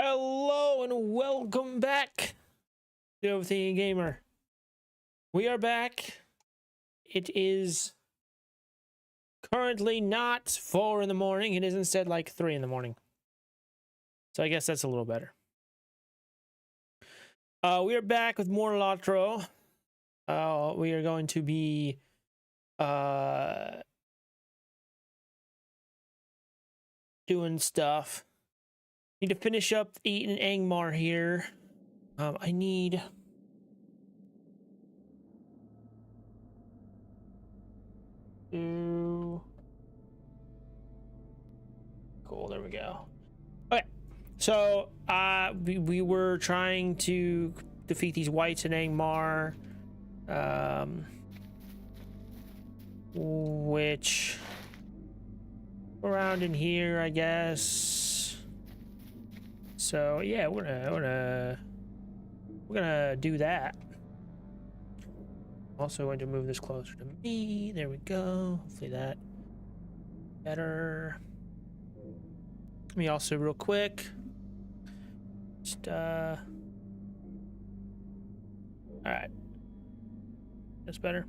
Hello and welcome back to Overthinking Gamer. We are back. It is currently not 4 in the morning. It is instead like 3 in the morning. So I guess that's a little better. We are back with more Lotro. We are going to be doing stuff. Need to finish up eating Angmar here. I need to... Cool, there we go. Okay, so we were trying to defeat these whites in Angmar, which around in here, I guess. So yeah, we're gonna do that. Also going to move this closer to me. There we go. Hopefully that better. Let me also real quick. Just all right. That's better.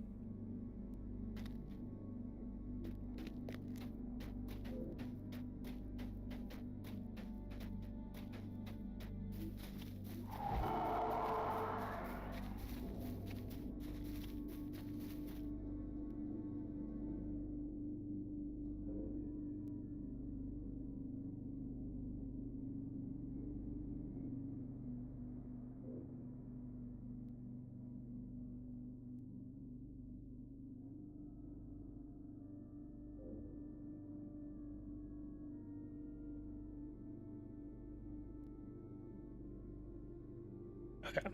Okay.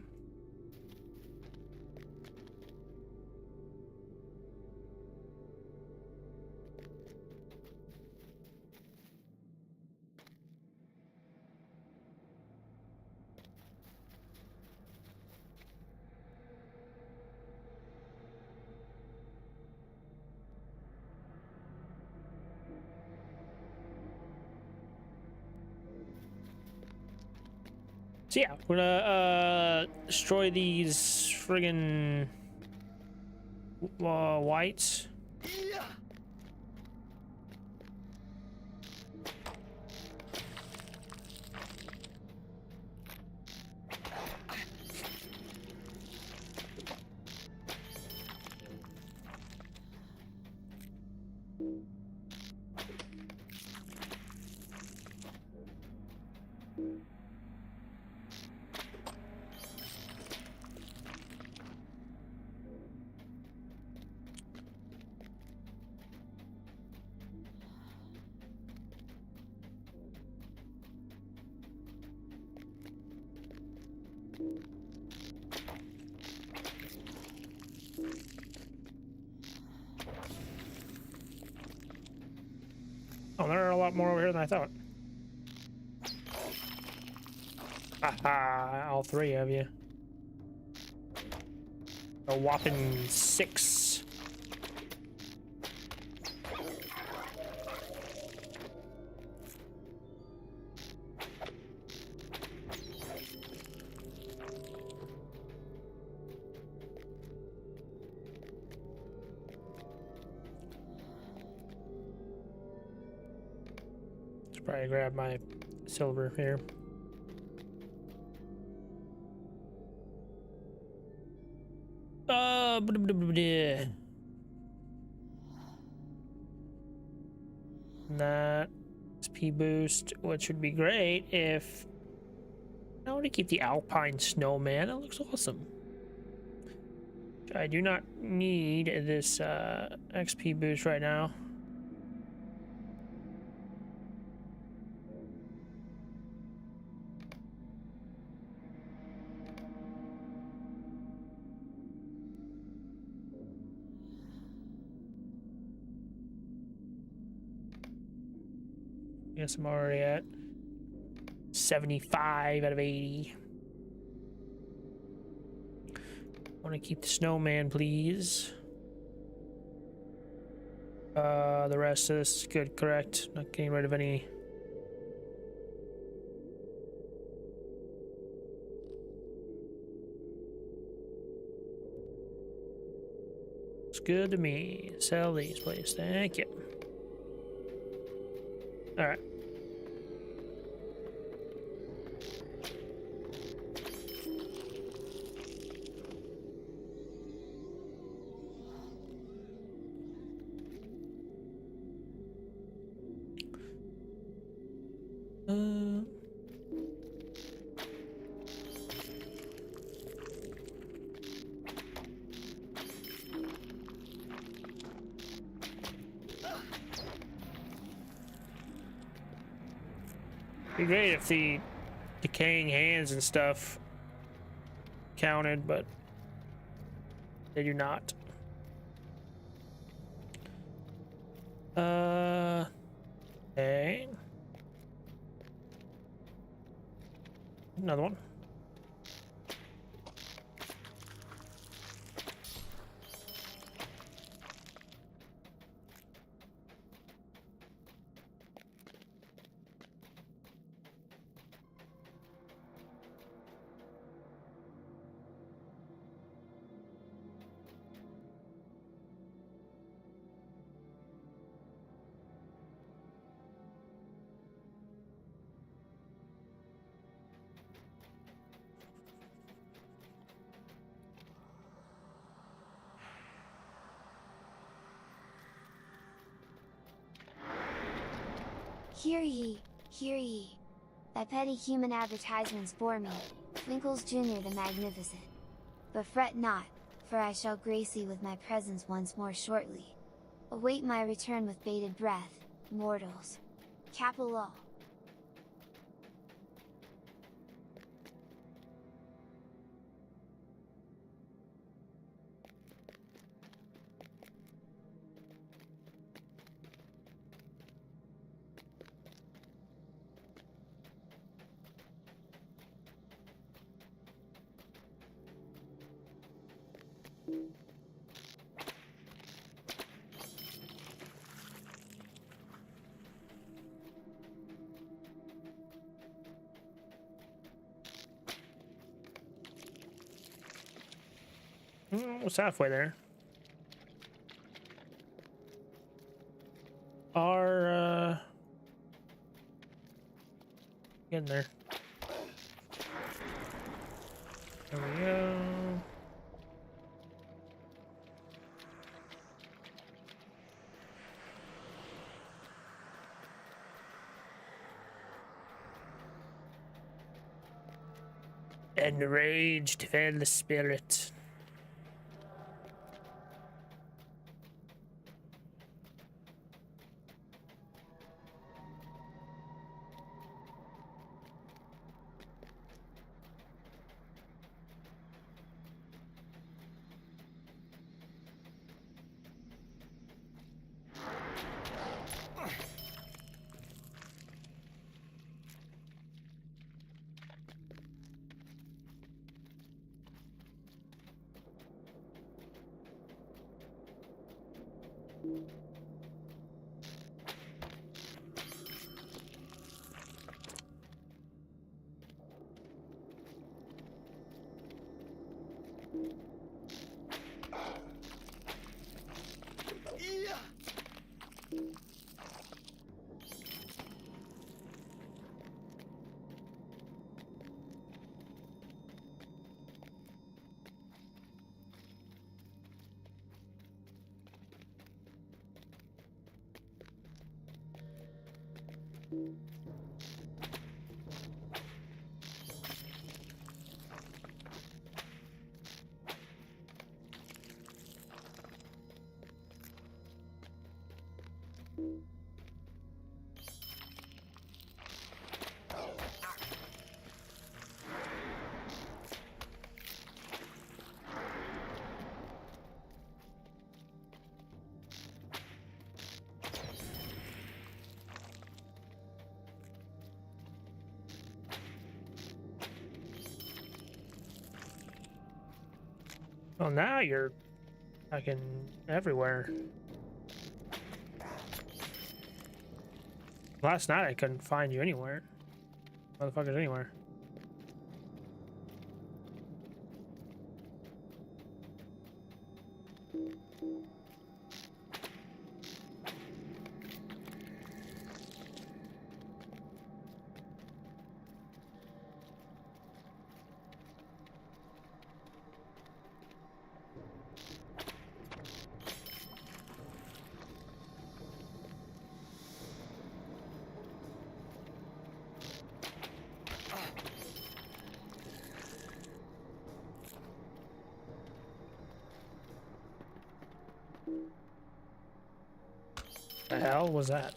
So yeah, we're gonna destroy these friggin' whites. Oh, there are a lot more over here than I thought. Aha, all 3 of you. A whopping 6. Should probably grab my silver here. That XP boost, which would be great if I want to keep the Alpine Snowman. That looks awesome. I do not need this XP boost right now. Guess I'm already at 75 out of 80. Want to keep the snowman, please. The rest of this is good, correct? Not getting rid of any. good to me. Sell these, please. Thank you. All right. Be great if the decaying hands and stuff counted, but they do not. Okay. Another one. Hear ye. Thy petty human advertisements bore me, Twinkles Jr. the Magnificent. But fret not, for I shall grace thee with my presence once more shortly. Await my return with bated breath, mortals. Capital. Almost halfway there. Getting there. There we go. Enraged fell the spirit. Well, now you're fucking everywhere. Last night I couldn't find you anywhere. Motherfuckers anywhere. The hell was that?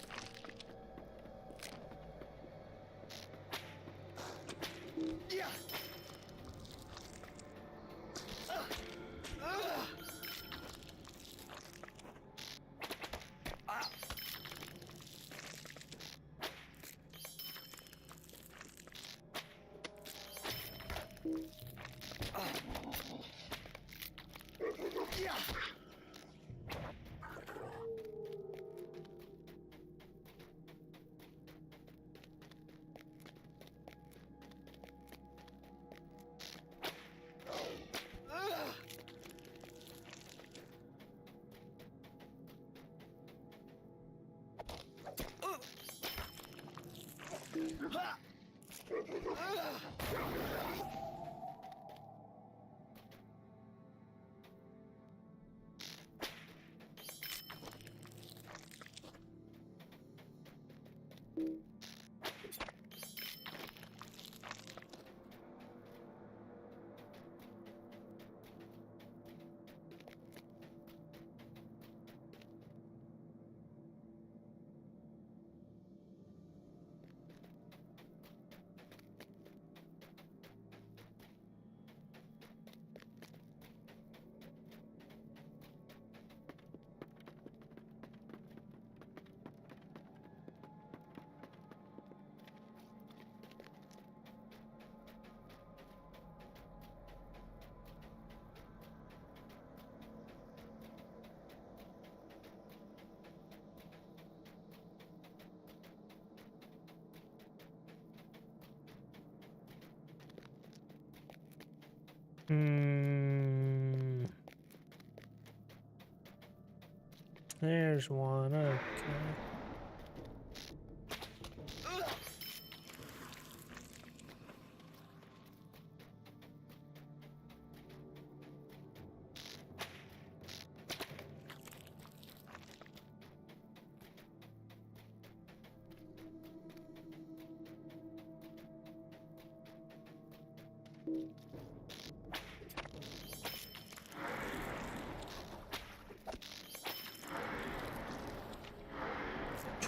There's one. Okay.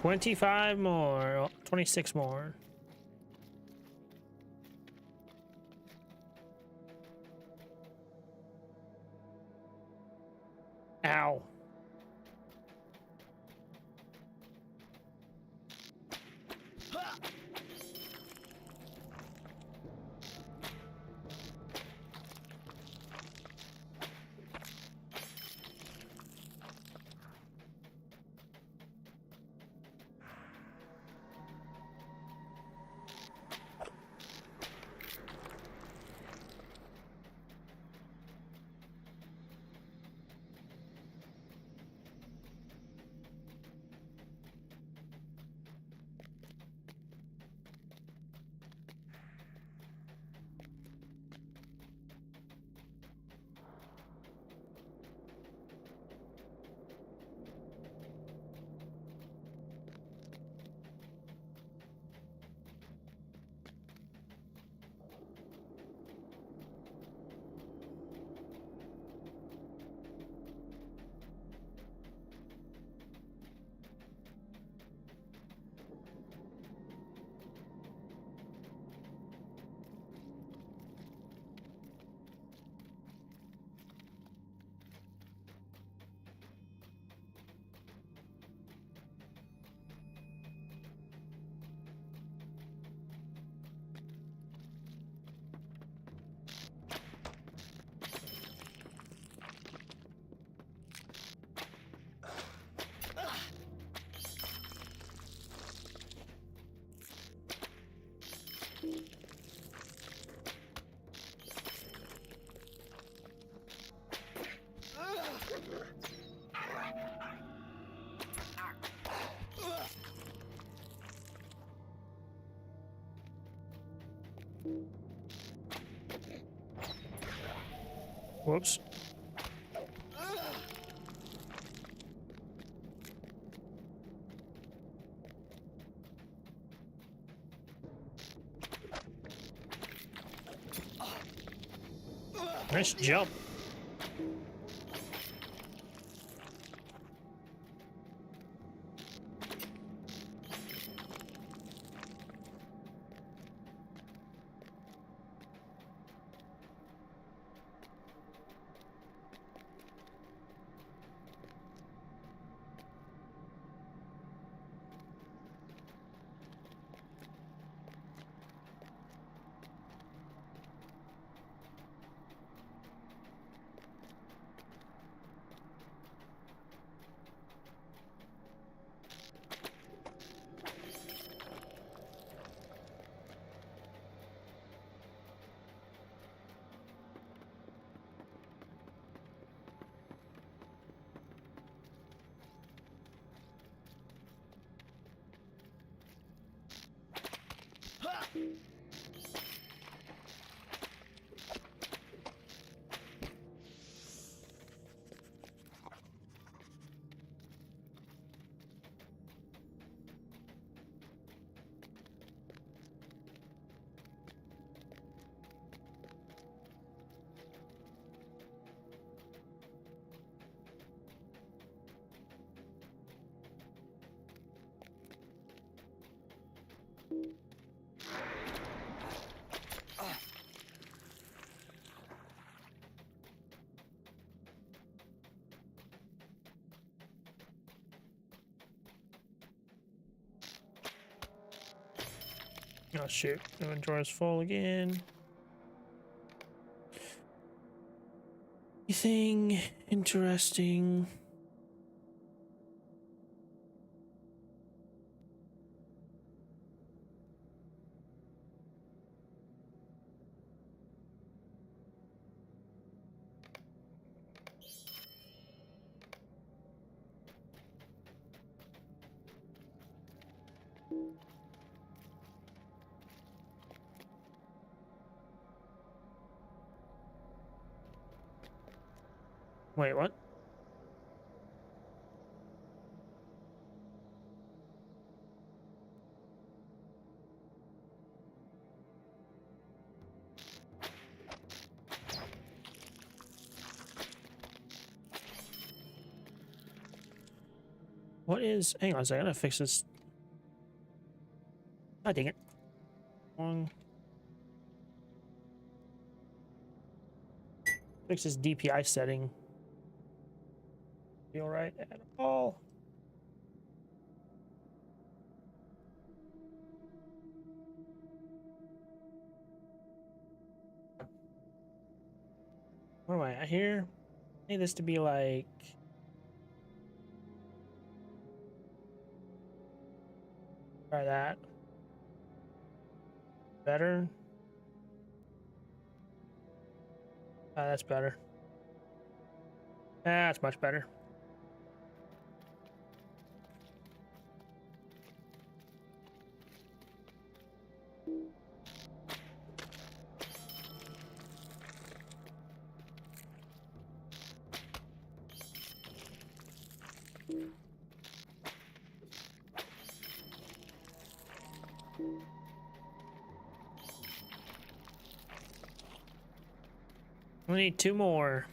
$25 more. 26 more. Ow. Whoops. Nice jump. Oh shoot, inventory's full again. Anything interesting? Wait, what? What is... Hang on a second, I gotta fix this. Ah, dang it. Wrong. Fix this DPI setting. Feel right at all. Where am I at here? I need this to be like... Try that. Better. That's better. That's much better. We need 2 more.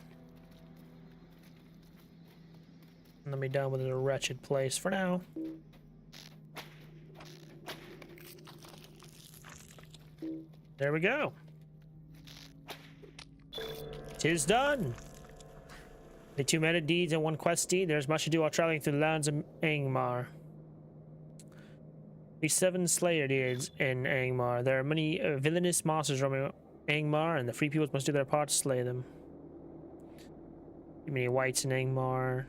And then be done with a wretched place for now. There we go. 'Tis done. The 2 meta deeds and 1 quest deed. There's much to do while traveling through the lands of Angmar. The 7 Slayer deeds in Angmar. There are many villainous monsters roaming Angmar, and the free peoples must do their part to slay them. Too many whites in Angmar.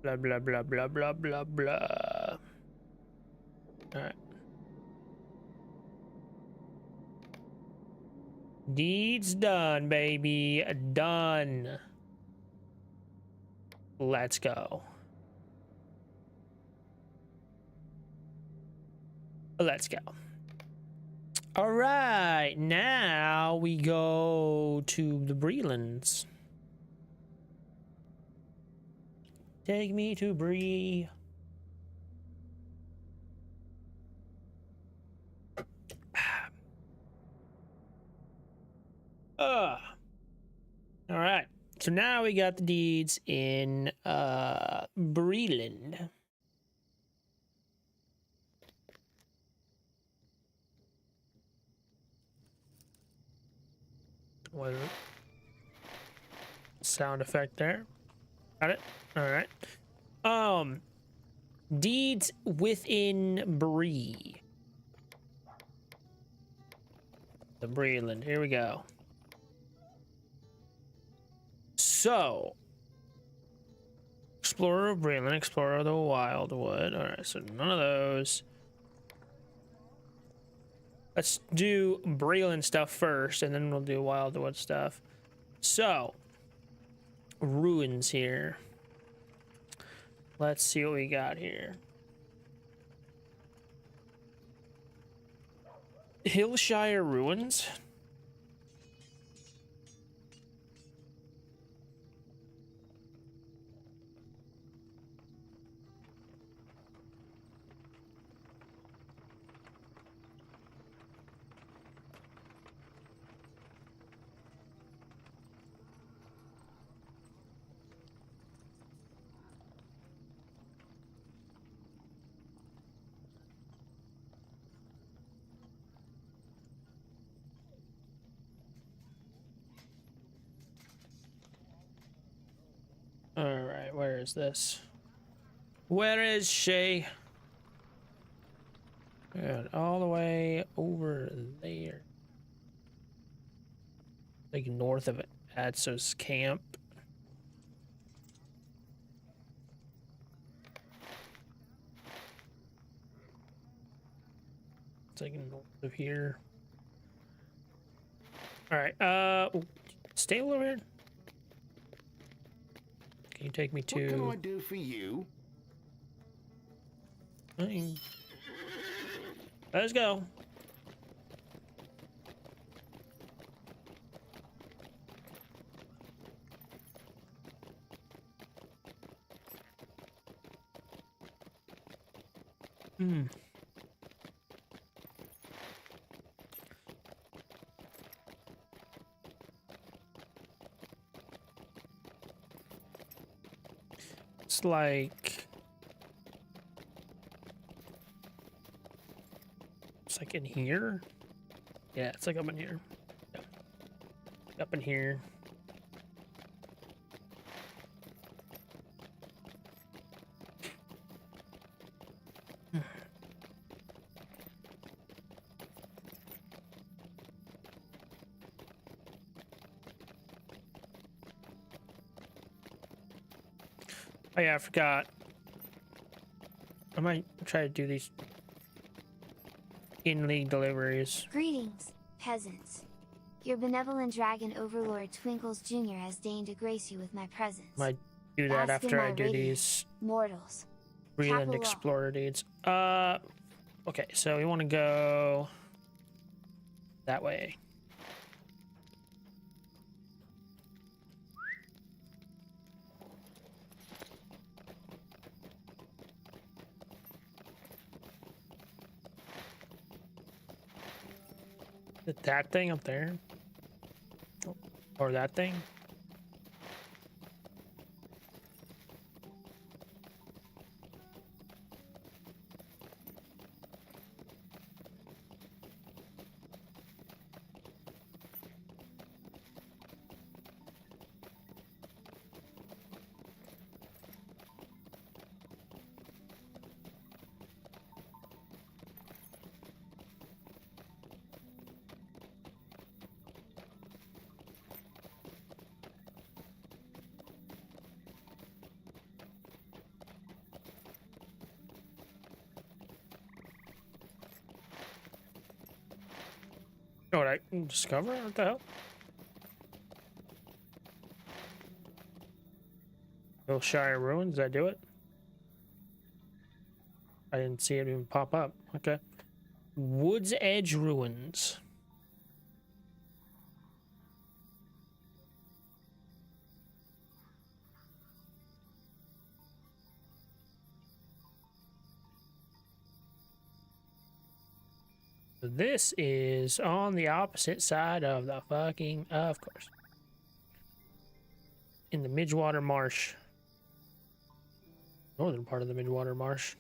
Blah blah blah blah blah blah blah. Alright. Deeds done, baby. Done. Let's go. Let's go. All right, now we go to the Bree-lands. Take me to Bree. All right, so now we got the deeds in Bree-land. What is it? Sound effect there. Got it. All right. Deeds within Bree. The Bree-land. Here we go. So, Explorer of Bree-land, Explorer of the Wildwood. All right, so none of those. Let's do Bree-land stuff first, and then we'll do Wildwood stuff. So, ruins here. Let's see what we got here. Hillshire Ruins. All right, where is this? Where is she? Good, all the way over there. Like north of it. Adso's camp. It's like north of here. All right, ooh, stay over here. Can you take me to... What can I do for you? Let's go. It's like... It's like in here? Yeah, it's like up in here. Yeah. Up in here. Oh yeah, I forgot. I might try to do these in-league deliveries. Greetings, peasants. Your benevolent dragon overlord Twinkles Jr. has deigned to grace you with my presence. Might do that Bask in after my I do radiance, these mortals. Bree-land Capital. Explorer deeds. Okay, so we want to go that way. Is it that thing up there? Or that thing? Oh, I can discover it? What the hell? Hillshire Ruins, did I do it? I didn't see it even pop up. Okay. Woods Edge Ruins. This is on the opposite side of the fucking, of course. In the Midgewater Marsh. Northern part of the Midgewater Marsh.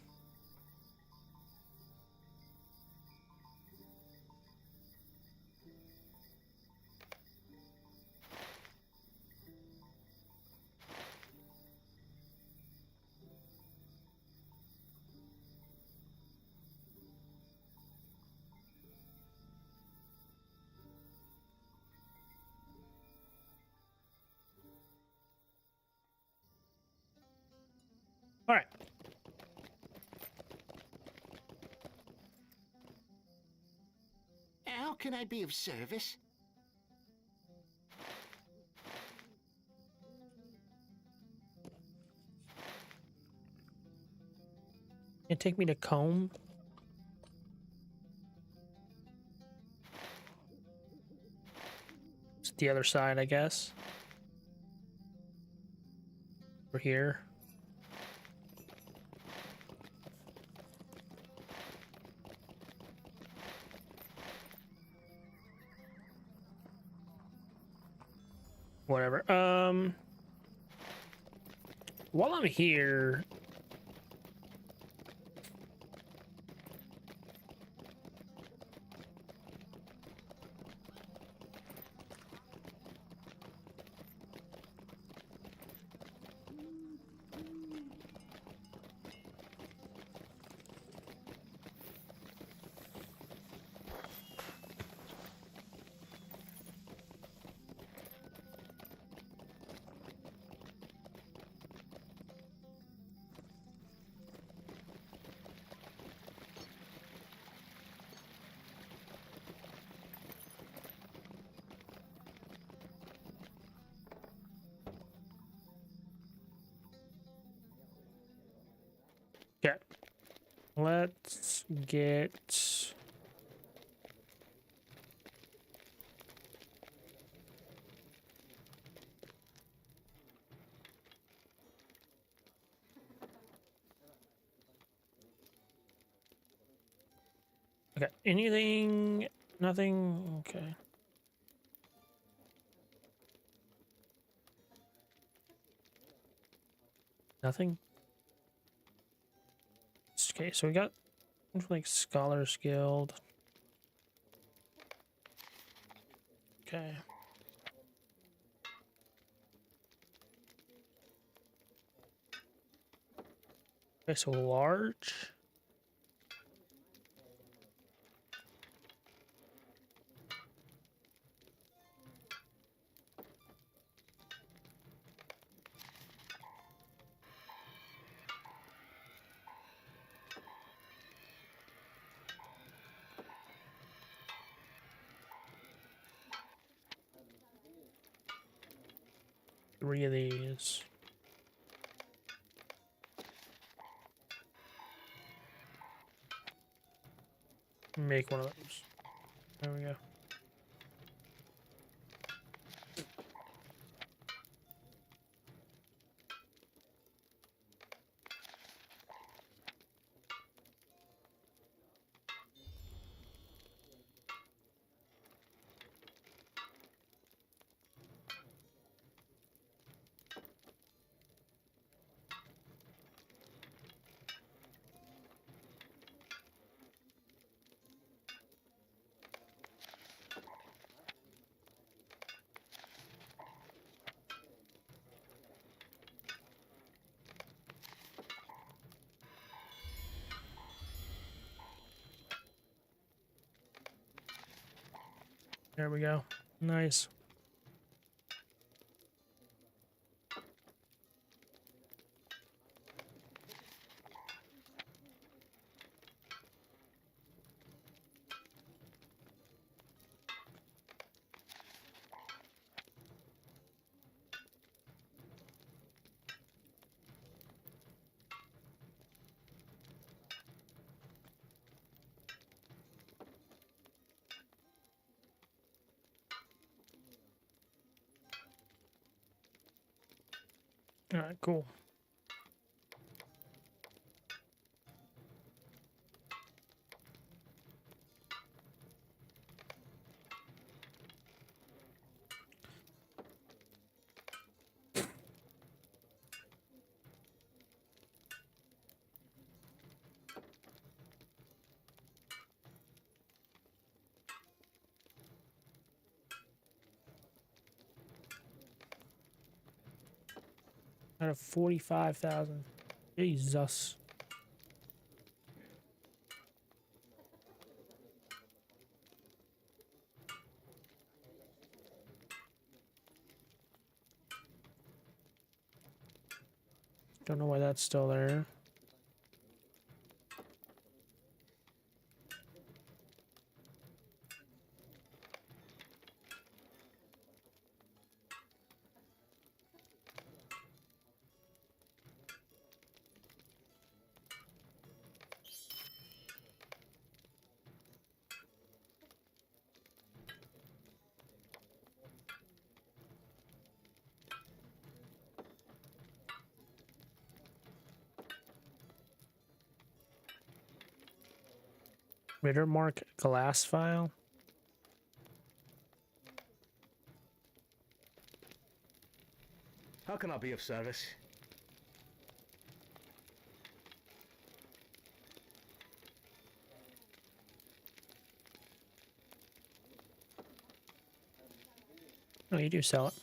All right. How can I be of service? Can you take me to Combe? the other side, I guess. Over here. Whatever. While I'm here, okay. Let's get okay. Anything? Nothing. Okay. Nothing. Okay, so we got like Scholars Guild. Okay. Okay, so large. Three of these. Make one of those. There we go. There we go. Nice. All right, cool. Out of 45,000. Jesus. Don't know why that's still there. Rittermark glass file. How can I be of service? Oh, you do sell it.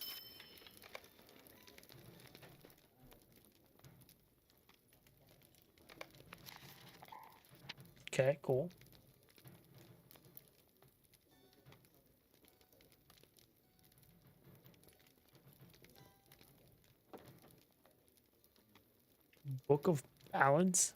Okay, cool. Book of Ballads.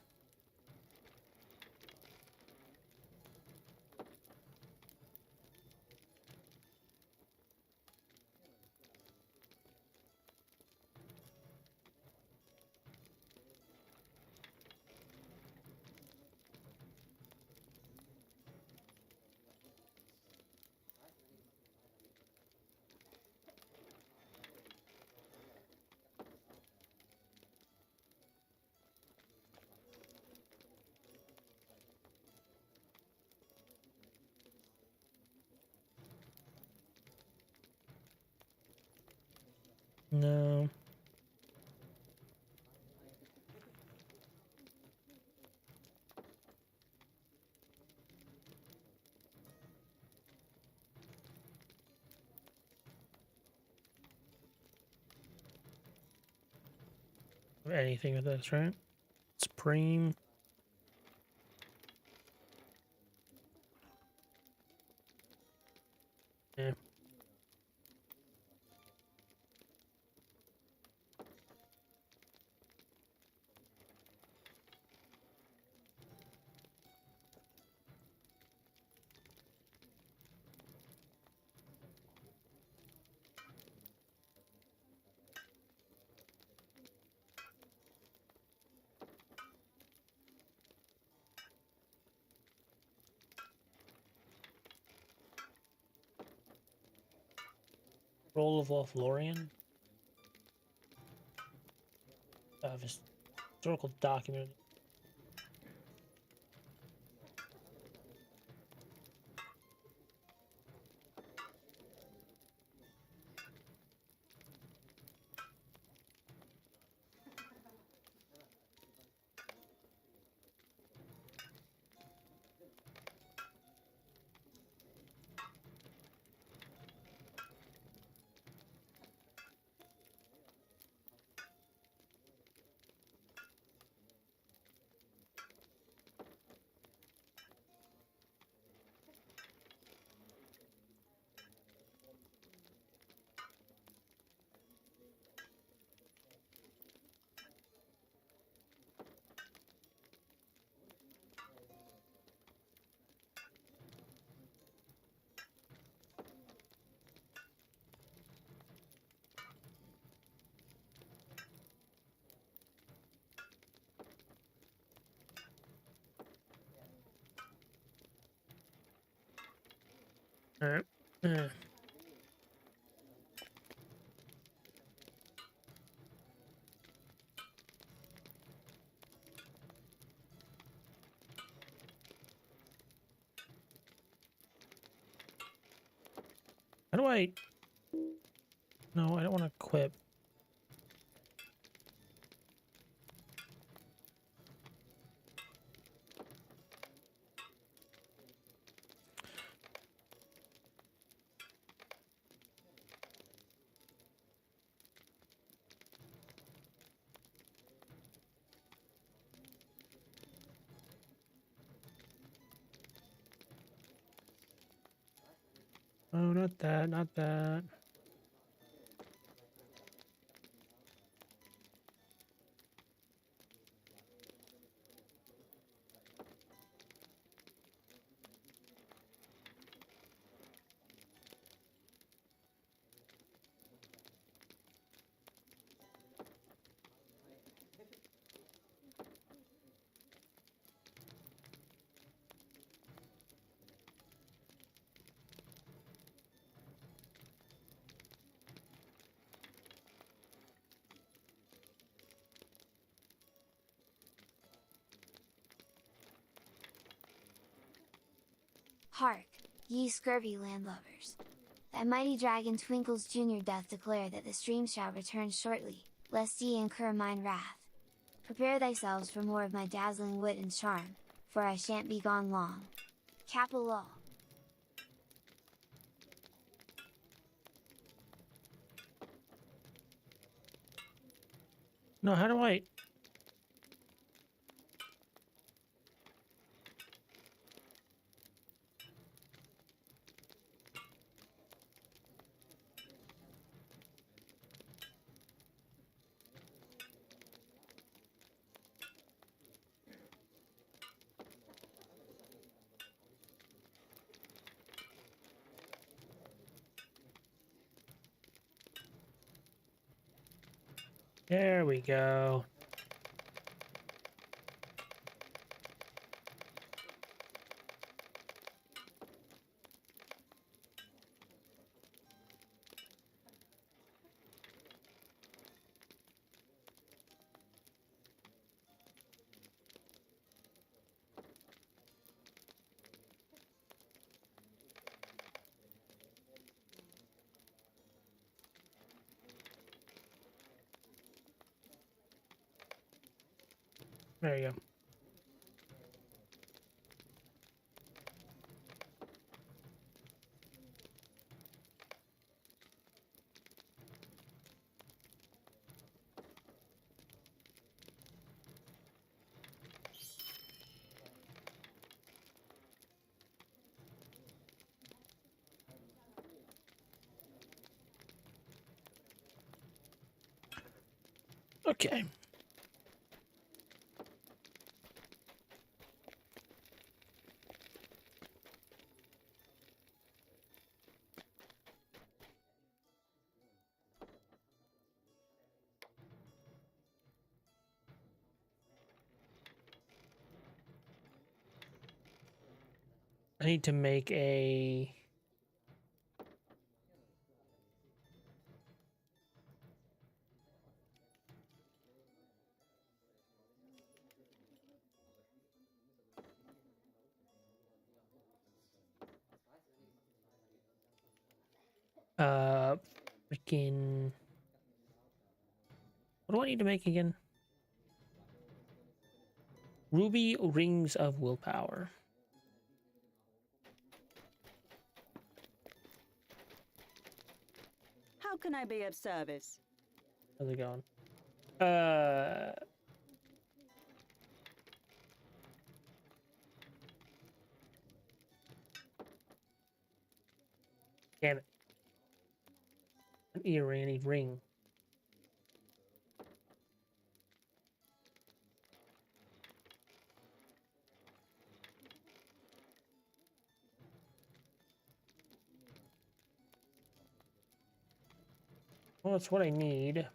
No. Anything with this, right? Supreme. Yeah. Roll of Lothlorien. Historical document. All right. How do I? No, I don't want to equip. Oh, not that, not that. Hark, ye scurvy landlubbers! Thy mighty dragon Twinkles Jr. doth declare that the stream shall return shortly, lest ye incur mine wrath. Prepare thyselves for more of my dazzling wit and charm, for I shan't be gone long. Kappa. No, how do I... There we go. There you go. Okay. I need to make a... freaking... What do I need to make again? Ruby Rings of Willpower. How can I be of service? How's it going? Damn it. An earring, I need ring. Well, that's what I need.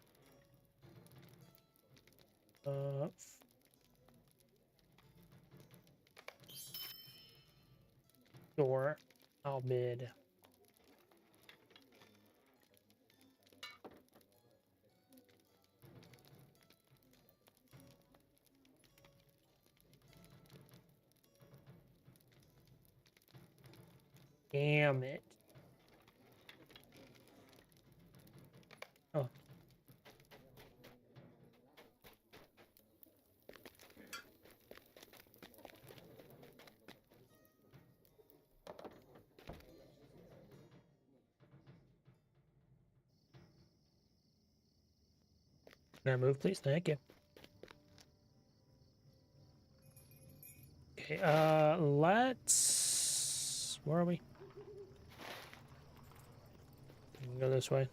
Sure. I'll bid. Damn it. Oh. Can I move, please? Thank you. Okay, let's... Where are we? We can go this way.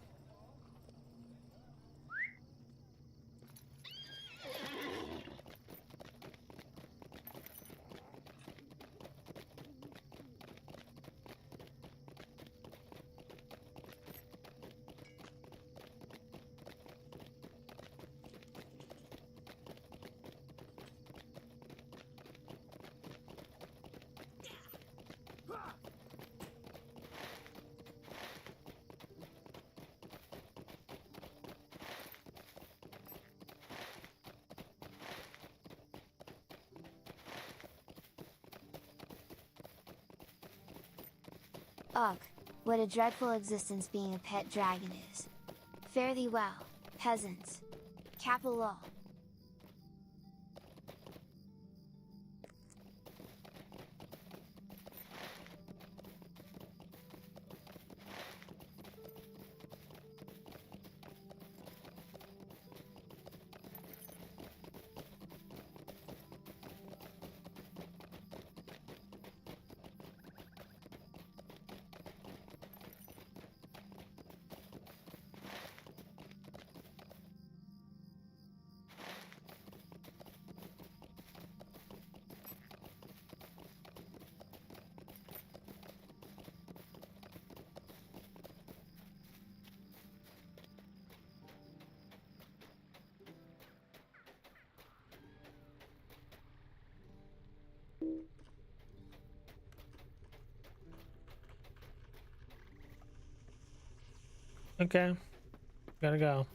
Ugh, what a dreadful existence being a pet dragon is. Fare thee well, peasants. Kappa lol. Okay, gotta go.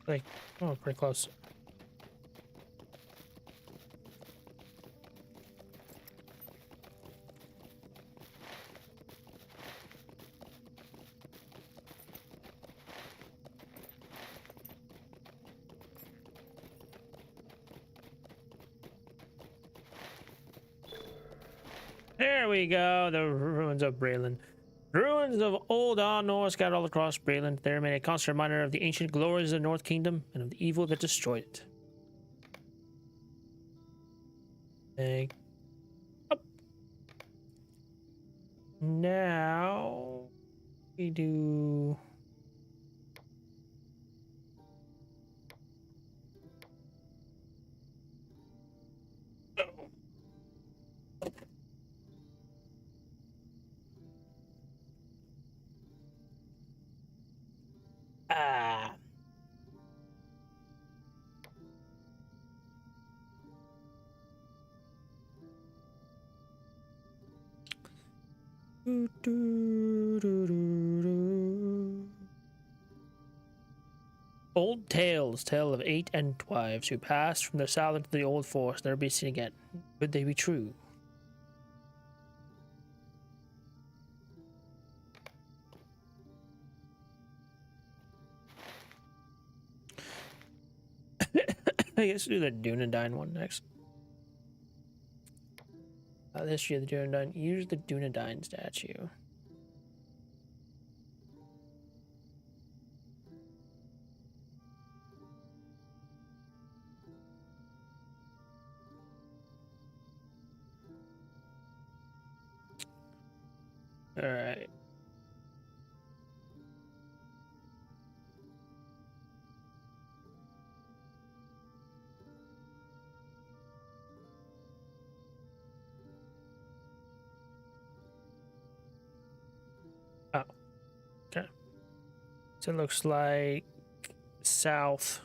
Like, oh, pretty close. There we go, the ruins of bree-land. Ruins of old Norse scattered all across bree-land. They remain a constant reminder of the ancient glories of the North Kingdom and of the evil that destroyed it. Thank up. Now we do. Ah. Do, do, do, do, do. Old tales tell of 8 and wives who passed from the south into the old forest, never be seen again. Could they be true? I guess we'll do the Dunedain one next. The history of the Dunedain. Use the Dunedain statue. All right. Oh, okay. So it looks like south.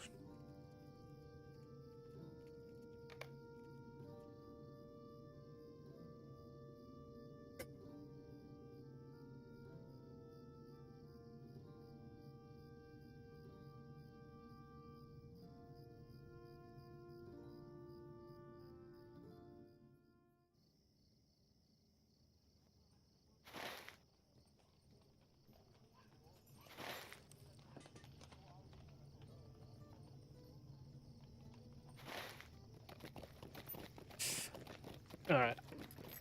All right.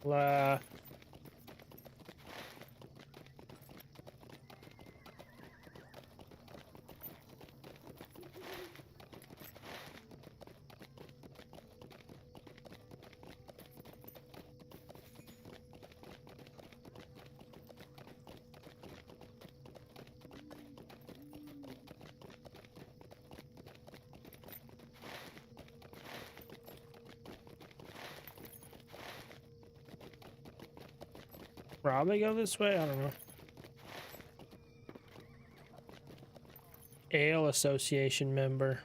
Well, Probably go this way. I don't know. Ale Association member.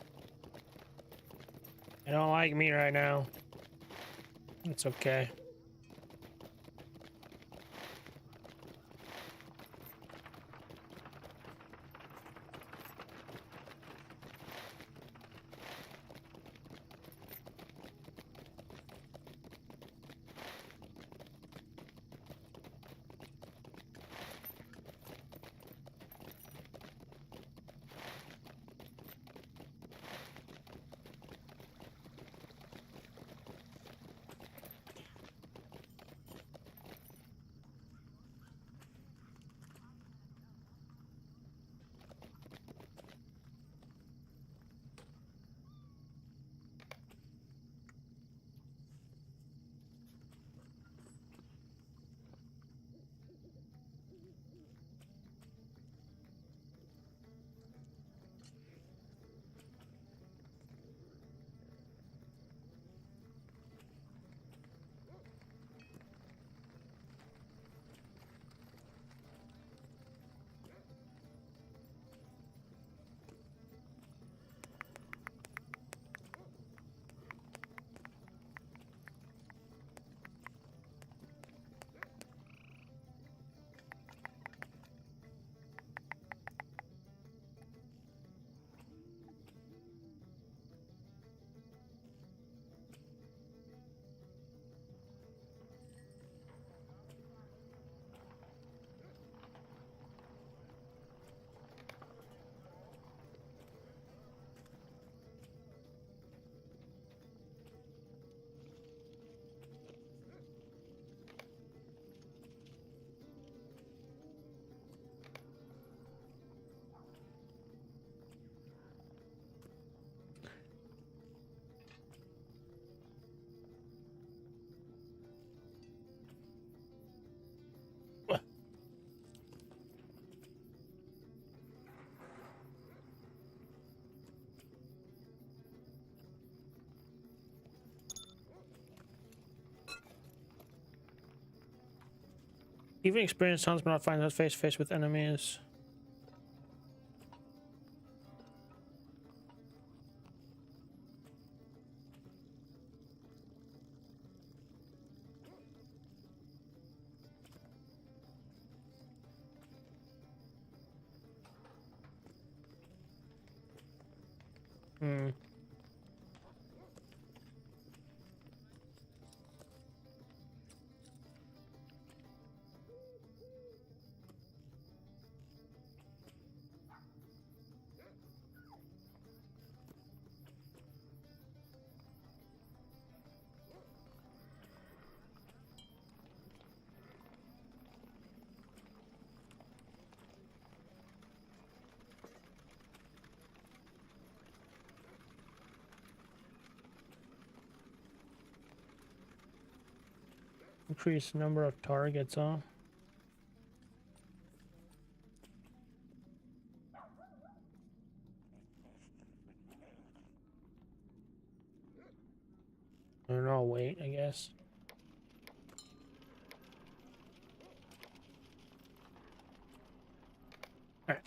I don't like me right now. It's okay. Even experienced huntsmen not find those face to face with enemies. Hmm. Increase number of targets, huh? I don't know, wait, I guess. Alright.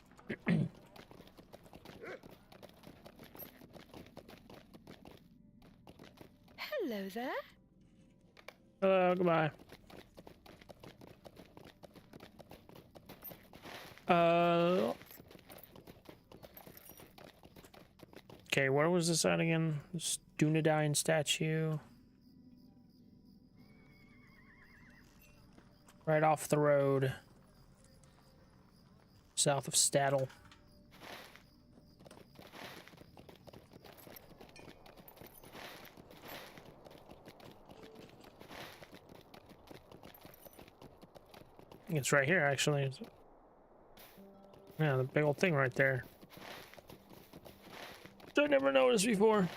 Hello there. Hello, goodbye. Okay, where was this at again? This Dunedain statue. Right off the road. South of Staddle. It's right here, actually. Yeah, the big old thing right there. Which I never noticed before.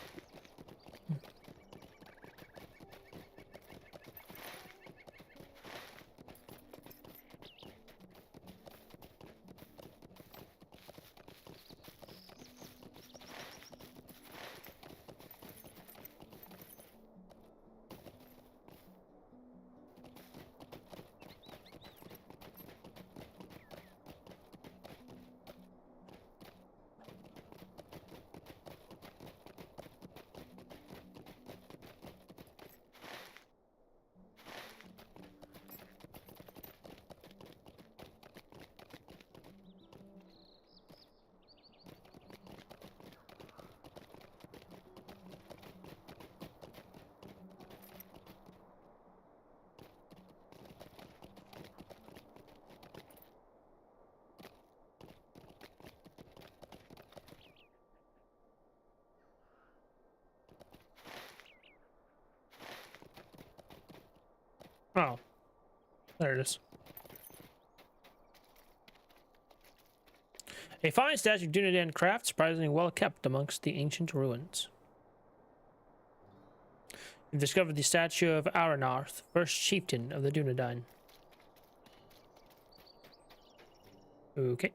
Oh, there it is. A fine statue of Dunedain craft, surprisingly well kept amongst the ancient ruins. You've discovered the statue of Aranarth, first chieftain of the Dunedain. Okay.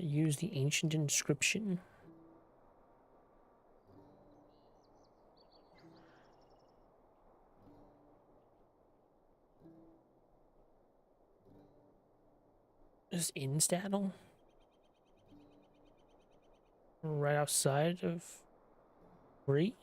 Use the ancient inscription. Is in Staddle? Right outside of Bree?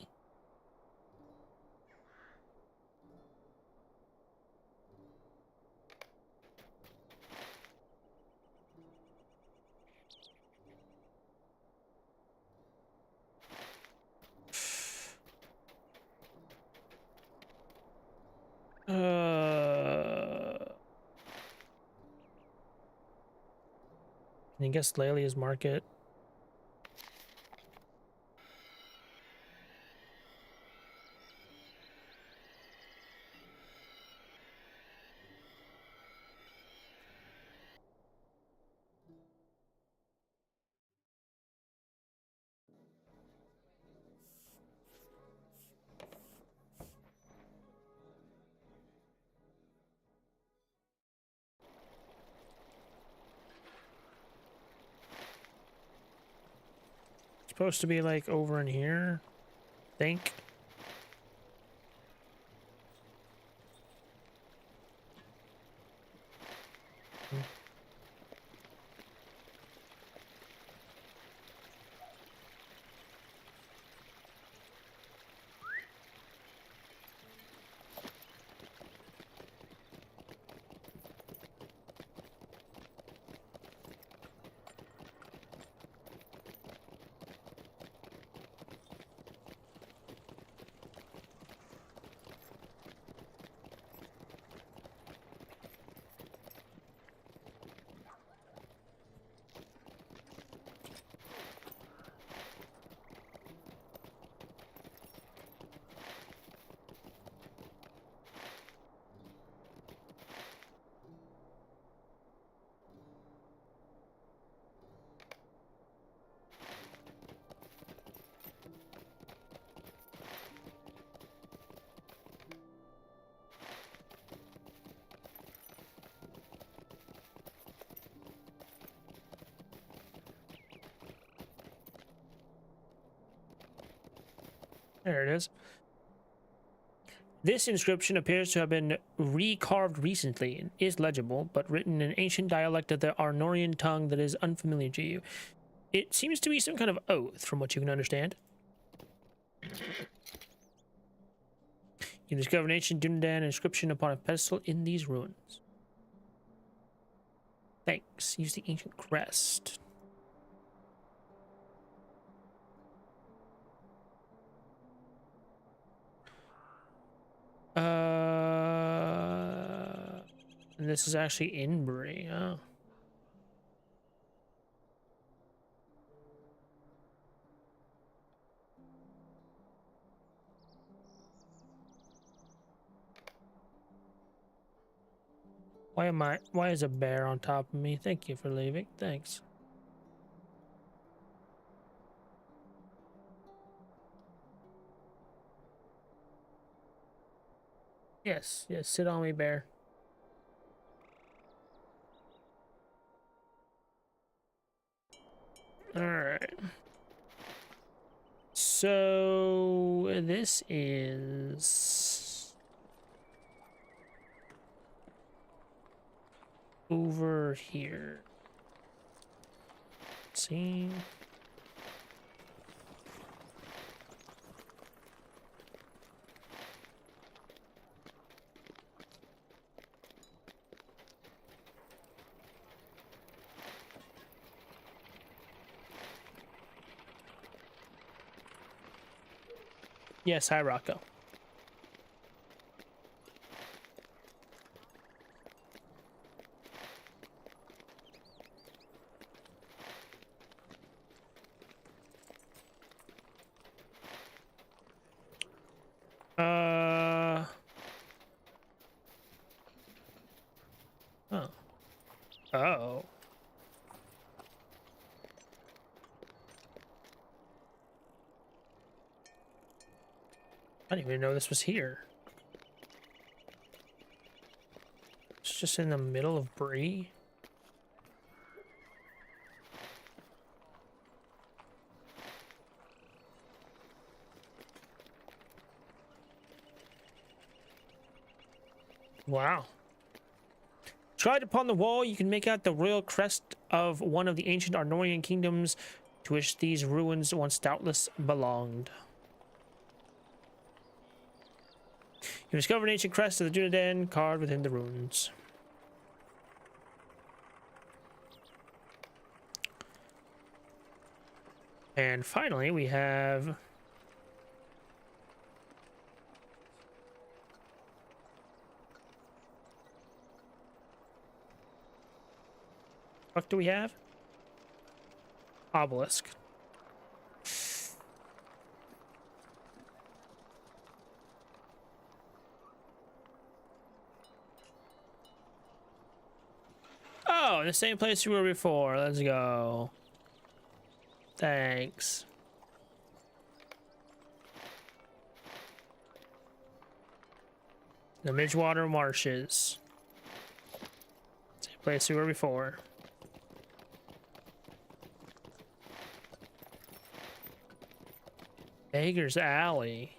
I guess Lelia's Market. Supposed to be like over in here, I think. There it is. This inscription appears to have been recarved recently and is legible, but written in an ancient dialect of the Arnorian tongue that is unfamiliar to you. It seems to be some kind of oath, from what you can understand. You discover an ancient Dunedain inscription upon a pedestal in these ruins. Thanks. Use the ancient crest. And this is actually in Bree. Oh. Why is a bear on top of me? Thank you for leaving. Thanks. Yes, sit on me, bear. Alright. So this is over here. See. Yes, hi Rocco. Oh. Oh. I didn't even know this was here. It's just in the middle of Bree. Wow. Inscribed upon the wall, you can make out the royal crest of one of the ancient Arnorian kingdoms to which these ruins once doubtless belonged. You discovered an ancient crest of the Dunedain carved within the ruins. And finally, we have... What do we have? Obelisk. Oh, the same place we were before. Let's go. Thanks. The Midgewater Marshes. Same place we were before. Beggar's Alley.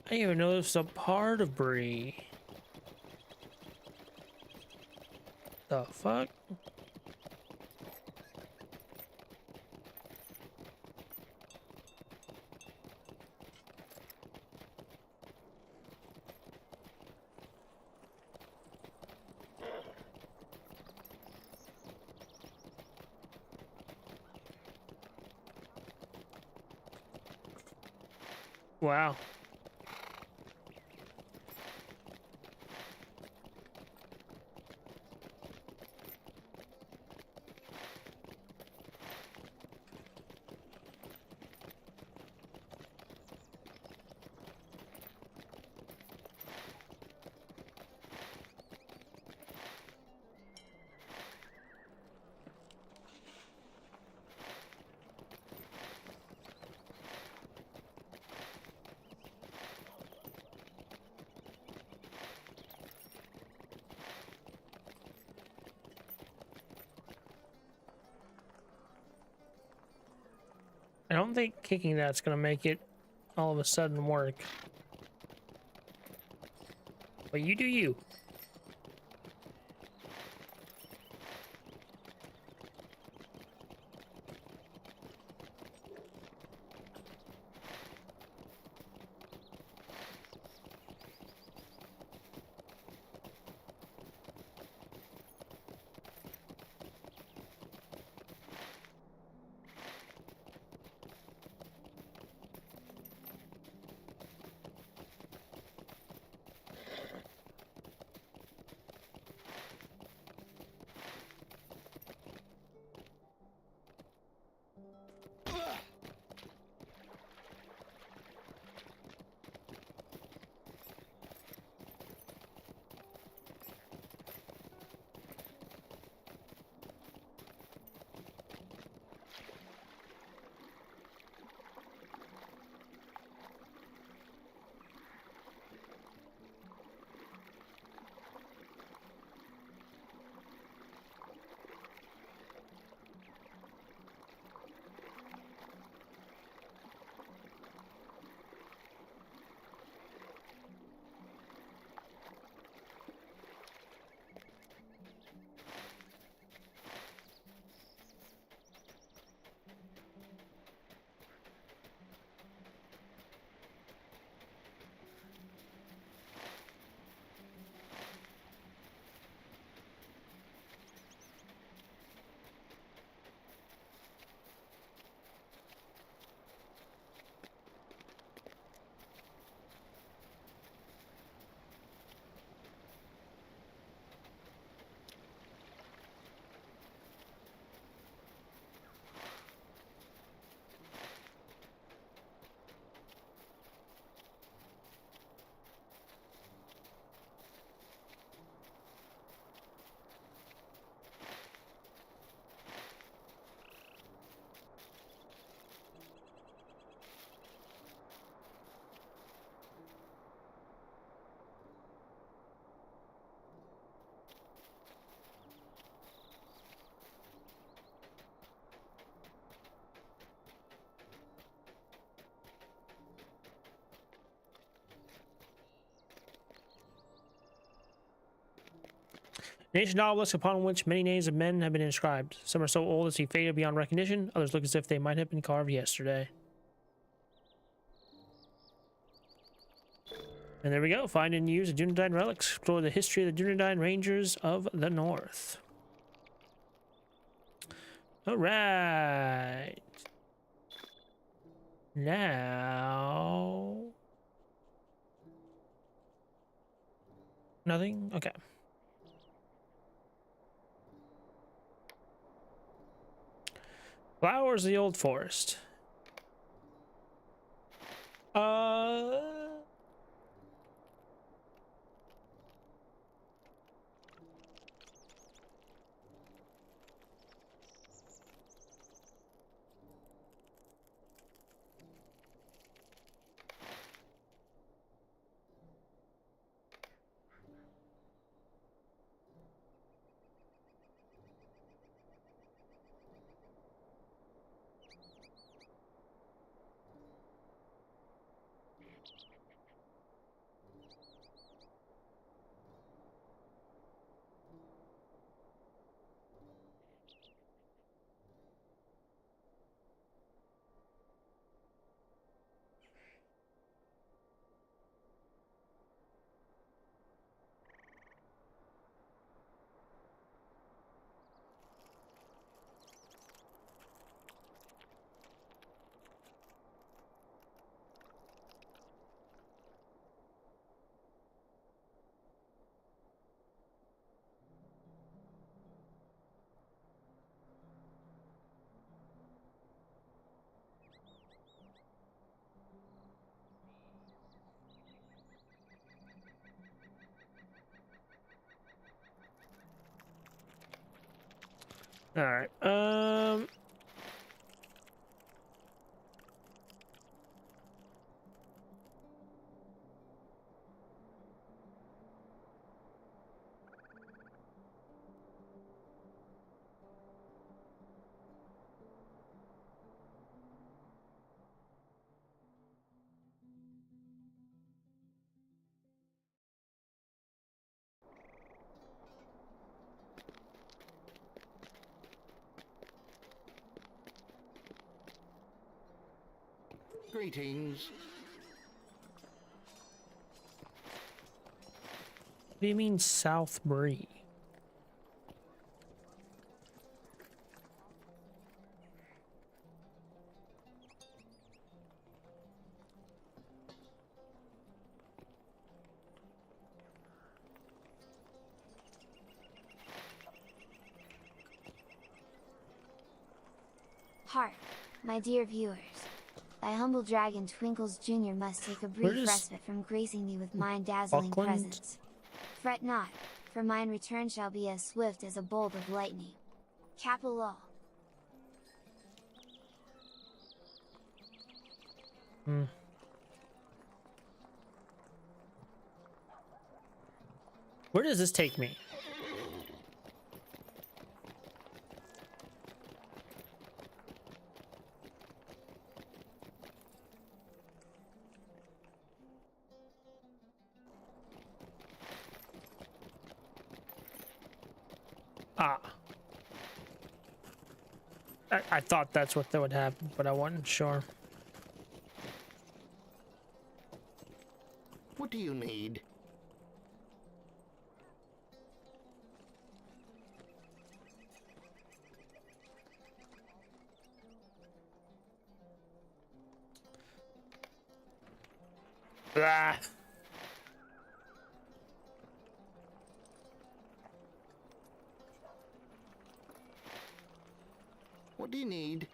I didn't even know this was a part of Bree. The fuck? Wow. I don't think kicking that's gonna make it all of a sudden work. But you do you. Ancient obelisk upon which many names of men have been inscribed. Some are so old as to be faded beyond recognition. Others look as if they might have been carved yesterday. And there we go. Find and use the Dunedain relics. Explore the history of the Dunedain Rangers of the North. All right. Now... Nothing? Okay. Flowers of the Old Forest. All right. Greetings. What do you mean South Bree? Hark, my dear viewers. Thy humble dragon Twinkles Jr. must take a brief respite from gracing thee with mine dazzling Buckland? presence. Fret not, for mine return shall be as swift as a bolt of lightning. Capital. Where does this take me? Ah. I thought that's what that would happen, but I wasn't sure. What do you need? Ah. What do you need?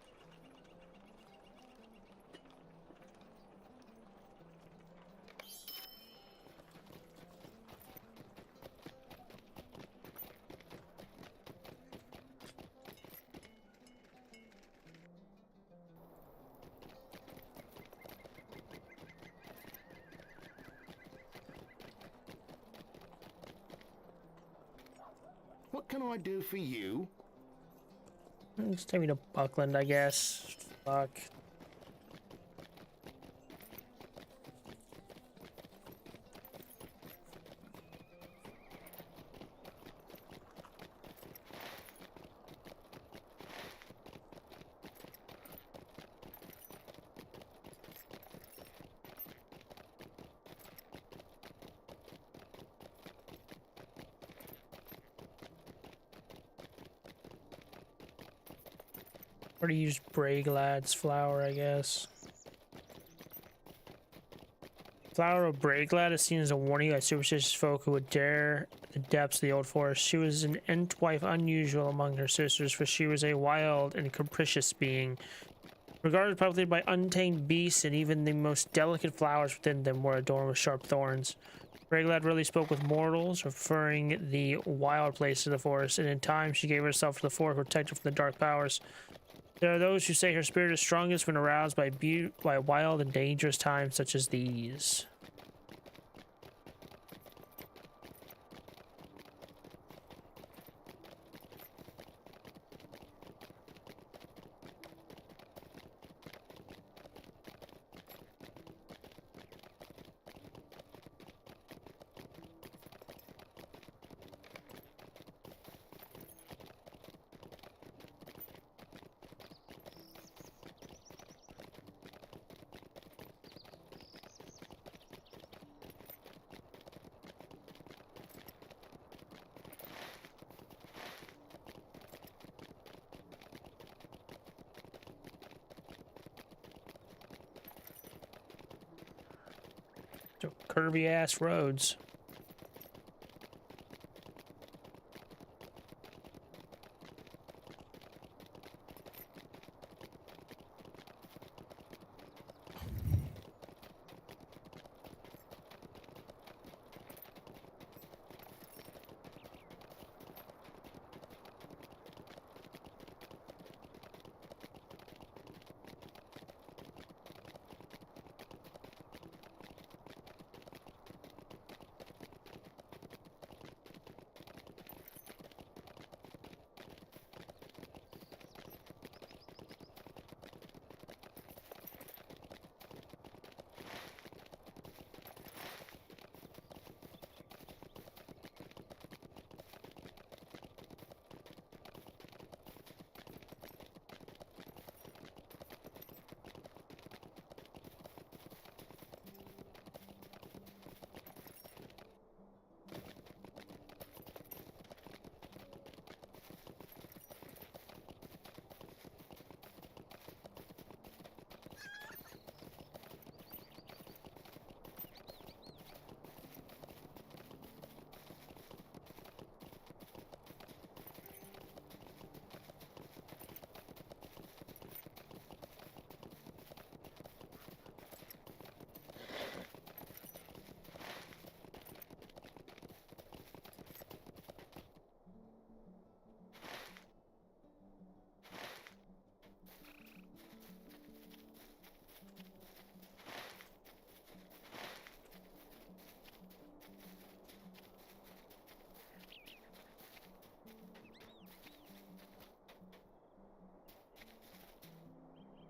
What can I do for you? Just take me to Buckland, I guess. Fuck. Or to use bree-land's flower, I guess. Flower of bree-land is seen as a warning by superstitious folk who would dare the depths of the old forest. She was an entwife unusual among her sisters, for she was a wild and capricious being. Regarded probably by untamed beasts, and even the most delicate flowers within them were adorned with sharp thorns. Bree-land really spoke with mortals, preferring the wild places of the forest, and in time she gave herself to the forest, protected from the dark powers. There are those who say her spirit is strongest when aroused by wild and dangerous times such as these. So curvy ass roads.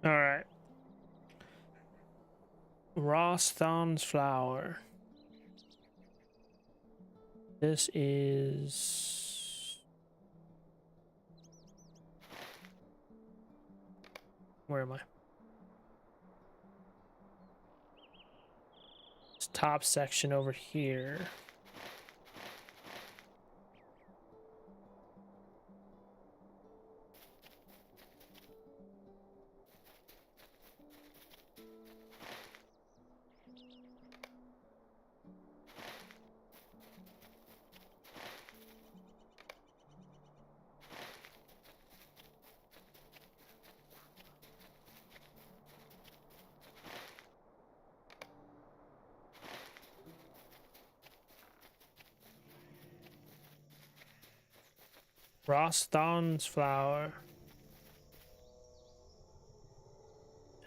All right. Rosthon's flower. This is... Where am I? This top section over here. Rosthon's flower.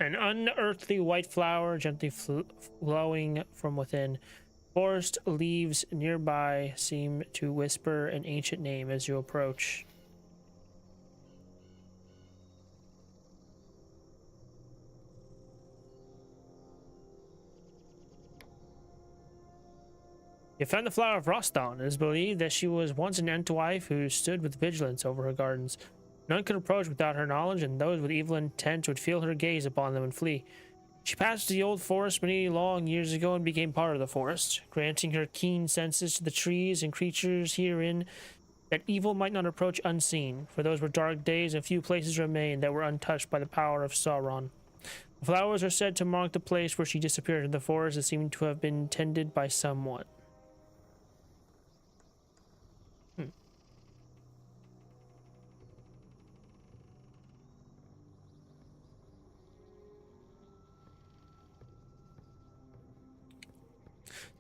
An unearthly white flower gently flowing from within. Forest leaves nearby seem to whisper an ancient name as you approach. You found the flower of Rosthon. It is believed that she was once an Entwife who stood with vigilance over her gardens. None could approach without her knowledge, and those with evil intent would feel her gaze upon them and flee. She passed the old forest many long years ago and became part of the forest, granting her keen senses to the trees and creatures herein. that evil might not approach unseen, for those were dark days and few places remained that were untouched by the power of Sauron. The flowers are said to mark the place where she disappeared in the forest that seemed to have been tended by someone.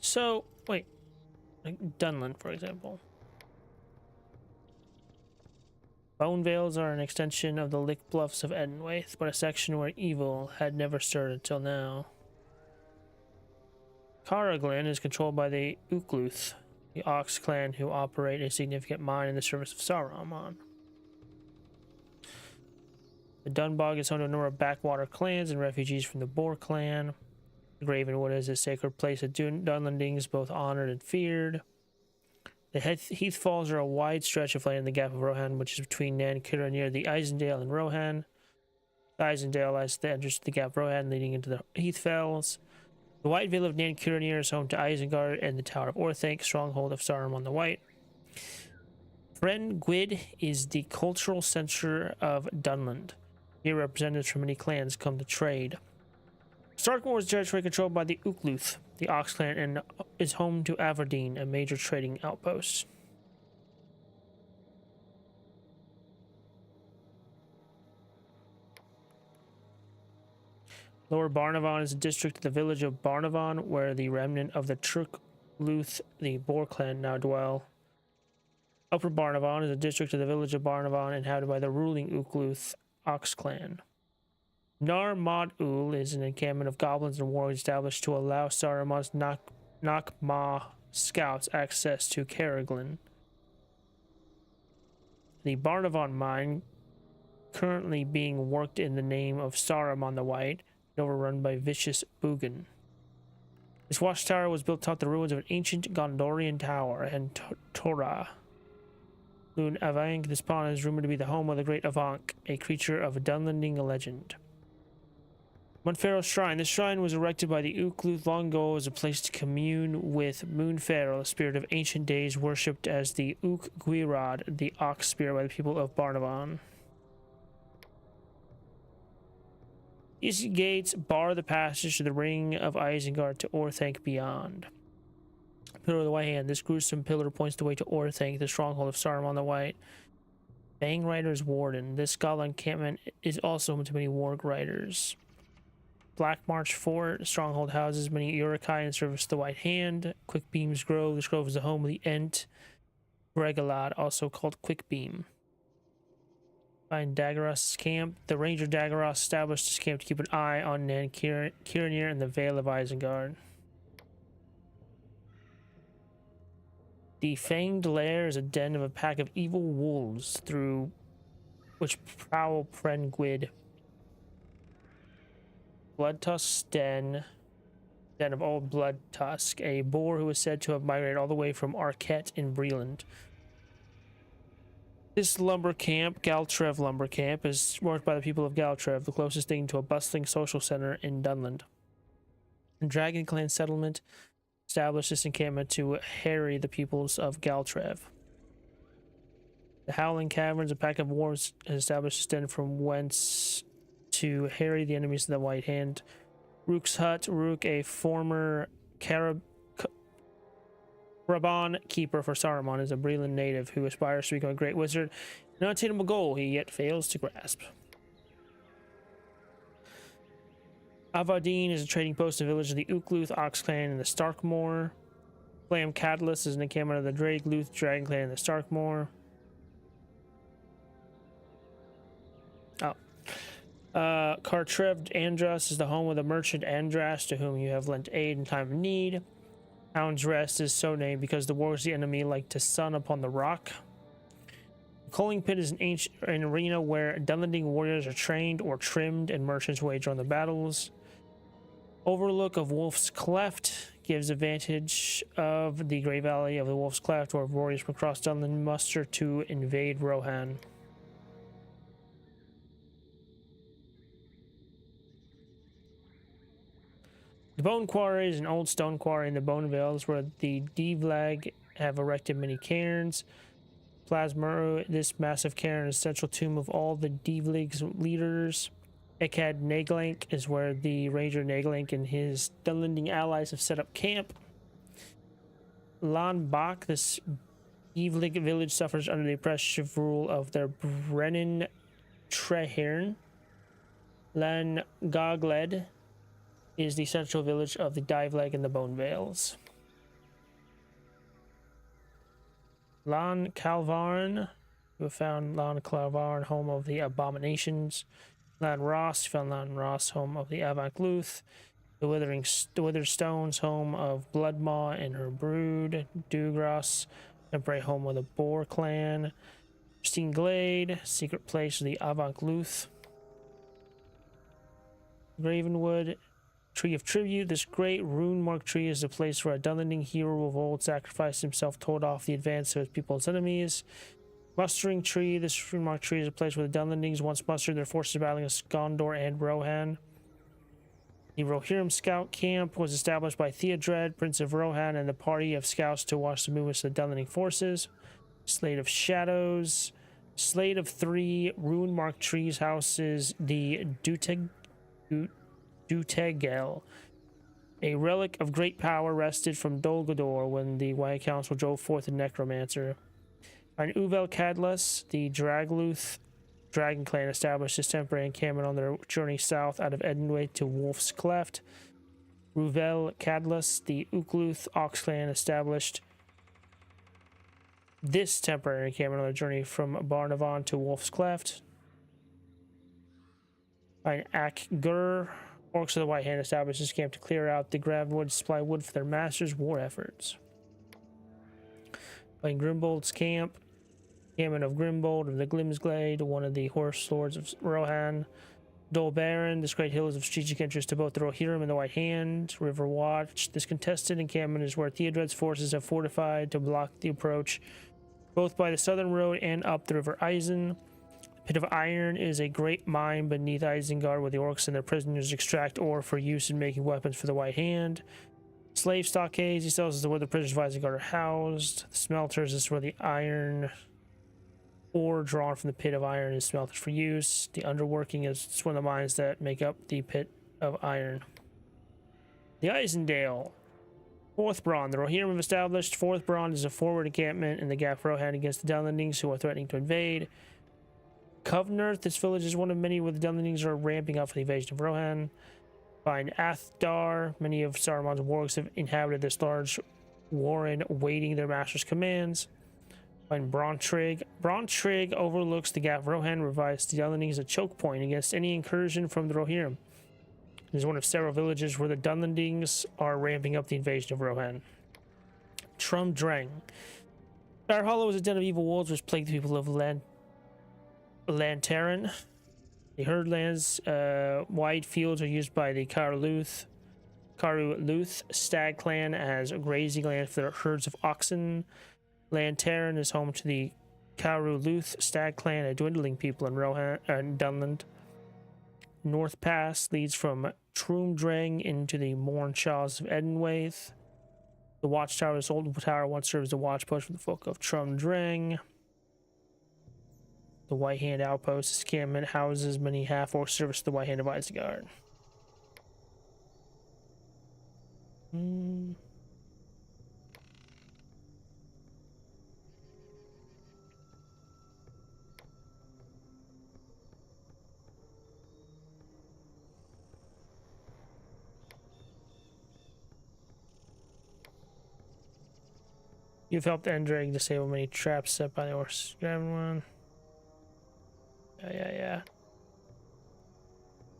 So, wait, like Dunland, for example. Bone Vales are an extension of the Lick Bluffs of Edenwaith, but a section where evil had never stirred until now. Caraglan is controlled by the Ukluth, the Ox clan who operate a significant mine in the service of Saruman. The Dunbog is home to a number of backwater clans and refugees from the Boar clan. The Gravenwood is a sacred place of Dunlandings, both honored and feared. The Heath Falls are a wide stretch of land in the Gap of Rohan, which is between Nan Kira near the Isendale and Rohan. The Isendale lies at the entrance to the Gap of Rohan, leading into the Heath Fells. The White Vale of Nan Kira is home to Isengard and the Tower of Orthanc, stronghold of Saruman the White. Fren Gwyd is the cultural center of Dunland. Here, representatives from many clans come to trade. Starkmoor is territory controlled by the Ukluth, the Ox clan, and is home to Aberdeen, a major trading outpost. Lower Barnavon is a district of the village of Barnavon, where the remnant of the Trukluth, the Boar clan, now dwell. Upper Barnavon is a district of the village of Barnavon, inhabited by the ruling Ukluth Ox clan. Nar Mod Ul is an encampment of goblins and warriors established to allow Saruman's Nakma scouts access to Caraglan. The Barnavon mine, currently being worked in the name of Saruman the White, overrun by vicious Bugin. This watchtower was built atop the ruins of an ancient Gondorian tower and Torah. Lun Avank, this pond is rumored to be the home of the great Avank, a creature of Dunlanding legend. Moonferrel Shrine. This shrine was erected by the Ukluth long ago as a place to commune with Moonferrel, a spirit of ancient days worshipped as the Uk Gwyrod, the ox spirit by the people of Barnavon. These gates bar the passage to the Ring of Isengard to Orthanc beyond. Pillar of the White Hand. This gruesome pillar points the way to Orthanc, the stronghold of Saruman the White. Bang Rider's Warden. This Scala encampment is also home to many warg riders. Black March Fort. Stronghold houses many Uruk-hai in service to the White Hand. Quickbeam's Grove. This grove is the home of the Ent Bregalad, also called Quickbeam. Find Daggeros' camp. The Ranger Daggeros established this camp to keep an eye on Nan Kiranir and the Vale of Isengard. The Fanged Lair is a den of a pack of evil wolves through which prowl Fren Gwyd. Bloodtusk's den of old Bloodtusk, a boar who is said to have migrated all the way from Arquette in Bree-land. This lumber camp, Galtrev Lumber Camp, is worked by the people of Galtrev, the closest thing to a bustling social center in Dunland. The Dragon Clan settlement established this encampment to harry the peoples of Galtrev. The Howling Caverns, a pack of wolves, has established this den from whence to harry the enemies of the White Hand. Rook's Hut. Rook, a former Raban keeper for Saruman, is a Bree-land native who aspires to become a great wizard, an unattainable goal he yet fails to grasp. Avadine is a trading post and village of the Ukluth Ox clan in the Starkmoor. Flam Catalyst is an encampment of the Dragluth Dragon clan in the Starkmoor. Cartrev Andras is the home of the merchant Andras, to whom you have lent aid in time of need. Hound's Rest is so named because the warriors of the enemy like to sun upon the rock. Coaling Pit is an arena where Dunlanding warriors are trained or trimmed and merchants wage on the battles. Overlook of Wolf's Cleft gives advantage of the Grey Valley of the Wolf's Cleft, where warriors from across Dunland muster to invade Rohan. The Bone Quarry is an old stone quarry in the Bone Vales where the Devlag have erected many cairns. Plasmuru, this massive cairn is central tomb of all the League's leaders. Ekad Naglank is where the Ranger Naglank and his Dunlending allies have set up camp. Lan Bak, this League village suffers under the oppressive rule of their Brennan Treherne. Lan Gogled is the central village of the Diveleg and the Bone Vales. Lan Calvarn, who found Lan Calvarn, home of the Abominations. Lan Ross, found Lan Ross, home of the Avant Luth. The Withered Stones, home of Bloodmaw and her brood. Dugras, temporary home of the Boar clan. Pristine Glade, secret place of the Avant Luth. Gravenwood, Tree of Tribute. This great rune-marked tree is the place where a Dunlending hero of old sacrificed himself to hold off the advance of his people's enemies. Mustering Tree. This rune-marked tree is a place where the Dunlendings once mustered their forces battling against Gondor and Rohan. The Rohirrim Scout Camp was established by Theodred, Prince of Rohan, and the party of scouts to watch the movements of the Dunlending forces. Slate of Shadows. Slate of 3 rune-marked trees houses the Dutegel, a relic of great power wrested from Dol Guldur when the White Council drove forth the Necromancer. On Uvel Cadlus, the Dragluth Dragon Clan established this temporary encampment on their journey south out of Edenway to Wolf's Cleft. Ruvel Cadlus, the Ukluth Ox Clan established this temporary encampment on their journey from Barnavon to Wolf's Cleft. By Akgur, Orcs of the White Hand established this camp to clear out the Gravenwood to supply wood for their master's war efforts. By Grimbold's camp, Encampment of Grimbold of the Glimsglade, one of the horse lords of Rohan. Dol Baron, this great hill is of strategic interest to both the Rohirrim and the White Hand. River Watch, this contested encampment is where Theodred's forces have fortified to block the approach both by the southern road and up the River Eisen. Pit of Iron is a great mine beneath Isengard where the orcs and their prisoners extract ore for use in making weapons for the White Hand. Slave Stockades, he tells us where the prisoners of Isengard are housed. The Smelters is where the iron ore drawn from the Pit of Iron is smelted for use. The Underworking is one of the mines that make up the Pit of Iron. The Eisendale. Forthbraun. The Rohirrim have established Forthbraun is a forward encampment in the Gap Rohan against the Dunlendings who are threatening to invade. Covenant, this village is one of many where the Dunlendings are ramping up for the invasion of Rohan. Find Athdar, many of Saruman's wargs have inhabited this large warren waiting their master's commands. Find Brontrig. Brontrig overlooks the Gap Rohan, provides the Dunlendings a choke point against any incursion from the Rohirrim. It is one of several villages where the Dunlendings are ramping up the invasion of Rohan. Trum Drang. Fire Hollow is a den of evil wolves which plague the people of Lantaran. The herd lands, wide fields are used by the Karu Luth stag clan as grazing land for their herds of oxen. Lantaran is home to the Karu Luth stag clan, a dwindling people in Rohan and Dunland. North Pass leads from Troomdrang into the Morn Shaws of Edenwaith. The watchtower, this old tower, once served as a watch post for the folk of Troomdrang. The White Hand outpost, this encampment houses many half-orc service to the White Hand of Isengard. You've helped Endrag disable many traps set by the orcs. Grab one. Yeah.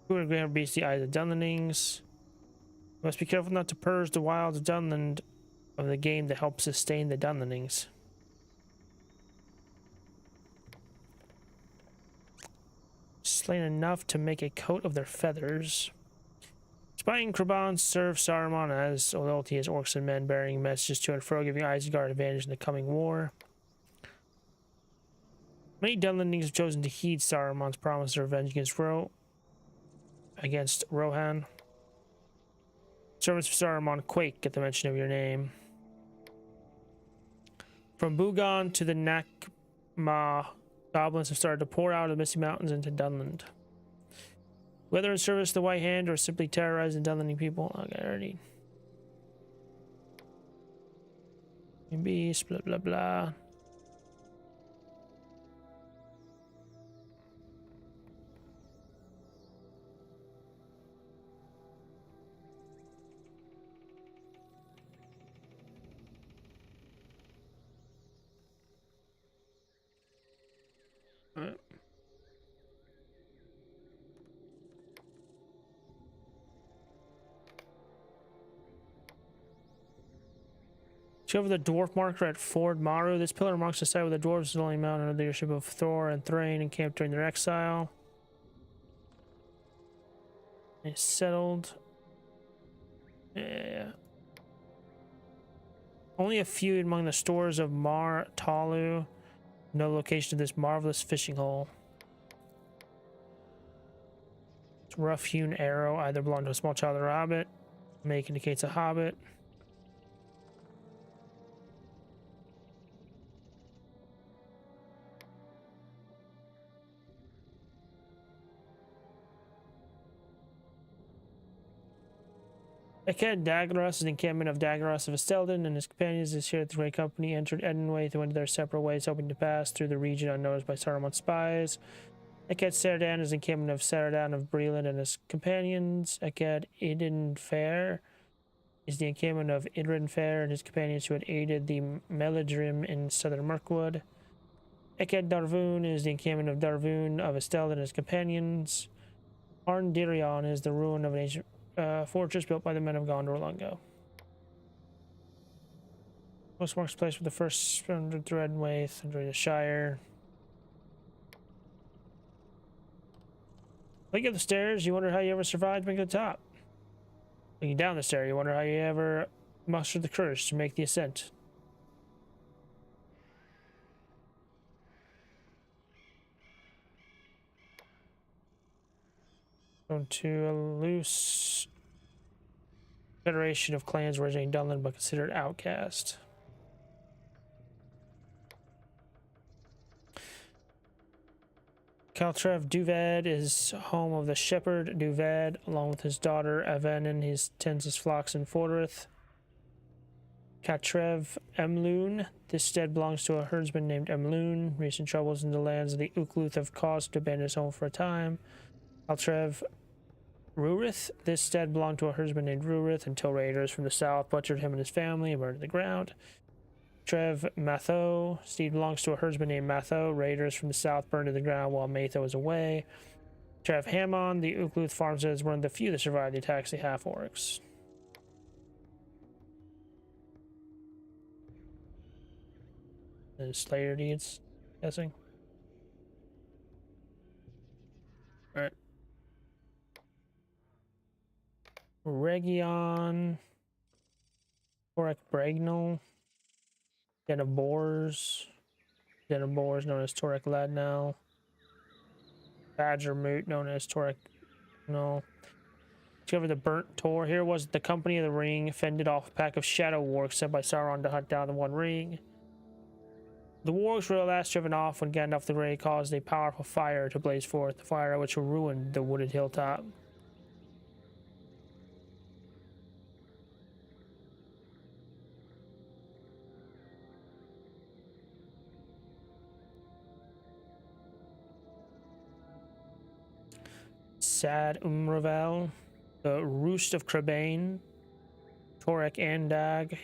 Who are going to beast the eyes of Dunlendings? You must be careful not to purge the wilds of Dunland of the game that helps sustain the Dunlendings. Slain enough to make a coat of their feathers. Spying Krabans serve Saruman as loyalty as orcs and men bearing messages to and fro, giving Isengard advantage in the coming war. Many Dunlendings have chosen to heed Saruman's promise of revenge against Rohan. Servants of Saruman quake at the mention of your name. From Bugon to the goblins have started to pour out of the Misty Mountains into Dunland. Whether in service to the White Hand or simply terrorizing Dunlanding people. Okay, already. Beast, blah blah blah. Alright. Discover the dwarf marker at Ford Maru. This pillar marks the site where the dwarves only mounted under the leadership of Thor and Thrain encamped during their exile. They settled. Yeah. Only a few among the stores of Mar Talu. No location of this marvelous fishing hole. It's rough-hewn arrow either belonged to a small child or a hobbit. Make indicates a hobbit. Eked Daggeros is an encampment of Daggeros of Estelden and his companions is here at the Great Company entered Edenwaith and went their separate ways, hoping to pass through the region unnoticed by Saruman's spies. Eked Saradan is an encampment of Saradan of Bree-land and his companions. Eked Idin Fair is the encampment of Idrin Fair and his companions who had aided the Meladrim in southern Mirkwood. Eked Darvoon is the encampment of Darvoon of Estelden and his companions. Arndirion is the ruin of an ancient fortress built by the men of Gondor long ago. Postmarks place with the first through Edenwaith and the Shire. Looking up the stairs, you wonder how you ever survived making the top. Looking down the stair, you wonder how you ever mustered the courage to make the ascent. Going to a loose federation of clans originating in Dunland but considered outcast. Caltrev Duvad is home of the shepherd Duvad, along with his daughter Avenin. He tends his flocks in Fordorith. Catrev Emlune. This stead belongs to a herdsman named Emlune. Recent troubles in the lands of the Ukluth have caused him to abandon his home for a time. Caltrev Rurith. This stead belonged to a herdsman named Rurith until raiders from the south butchered him and his family and burned to the ground. Trev Matho. Steed belongs to a herdsman named Matho. Raiders from the south burned to the ground while Matho was away. Trev Hammon. The Ukluth farmstead is one of the few that survived the attacks of the half-orcs. The Slayer deeds, guessing. Alright. Region. Torek Bragnall. Den of Boars. Den of Boars known as Torek Ladnell. Badger Moot known as Torek. No. Discovered the Burnt Tor. Here was the Company of the Ring, fended off a pack of shadow wargs sent by Sauron to hunt down the One Ring. The wargs were at last driven off when Gandalf the Grey caused a powerful fire to blaze forth, the fire which ruined the wooded hilltop. Sad Umravel, the Roost of Crebain, Torek Andag,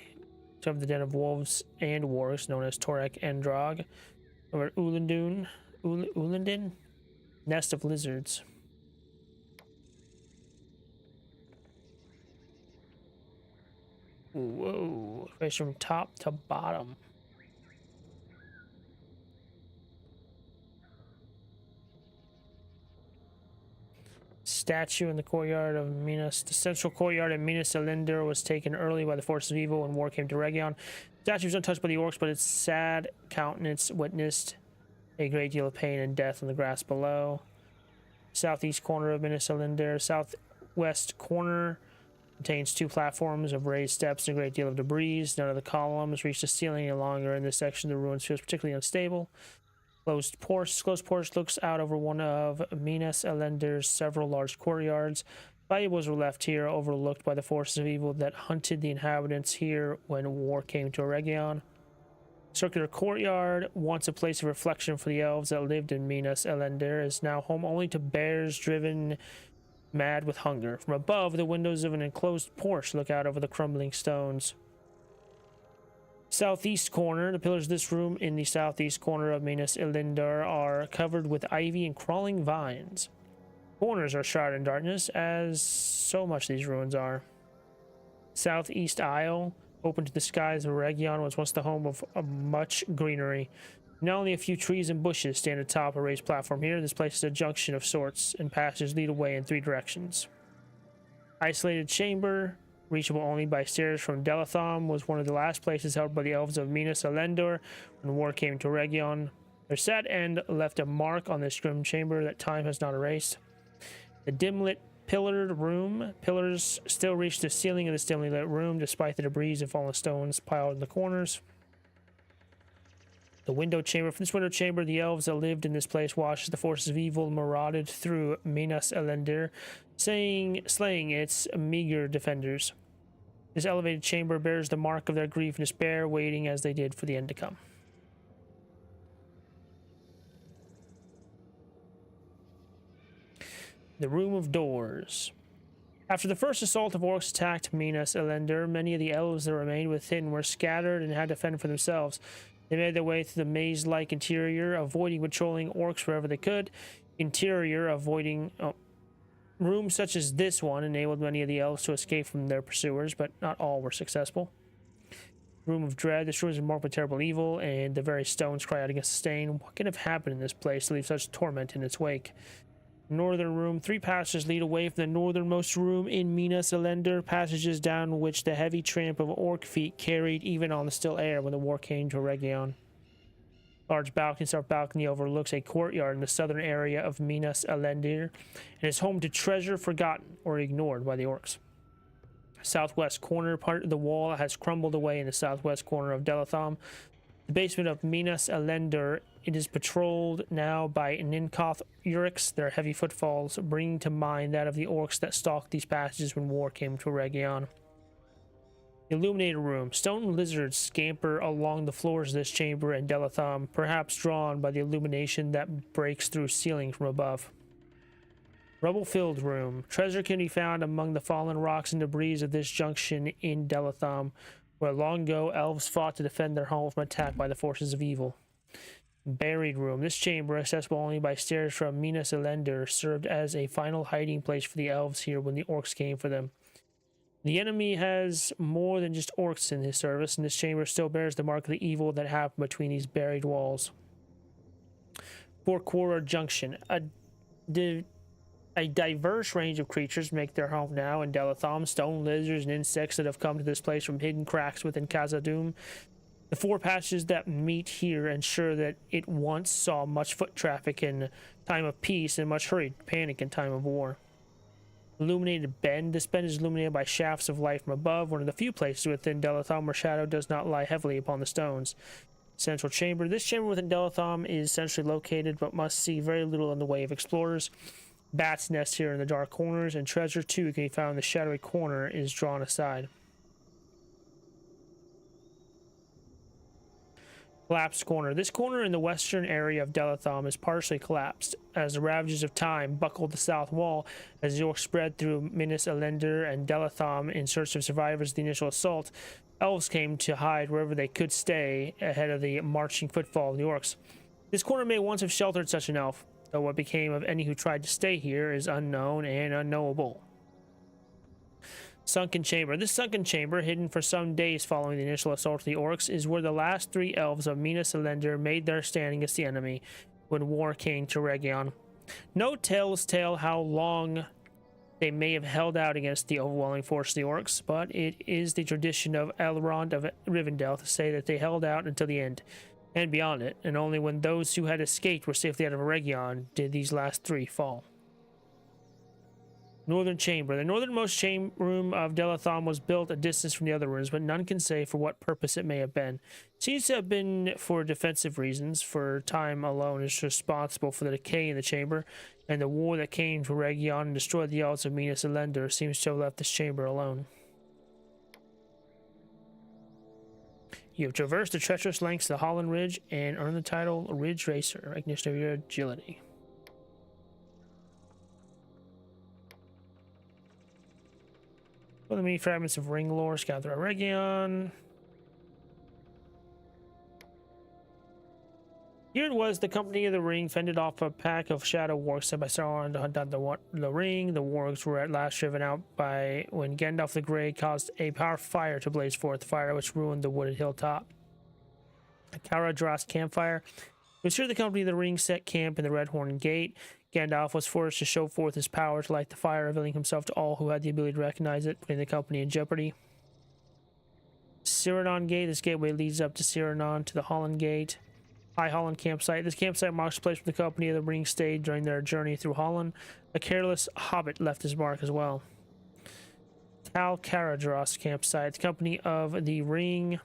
of the Den of Wolves and Wargs, known as Torek Androg, over Ulandun, Ulandin, Nest of Lizards. Whoa, face from top to bottom. Statue in the courtyard of Minas. The central courtyard in Minas Elindir was taken early by the forces of evil when war came to Region. The statue was untouched by the orcs, but its sad countenance witnessed a great deal of pain and death on the grass below. Southeast corner of Minas Elindir. Southwest corner contains two platforms of raised steps and a great deal of debris. None of the columns reached the ceiling any longer. In this section, the ruins feels particularly unstable. Closed porch. Closed porch looks out over one of Minas Elender's several large courtyards. Valuables were left here, overlooked by the forces of evil that hunted the inhabitants here when war came to Eregion. Circular courtyard, once a place of reflection for the elves that lived in Minas Elender, is now home only to bears driven mad with hunger. From above, the windows of an enclosed porch look out over the crumbling stones. Southeast corner. The pillars of this room in the southeast corner of Minas Elender are covered with ivy and crawling vines. Corners are shrouded in darkness, as so much these ruins are. Southeast aisle, open to the skies of Eregion, was once the home of much greenery. Now only a few trees and bushes stand atop a raised platform here. This place is a junction of sorts, and passages lead away in 3 directions. Isolated chamber, reachable only by stairs from Delatham, was one of the last places held by the elves of Minas Elender when war came to Eregion. Their sad end left a mark on this grim chamber that time has not erased. The dim-lit pillared room. Pillars still reach the ceiling of this dimly lit room, despite the debris and fallen stones piled in the corners. The window chamber. From this window chamber, the elves that lived in this place watched the forces of evil marauded through Minas Elender, slaying its meager defenders. This elevated chamber bears the mark of their grief and despair, waiting as they did for the end to come. The Room of Doors. After the first assault of orcs attacked Minas Elender, many of the elves that remained within were scattered and had to fend for themselves. They made their way through the maze-like interior, avoiding patrolling orcs wherever they could. Rooms such as this one enabled many of the elves to escape from their pursuers, but not all were successful. Room of Dread. This room is marked with terrible evil, and the very stones cry out against the stain. What can have happened in this place to leave such torment in its wake? Northern room. 3 passages lead away from the northernmost room in Minas Elender, passages down which the heavy tramp of orc feet carried even on the still air when the war came to Eregion. Large balcony overlooks a courtyard in the southern area of Minas Elender and is home to treasure forgotten or ignored by the orcs. Southwest corner. Part of the wall has crumbled away in the southwest corner of Delatham. The basement of Minas Elender. It is patrolled now by Ninkoth Uryx, their heavy footfalls bringing to mind that of the orcs that stalked these passages when war came to Eregion. The illuminated room. Stone lizards scamper along the floors of this chamber and Delatham, perhaps drawn by the illumination that breaks through ceiling from above. Rubble-filled room. Treasure can be found among the fallen rocks and debris of this junction in Delatham, where long ago elves fought to defend their home from attack by the forces of evil. Buried room. This chamber, accessible only by stairs from Minas Elender, served as a final hiding place for the elves here when the orcs came for them. The enemy has more than just orcs in his service, and this chamber still bears the mark of the evil that happened between these buried walls. Forquara Junction. A diverse range of creatures make their home now in Delatham. Stone lizards and insects that have come to this place from hidden cracks within Khazad-dûm. The 4 passages that meet here ensure that it once saw much foot traffic in time of peace and much hurried panic in time of war. Illuminated bend. This bend is illuminated by shafts of light from above, one of the few places within Delatham where shadow does not lie heavily upon the stones. Central chamber. This chamber within Delatham is centrally located, but must see very little in the way of explorers. Bats nest here in the dark corners, and treasure too can be found in the shadowy corner is drawn aside. Collapsed corner. This corner in the western area of Delatham is partially collapsed, as the ravages of time buckled the south wall as the orcs spread through Minas Elender and Delatham in search of survivors of the initial assault. Elves came to hide wherever they could stay ahead of the marching footfall of the orcs. This corner may once have sheltered such an elf, though what became of any who tried to stay here is unknown and unknowable. Sunken chamber. This sunken chamber, hidden for some days following the initial assault of the orcs, is where the last 3 elves of Minas Elender made their stand against the enemy when war came to Eregion. No tales tell how long they may have held out against the overwhelming force of the orcs, but it is the tradition of Elrond of Rivendell to say that they held out until the end, and beyond it, and only when those who had escaped were safely out of Eregion did these last 3 fall. Northern chamber. The northernmost room of Delathon was built a distance from the other rooms, but none can say for what purpose it may have been. It seems to have been for defensive reasons, for time alone is responsible for the decay in the chamber, and the war that came to Region and destroyed the elves of Minas Elender seems to have left this chamber alone. You have traversed the treacherous lengths of the Holland Ridge and earned the title Ridge Racer, recognition of your agility. Well, the many fragments of ring lore scattered throughout Region. Here it was, the company of the ring fended off a pack of shadow wargs sent by Sauron to hunt down the ring. The wargs were at last driven out by when Gandalf the Grey caused a powerful fire to blaze forth, fire which ruined the wooded hilltop. A Caradhras campfire. It was here the company of the ring set camp in the Red Horn Gate. Gandalf was forced to show forth his power to light the fire, revealing himself to all who had the ability to recognize it, putting the company in jeopardy. Cyrano Gate. This gateway leads up to Cyrano to the Holland Gate. High Holland campsite. This campsite marks the place where the company of the ring stayed during their journey through Holland. A careless hobbit left his mark as well. Tal Caradhras campsite. The company of the ring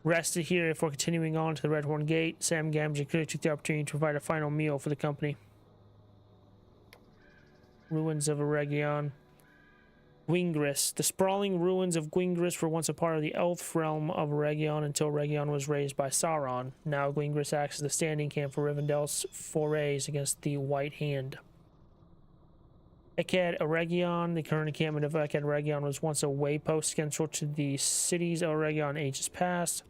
rested here before continuing on to the Red Horn Gate. Sam Gamgee clearly took the opportunity to provide a final meal for the company. Ruins of Eregion. Gwingris. The sprawling ruins of Gwingris were once a part of the elf realm of Eregion until Eregion was raised by Sauron. Now Gwingris acts as the standing camp for Rivendell's forays against the White Hand. Ekad Eregion. The current encampment of Ekad Eregion was once a waypost central to the cities of Eregion ages past.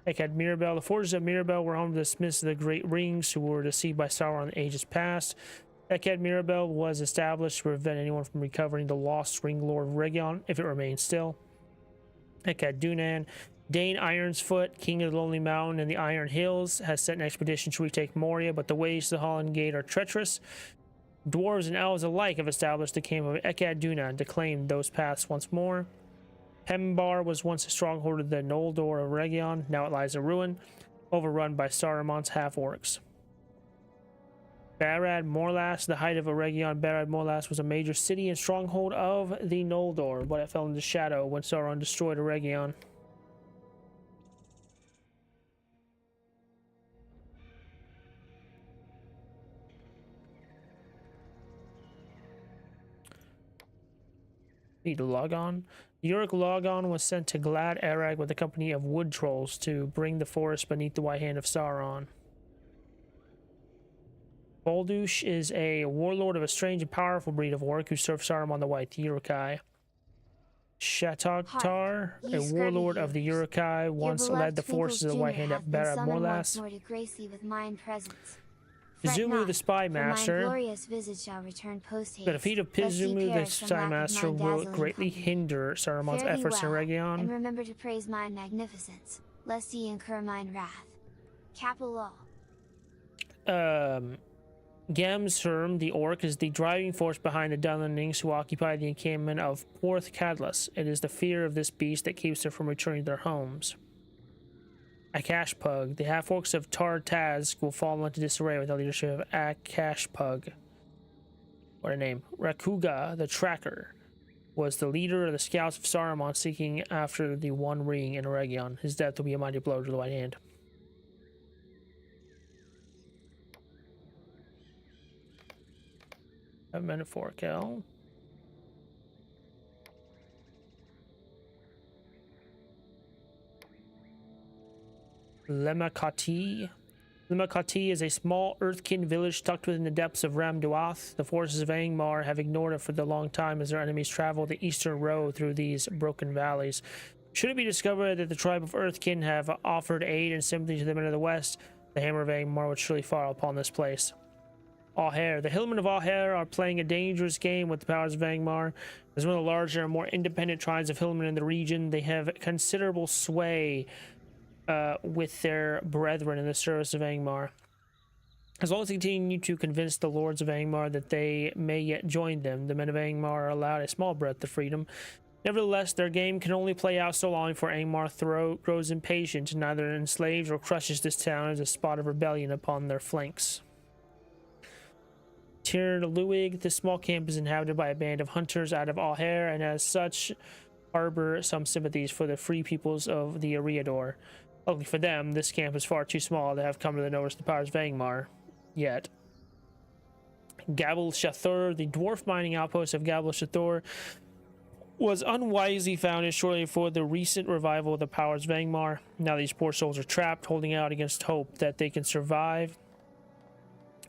Ekad Mirabel. The forges of Mirabel were home to the smiths of the Great Rings who were deceived by Sauron in ages past. Ekad Mirabel was established to prevent anyone from recovering the lost ring lore of Eregion if it remained still. Ekad Dunan. Dane Ironsfoot, king of the Lonely Mountain and the Iron Hills, has sent an expedition to retake Moria, but the ways to the Holland Gate are treacherous. Dwarves and elves alike have established the camp of Ekad Dunan to claim those paths once more. Pembar was once a stronghold of the Noldor of Eregion. Now it lies a ruin, overrun by Saruman's half-orcs. Barad Morlas. The height of Eregion, Barad Morlas was a major city and stronghold of the Noldor, but it fell into shadow when Sauron destroyed Eregion. Need to log on. Yorick Logon was sent to Glad Arag with a company of wood trolls to bring the forest beneath the white hand of Sauron. Boldush is a warlord of a strange and powerful breed of orc who served Saruman the White, the Uruk-hai. Shatogtar, a warlord of the Uruk-hai, once led the forces of the White Hand at Barad Morlas. Pizumu the Spy Master. The defeat of Pizumu the Spy Master will greatly hinder Saruman's efforts in Eregion. And remember to praise mine magnificence, lest ye incur mine wrath. Capital. Gamsherm, the orc, is the driving force behind the Dunlendings who occupy the encampment of Porth Cadlus. It is the fear of this beast that keeps them from returning to their homes. Akashpug, the half-orcs of Tar Tazk will fall into disarray with the leadership of Akashpug. What a name. Rakuga, the Tracker, was the leader of the scouts of Saruman seeking after the One Ring in Eregion. His death will be a mighty blow to the White Hand. A metaphor kill. Lemakati. Lemakati is a small earthkin village tucked within the depths of Ramduath. The forces of Angmar have ignored it for the long time as their enemies travel the eastern road through these broken valleys. Should it be discovered that the tribe of Earthkin have offered aid and sympathy to the men of the west, the hammer of Angmar would surely fall upon this place. Auhair. The Hillmen of Auhair are playing a dangerous game with the powers of Angmar. As one of the larger and more independent tribes of Hillmen in the region, they have considerable sway with their brethren in the service of Angmar. As long as they continue to convince the lords of Angmar that they may yet join them, the men of Angmar are allowed a small breath of freedom. Nevertheless, their game can only play out so long before Angmar grows impatient and neither enslaves or crushes this town as a spot of rebellion upon their flanks. Tir Luig. This small camp is inhabited by a band of hunters out of Alhair, and as such harbor some sympathies for the free peoples of the Eriador. Luckily for them, this camp is far too small to have come to the notice of the powers of Angmar yet. Gabel Shathur, the dwarf mining outpost of Gabel Shathur, was unwisely founded shortly before the recent revival of the powers of Angmar. Now these poor souls are trapped, holding out against hope that they can survive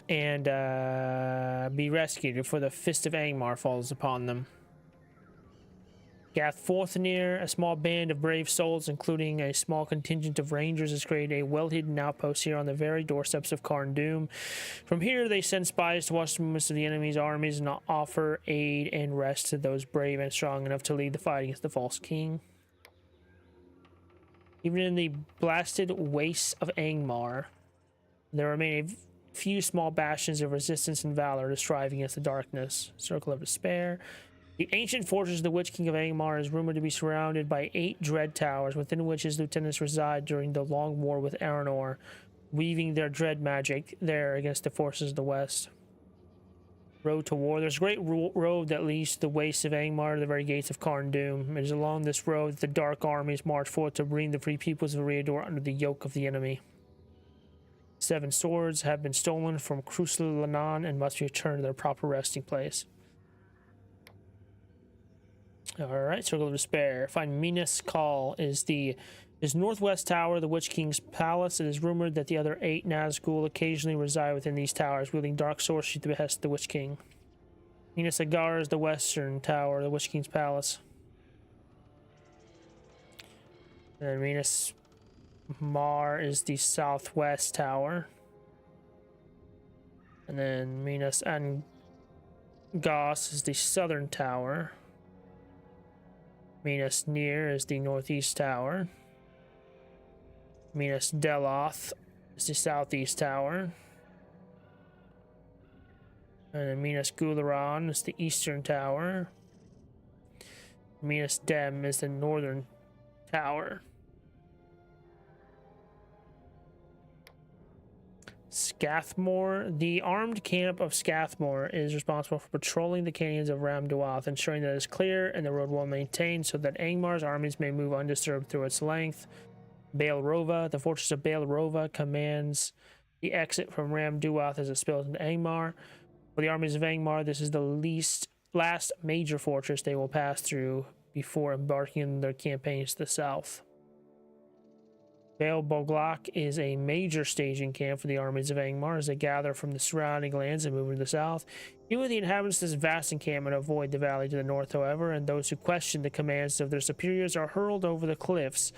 and be rescued before the fist of Angmar falls upon them. Gath Forthnir, a small band of brave souls, including a small contingent of rangers, has created a well-hidden outpost here on the very doorsteps of Karn Doom. From here, they send spies to watch the movements of the enemy's armies and offer aid and rest to those brave and strong enough to lead the fight against the false king. Even in the blasted wastes of Angmar, there remain a few small bastions of resistance and valor to strive against the darkness. Circle of Despair. The ancient fortress of the Witch King of Angmar is rumored to be surrounded by 8 dread towers, within which his lieutenants reside during the long war with Aranor, weaving their dread magic there against the forces of the west. Road to war. There's a great road that leads to the wastes of Angmar to the very gates of Karn Doom. It is along this road that the dark armies march forth to bring the free peoples of Eriador under the yoke of the enemy. 7 swords have been stolen from Krusel Lanan and must be returned to their proper resting place. Alright, Circle of Despair. Find Minas Call is northwest tower of the Witch King's palace. It is rumored that the other 8 Nazgul occasionally reside within these towers, wielding dark sorcery at the behest of the Witch King. Minas Agar is the western tower of the Witch King's palace. And then Minas Mar is the southwest tower. And then Minas Angos is the southern tower. Minas Nir is the northeast tower. Minas Deloth is the southeast tower. And then Minas Gularan is the eastern tower. Minas Dem is the northern tower. Scathmore. The armed camp of Scathmore is responsible for patrolling the canyons of Ramduath, ensuring that it is clear and the road well maintained so that Angmar's armies may move undisturbed through its length. Baal Rova. The fortress of Baal Rova commands the exit from Ramduath as it spills into Angmar. For the armies of Angmar, this is the last major fortress they will pass through before embarking on their campaigns to the south. Baal Boglak is a major staging camp for the armies of Angmar as they gather from the surrounding lands and move into the south. Even with the inhabitants of this vast encampment avoid the valley to the north, however, and those who question the commands of their superiors are hurled over the cliffs.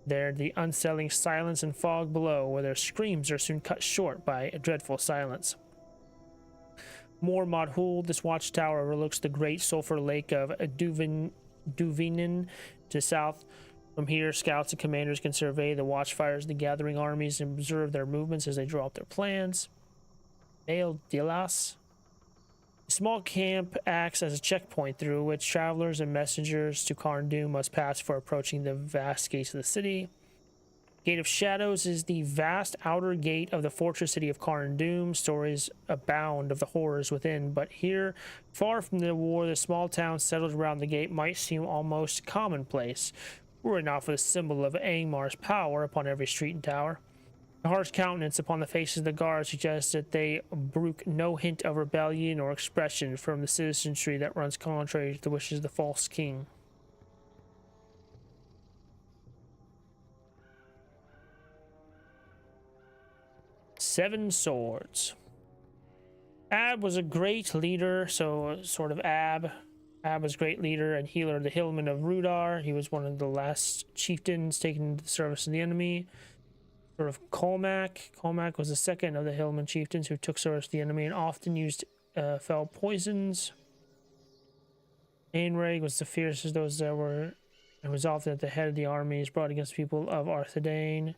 There, the unsettling silence and fog below, where their screams are soon cut short by a dreadful silence. More Madhul, this watchtower overlooks the great sulfur lake of Duvinen to the south. From here, scouts and commanders can survey the watchfires of the gathering armies and observe their movements as they draw up their plans. Baal Dilas. A small camp acts as a checkpoint through which travelers and messengers to Karn Doom must pass before approaching the vast gates of the city. Gate of Shadows is the vast outer gate of the fortress city of Karn Doom. Stories abound of the horrors within, but here, far from the war, the small town settled around the gate might seem almost commonplace, were it not for the symbol of Angmar's power upon every street and tower. The harsh countenance upon the faces of the guards suggests that they brook no hint of rebellion or expression from the citizenry that runs contrary to the wishes of the false king. Seven Swords. Ab was a great leader, so sort of Ab was a great leader and healer of the hillmen of Rudar. He was one of the last chieftains taken into the service of the enemy. Sort of Colmac. Colmac was the second of the hillmen chieftains who took service of the enemy and often used fell poisons. Ainreg was the fiercest of those that were, and was often at the head of the armies brought against the people of Arthedain.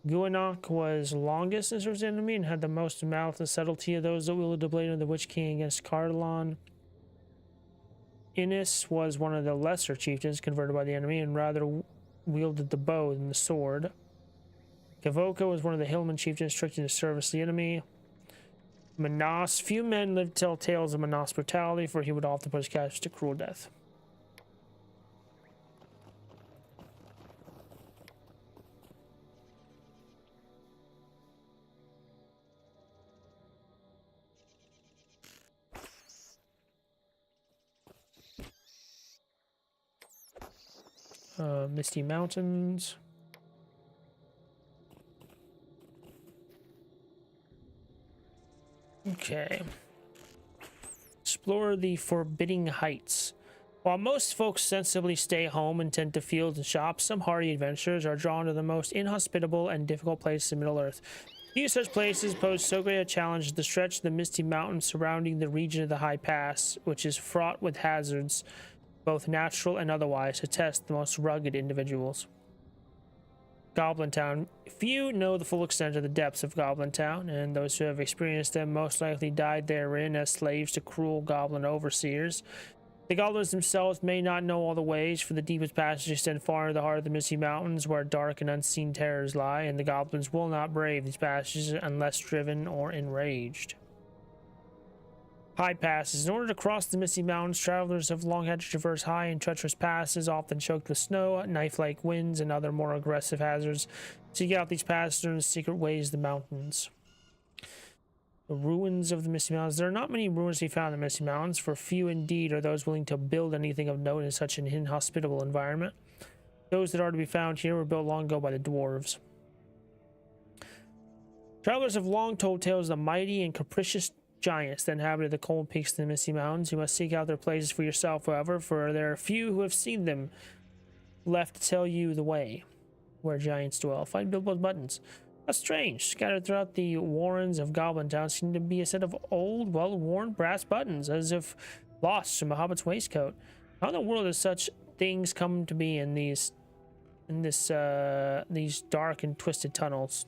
Guanok was longest in service of the enemy and had the most malice and subtlety of those that wielded the blade of the Witch King against Cardalon. Innis was one of the lesser chieftains converted by the enemy and rather wielded the bow than the sword. Kavoka was one of the hillman chieftains tricked into service of the enemy. Manas. Few men live to tell tales of Manas' brutality, for he would often put his captives to cruel death. Misty Mountains. Okay. Explore the forbidding heights. While most folks sensibly stay home and tend to fields and shops, some hardy adventurers are drawn to the most inhospitable and difficult places in Middle-earth. Few such places pose so great a challenge as the stretch of the misty mountains surrounding the region of the High Pass, which is fraught with hazards, both natural and otherwise, to test the most rugged individuals. Goblin Town. Few know the full extent of the depths of Goblin Town, and those who have experienced them most likely died therein as slaves to cruel goblin overseers. The goblins themselves may not know all the ways, for the deepest passages extend far into the heart of the misty mountains, where dark and unseen terrors lie, and the goblins will not brave these passages unless driven or enraged. High passes. In order to cross the misty mountains, travelers have long had to traverse high and treacherous passes, often choked with snow, knife-like winds, and other more aggressive hazards. Seek out these passes in the secret ways of the mountains. The ruins of the Misty Mountains. There are not many ruins to be found in the Misty Mountains, for few indeed are those willing to build anything of note in such an inhospitable environment. Those that are to be found here were built long ago by the dwarves. Travelers have long told tales of the mighty and capricious giants that inhabited the cold peaks of the Misty Mountains. You must seek out their places for yourself, however, for there are few who have seen them left to tell you the way where giants dwell. Find Bilbo's buttons. How strange. Scattered throughout the warrens of Goblin Town seem to be a set of old, well-worn brass buttons, as if lost from a hobbit's waistcoat. How in the world does such things come to be in these dark and twisted tunnels?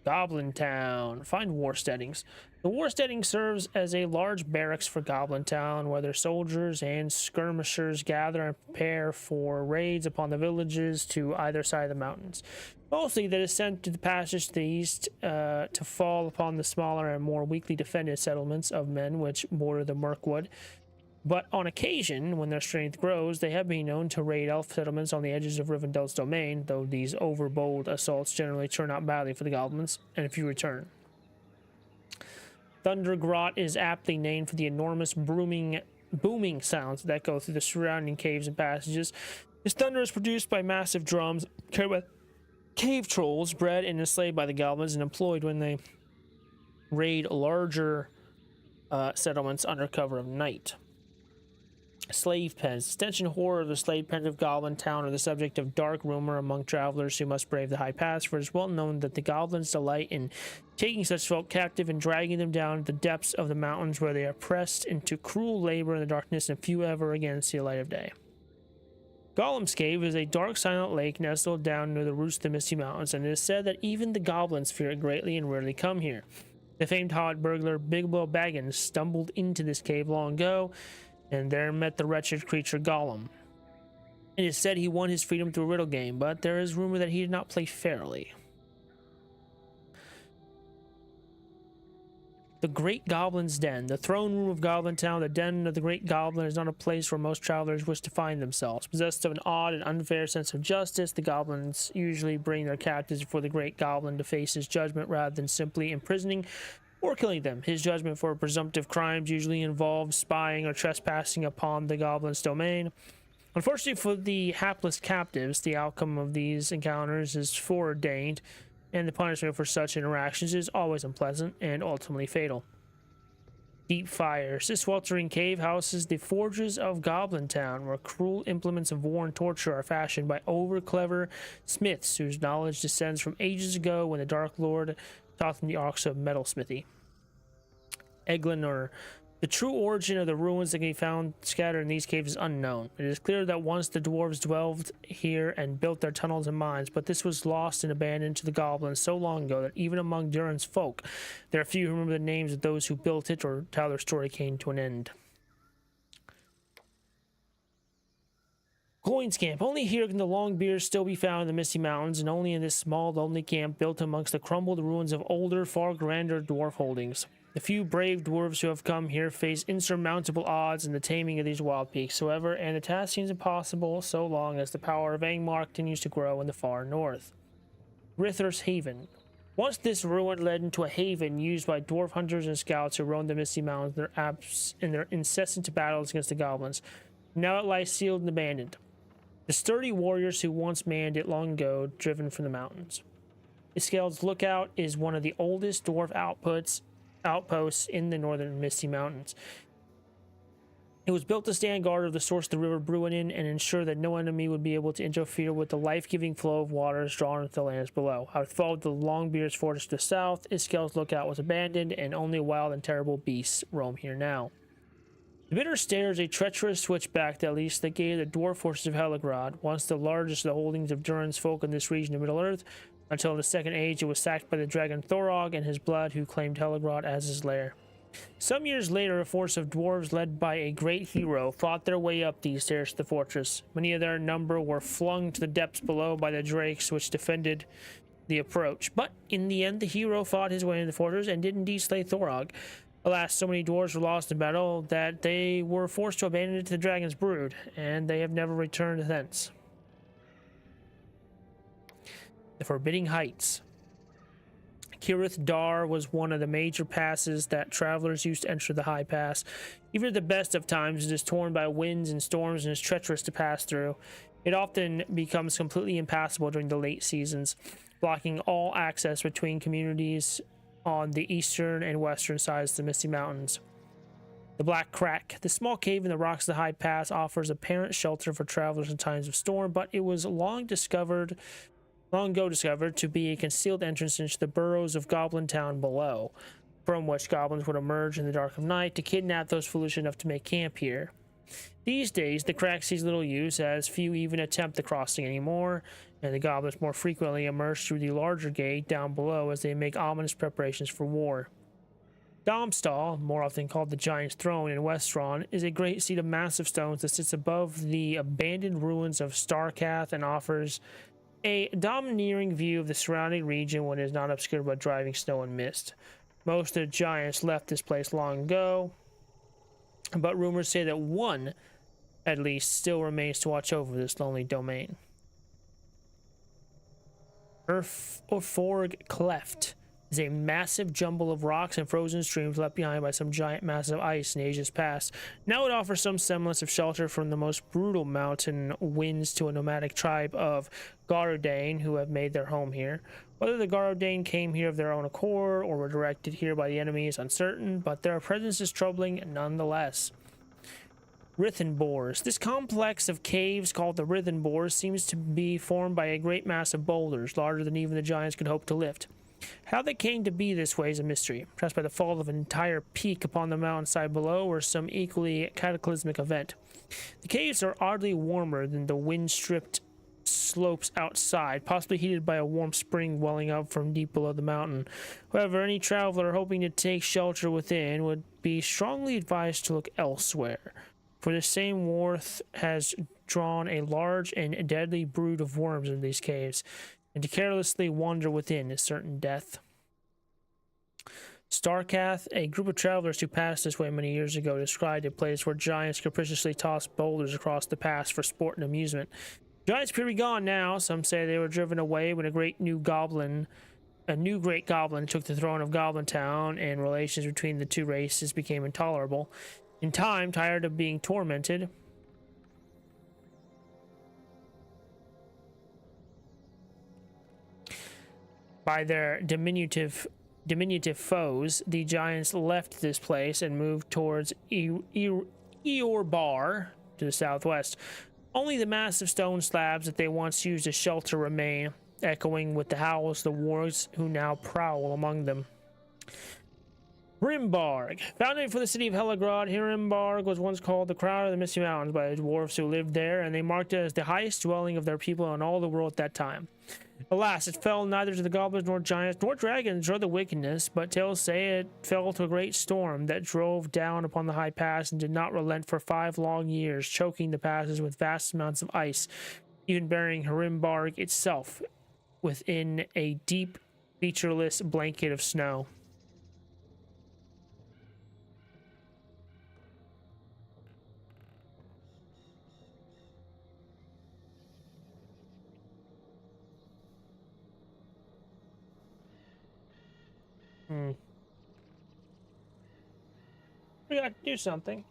Goblin Town. Find war steadings. The war steading serves as a large barracks for Goblin Town, where their soldiers and skirmishers gather and prepare for raids upon the villages to either side of the mountains. Mostly they descend to the passage to the east to fall upon the smaller and more weakly defended settlements of men which border the Mirkwood. But on occasion, when their strength grows, they have been known to raid elf settlements on the edges of Rivendell's domain, though these overbold assaults generally turn out badly for the goblins, and few return. Thundergrot is aptly named for the enormous booming sounds that go through the surrounding caves and passages. This thunder is produced by massive drums carried by cave trolls, bred and enslaved by the goblins and employed when they raid larger settlements under cover of night. Slave pens. The stench and horror of the slave pens of Goblin Town are the subject of dark rumor among travelers who must brave the High Pass, for it is well known that the goblins delight in taking such folk captive and dragging them down to the depths of the mountains, where they are pressed into cruel labor in the darkness, and few ever again see the light of day. Golem's Cave is a dark, silent lake nestled down near the roots of the Misty Mountains, and it is said that even the goblins fear it greatly and rarely come here. The famed hobbit burglar Bilbo Baggins stumbled into this cave long ago, and there met the wretched creature Gollum. It is said he won his freedom through a riddle game, but there is rumor that he did not play fairly. The Great Goblin's Den. The throne room of Goblin Town, the den of the Great Goblin, is not a place where most travelers wish to find themselves. Possessed of an odd and unfair sense of justice, the goblins usually bring their captives before the Great Goblin to face his judgment rather than simply imprisoning or killing them. His judgment for presumptive crimes usually involves spying or trespassing upon the goblin's domain. Unfortunately for the hapless captives, the outcome of these encounters is foreordained, and the punishment for such interactions is always unpleasant and ultimately fatal. Deep Fires. This sweltering cave houses the forges of Goblin Town, where cruel implements of war and torture are fashioned by over-clever smiths whose knowledge descends from ages ago when the Dark Lord taught them the arts of metalsmithy. Eglinor. The true origin of the ruins that can be found scattered in these caves is unknown. It is clear that once the dwarves dwelled here and built their tunnels and mines, but this was lost and abandoned to the goblins so long ago that even among Durin's folk, there are few who remember the names of those who built it or how their story came to an end. Coins camp. Only here can the Longbeards still be found in the Misty Mountains, and only in this small, lonely camp built amongst the crumbled ruins of older, far grander dwarf holdings. The few brave dwarves who have come here face insurmountable odds in the taming of these wild peaks, however, and the task seems impossible so long as the power of Angmar continues to grow in the far north. Rither's Haven. Once this ruin led into a haven used by dwarf hunters and scouts who roamed the Misty Mountains in their incessant battles against the goblins. Now it lies sealed and abandoned. The sturdy warriors who once manned it long ago, driven from the mountains. Iskeld's Lookout is one of the oldest dwarf outposts in the northern Misty Mountains. It was built to stand guard of the source of the river Bruinen and ensure that no enemy would be able to interfere with the life-giving flow of waters drawn into the lands below. How it followed the Longbeard's fortress to the south, Iskeld's Lookout was abandoned, and only wild and terrible beasts roam here now. The Bitter Stair is a treacherous switchback that leads to the gate of the dwarf fortress of Heligrod, once the largest of the holdings of Durin's folk in this region of Middle-earth. Until the Second Age, it was sacked by the dragon Thorog and his blood, who claimed Heligrod as his lair. Some years later, a force of dwarves led by a great hero fought their way up these stairs to the fortress. Many of their number were flung to the depths below by the drakes which defended the approach. But in the end, the hero fought his way into the fortress and did indeed slay Thorog. Alas, so many dwarves were lost in battle that they were forced to abandon it to the dragon's brood, and they have never returned thence. The Forbidding Heights. Kirith Dar was one of the major passes that travelers used to enter the High Pass. Even at the best of times, it is torn by winds and storms and is treacherous to pass through. It often becomes completely impassable during the late seasons, blocking all access between communities on the eastern and western sides of the Misty Mountains. The Black Crack. The small cave in the rocks of the High Pass offers apparent shelter for travelers in times of storm, but it was long ago discovered to be a concealed entrance into the burrows of Goblin Town below, from which goblins would emerge in the dark of night to kidnap those foolish enough to make camp here. These days, the crack sees little use, as few even attempt the crossing anymore, and the goblins more frequently emerge through the larger gate down below as they make ominous preparations for war. Domstall, more often called the Giant's Throne in Westron, is a great seat of massive stones that sits above the abandoned ruins of Starkath and offers a domineering view of the surrounding region when it is not obscured by driving snow and mist. Most of the giants left this place long ago, but rumors say that one, at least, still remains to watch over this lonely domain. Orforg Cleft is a massive jumble of rocks and frozen streams left behind by some giant mass of ice in ages past. Now it offers some semblance of shelter from the most brutal mountain winds to a nomadic tribe of Garudane who have made their home here. Whether the Garudane came here of their own accord or were directed here by the enemy is uncertain, but their presence is troubling nonetheless. Rithenbors. This complex of caves called the Rithenbors seems to be formed by a great mass of boulders, larger than even the giants could hope to lift. How they came to be this way is a mystery, perhaps by the fall of an entire peak upon the mountainside below or some equally cataclysmic event. The caves are oddly warmer than the wind-stripped slopes outside, possibly heated by a warm spring welling up from deep below the mountain. However, any traveler hoping to take shelter within would be strongly advised to look elsewhere, for the same warmth has drawn a large and deadly brood of worms in these caves, and to carelessly wander within is certain death. Starkath, a group of travelers who passed this way many years ago, described a place where giants capriciously tossed boulders across the pass for sport and amusement. Giants appear to be gone now. Some say they were driven away when a great great goblin took the throne of Goblin Town, and relations between the two races became intolerable. In time, tired of being tormented, by their diminutive foes, the giants left this place and moved towards Eorbar to the southwest. Only the massive stone slabs that they once used as shelter remain, echoing with the howls of the wargs who now prowl among them. Hrimbarg. Founded for the city of Helagrod, Hrimbarg was once called the crown of the Misty Mountains by the dwarves who lived there, and they marked it as the highest dwelling of their people in all the world at that time. Alas, it fell neither to the goblins nor giants nor dragons nor the wickedness, but tales say it fell to a great storm that drove down upon the high pass and did not relent for 5 long years, choking the passes with vast amounts of ice, even burying Hrimbarg itself within a deep, featureless blanket of snow. We got to do something.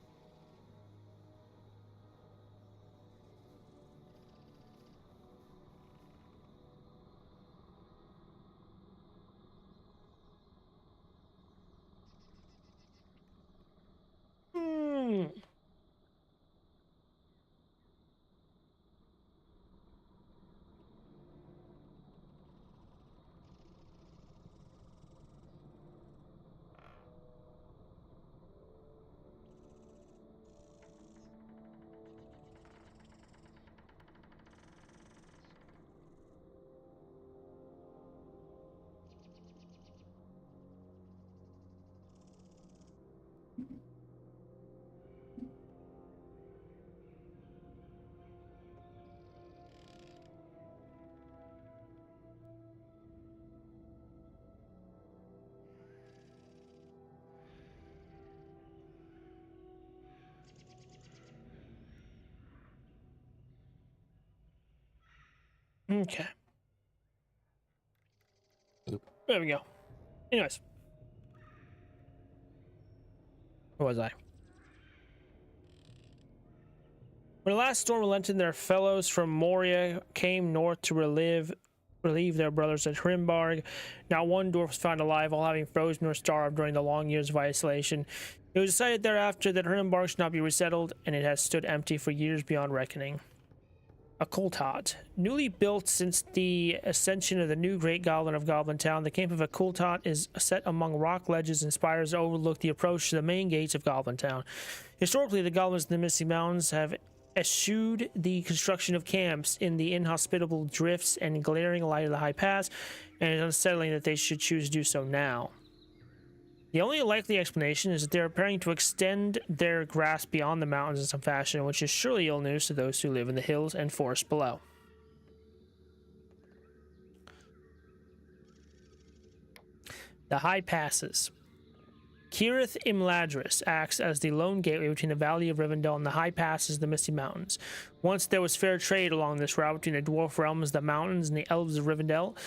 Okay. There we go. Anyways. Where was I? When the last storm relented, their fellows from Moria came north to relieve their brothers at Hrimbarg. Not one dwarf was found alive, all having frozen or starved during the long years of isolation. It was decided thereafter that Hrimbarg should not be resettled, and it has stood empty for years beyond reckoning. A Kultat. Newly built since the ascension of the new Great Goblin of Goblin Town, the camp of a Kultat is set among rock ledges and spires that overlook the approach to the main gates of Goblin Town. Historically, the goblins in the Misty Mountains have eschewed the construction of camps in the inhospitable drifts and glaring light of the high pass, and it's unsettling that they should choose to do so now. The only likely explanation is that they are preparing to extend their grasp beyond the mountains in some fashion, which is surely ill news to those who live in the hills and forests below. The high passes. Kirith Imladris acts as the lone gateway between the Valley of Rivendell and the high passes of the Misty Mountains. Once there was fair trade along this route between the dwarf realms, the mountains, and the elves of Rivendell,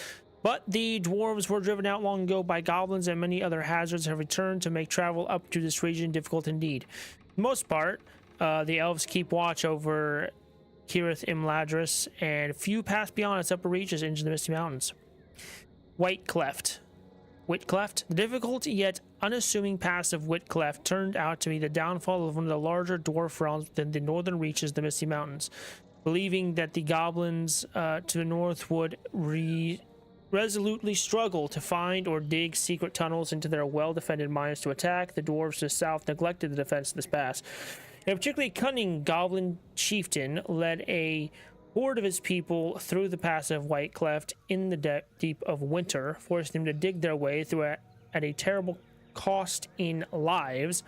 but the dwarves were driven out long ago by goblins, and many other hazards have returned to make travel up to this region difficult indeed. For the most part, the elves keep watch over Kirith Imladris, and few pass beyond its upper reaches into the Misty Mountains. Whitecleft. The difficult yet unassuming pass of Whitecleft turned out to be the downfall of one of the larger dwarf realms within the northern reaches of the Misty Mountains. Believing that the goblins to the north would resolutely struggle to find or dig secret tunnels into their well-defended mines to attack, the dwarves to the south neglected the defense of this pass. A particularly cunning goblin chieftain led a horde of his people through the pass of Whitecleft in the deep of winter, forcing them to dig their way through at a terrible cost in lives.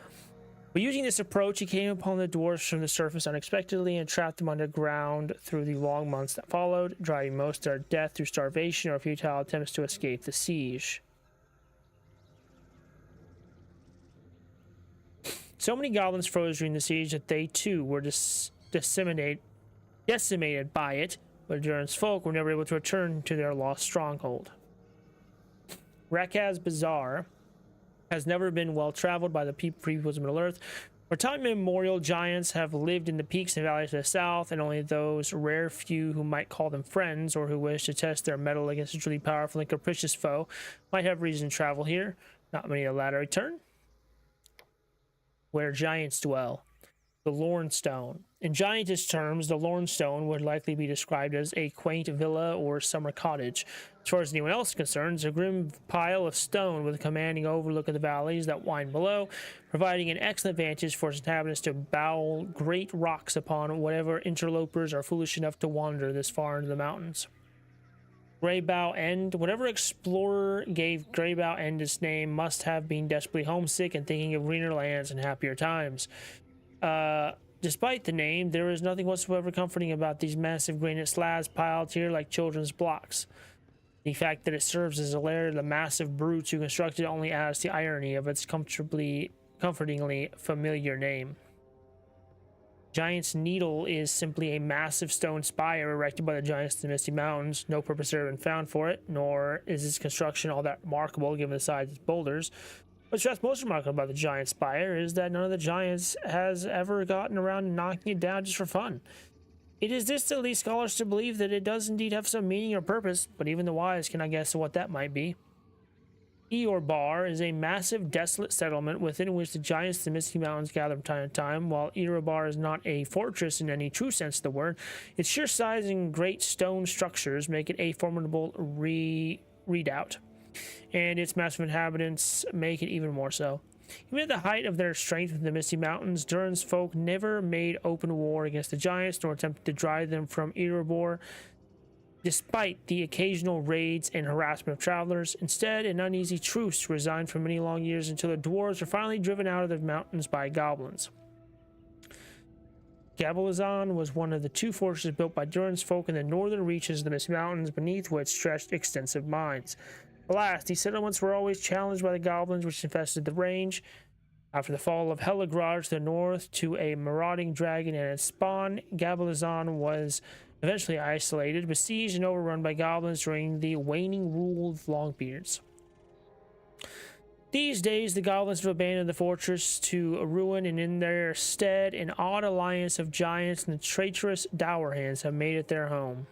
But using this approach, he came upon the dwarves from the surface unexpectedly and trapped them underground through the long months that followed, driving most to their death through starvation or futile attempts to escape the siege. So many goblins froze during the siege that they too were decimated by it, but Durin's folk were never able to return to their lost stronghold. Rakaz Bazaar has never been well traveled by the peoples of Middle-earth. For time immemorial, giants have lived in the peaks and valleys to the south, and only those rare few who might call them friends or who wish to test their mettle against a truly powerful and capricious foe might have reason to travel here. Not many of the latter return. Where giants dwell. The Lornstone. In giantess terms, the Lornstone would likely be described as a quaint villa or summer cottage. As far as anyone else is concerned, it's a grim pile of stone with a commanding overlook of the valleys that wind below, providing an excellent vantage for its inhabitants to bowl great rocks upon whatever interlopers are foolish enough to wander this far into the mountains. Greybough End. Whatever explorer gave Greybough End its name must have been desperately homesick and thinking of greener lands and happier times. Despite the name, there is nothing whatsoever comforting about these massive granite slabs piled here like children's blocks. The fact that it serves as a lair of the massive brutes who constructed it only adds to the irony of its comfortingly familiar name. Giant's Needle is simply a massive stone spire erected by the giants of the Misty Mountains. No purpose has been found for it, nor is its construction all that remarkable given the size of its boulders. What's perhaps most remarkable about the giant spire is that none of the giants has ever gotten around to knocking it down just for fun. It is this that leads scholars to believe that it does indeed have some meaning or purpose, but even the wise cannot guess what that might be. Eorbar is a massive, desolate settlement within which the giants of the Misty Mountains gather from time to time. While Eorbar is not a fortress in any true sense of the word, its sheer size and great stone structures make it a formidable redoubt, and its massive inhabitants make it even more so. Even at the height of their strength in the Misty Mountains, Durin's folk never made open war against the giants, nor attempted to drive them from Erebor, despite the occasional raids and harassment of travelers. Instead, an uneasy truce resigned for many long years until the dwarves were finally driven out of the mountains by goblins. Gabalazan was one of the two fortresses built by Durin's folk in the northern reaches of the Misty Mountains, beneath which stretched extensive mines. Alas, these settlements were always challenged by the goblins which infested the range. After the fall of Helagrad to the north to a marauding dragon and its spawn, Gabalazan was eventually isolated, besieged, and overrun by goblins during the waning rule of Longbeards. These days, the goblins have abandoned the fortress to ruin, and in their stead, an odd alliance of giants and the traitorous Dowerhands have made it their home.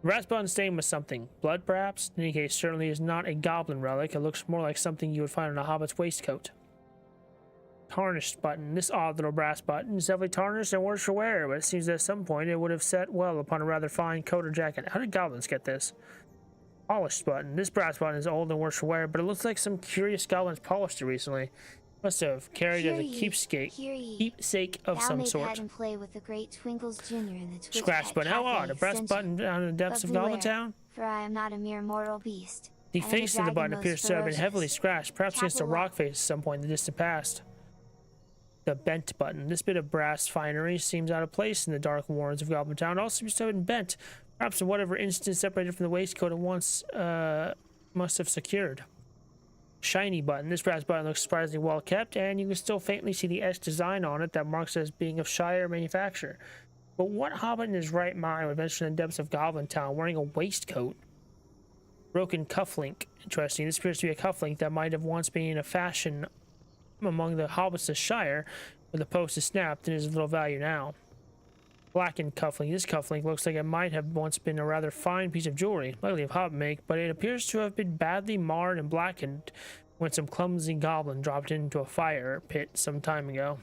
Raspbottom's stain was something. Blood, perhaps? In any case, certainly is not a goblin relic. It looks more like something you would find on a hobbit's waistcoat. Tarnished button. This odd little brass button is heavily tarnished and worse for wear, but it seems that at some point it would have set well upon a rather fine coat or jacket. How did goblins get this? Polished button. This brass button is old and worse for wear, but it looks like some curious goblins polished it recently. Must have carried it as a keepsake of some sort. And play with the great Twinkles Jr. in the Scratch button. How odd. A brass button down in the depths of Goblin Town? For I am not a mere mortal beast. The face of the button appears to have been heavily scratched, perhaps against a rock face at some point in the distant past. The bent button. This bit of brass finery seems out of place in the dark warrens of Goblin Town. It also seems to have been bent, perhaps in whatever instance separated from the waistcoat it once must have secured. Shiny button. This brass button looks surprisingly well kept, and you can still faintly see the etched design on it that marks it as being of Shire manufacture. But what hobbit in his right mind would venture in the depths of Goblin Town wearing a waistcoat? Broken cufflink. Interesting. This appears to be a cufflink that might have once been a fashion among the hobbits of Shire, but the post is snapped and is of little value now. Blackened cufflink. This cufflink looks like it might have once been a rather fine piece of jewelry, likely of hobbit make, but it appears to have been badly marred and blackened when some clumsy goblin dropped it into a fire pit some time ago.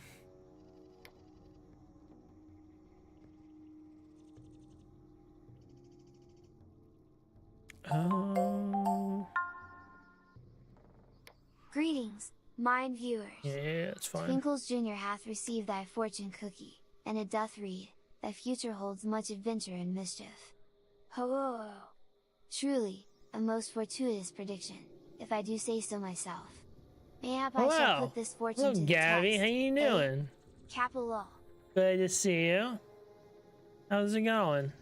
Greetings, mine viewers. Yeah, that's fine. Twinkles Jr. hath received thy fortune cookie, and it doth read, thy future holds much adventure and mischief. Ho ho ho! Truly, a most fortuitous prediction, if I do say so myself. Mayhap I shall put this fortune to the Gabby, test. how you doing? Capital. Good to see you. How's it going?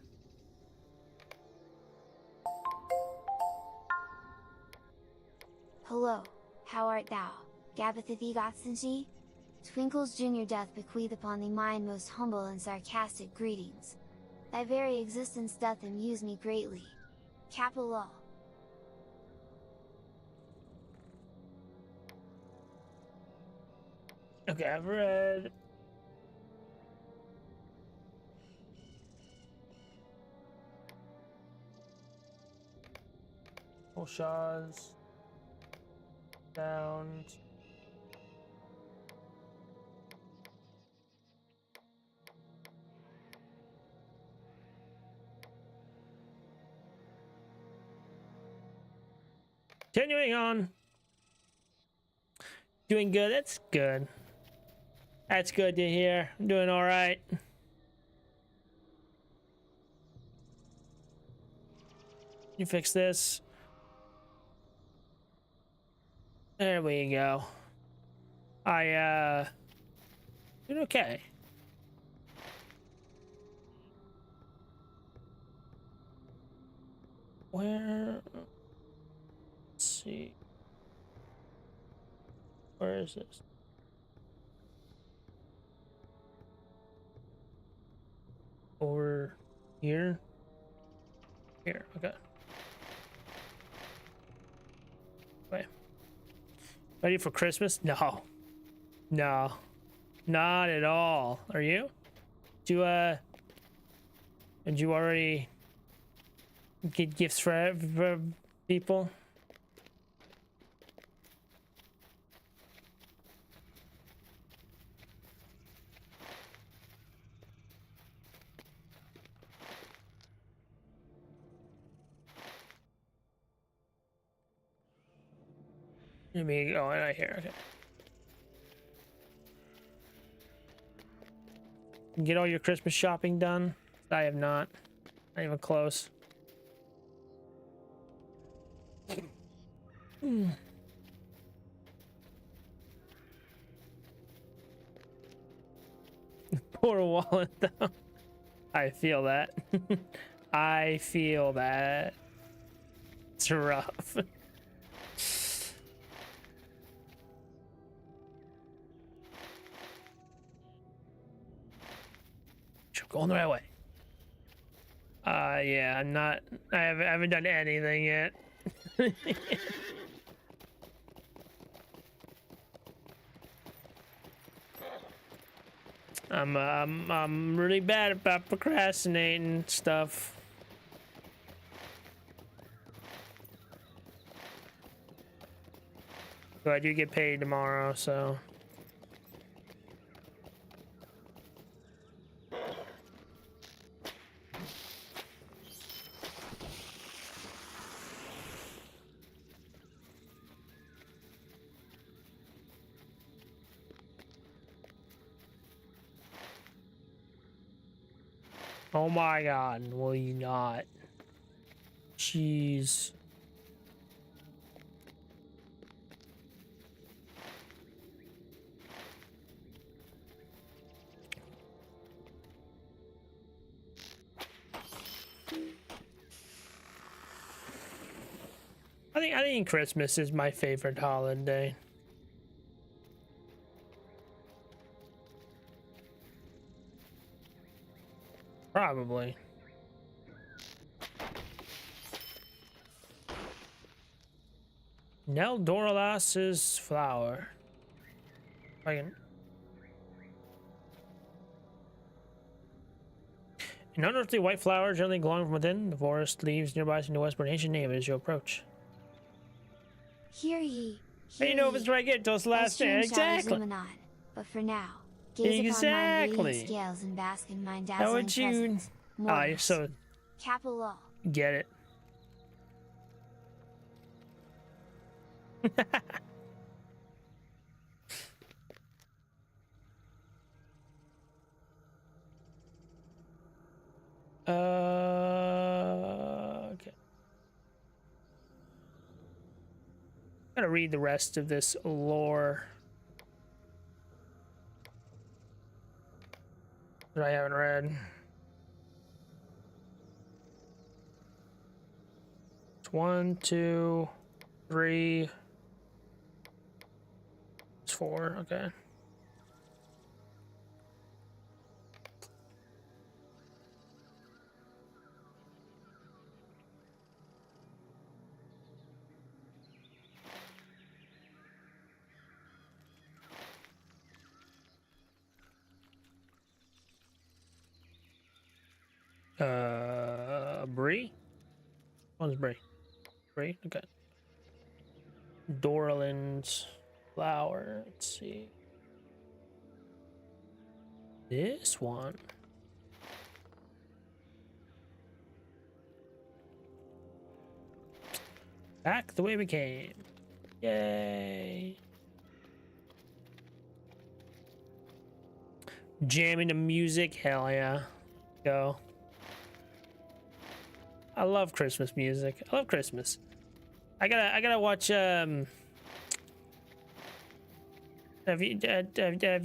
Hello, how art thou, Gabathithi Gotsenshi? Twinkles Jr. doth bequeath upon thee mine most humble and sarcastic greetings. Thy very existence doth amuse me greatly. Capital. Okay, I've read. Shaw's. Sound. Continuing on. Doing good. That's good. That's good to hear. I'm doing all right. You fix this. There we go. Doing okay. Where? Let's see. Where is this? Over here? Here, okay. Wait. Ready for Christmas? No. No. Not at all. Are you? Did you already get gifts for people? Let me go right here. Okay. Get all your Christmas shopping done? I have not. Not even close. Poor wallet, though. I feel that. I feel that. It's rough. Going the right way. Yeah, I'm not. I haven't done anything yet. I'm really bad about procrastinating stuff. But I do get paid tomorrow, so. Oh my god, will you not? Jeez. I think Christmas is my favorite holiday. Probably. Nell Doralas's flower. I can. An unearthly white flower gently glowing from within. The forest leaves nearby to the westward. Ancient name as you approach. Hear ye. How do you know if it's right here till it's the last day? Exactly. But for now, gaze upon mine radiant scales and bask in mine dazzling presence. Oh, you're so. Capital. Get it. Okay. Gotta read the rest of this lore that I haven't read. It's 1, 2, 3. It's 4. Okay. Bree? One's Bree. Bree? Okay. Dorland's flower. Let's see. This one. Back the way we came. Yay. Jamming to music, hell yeah. Go. I love Christmas music. I love Christmas. I gotta watch have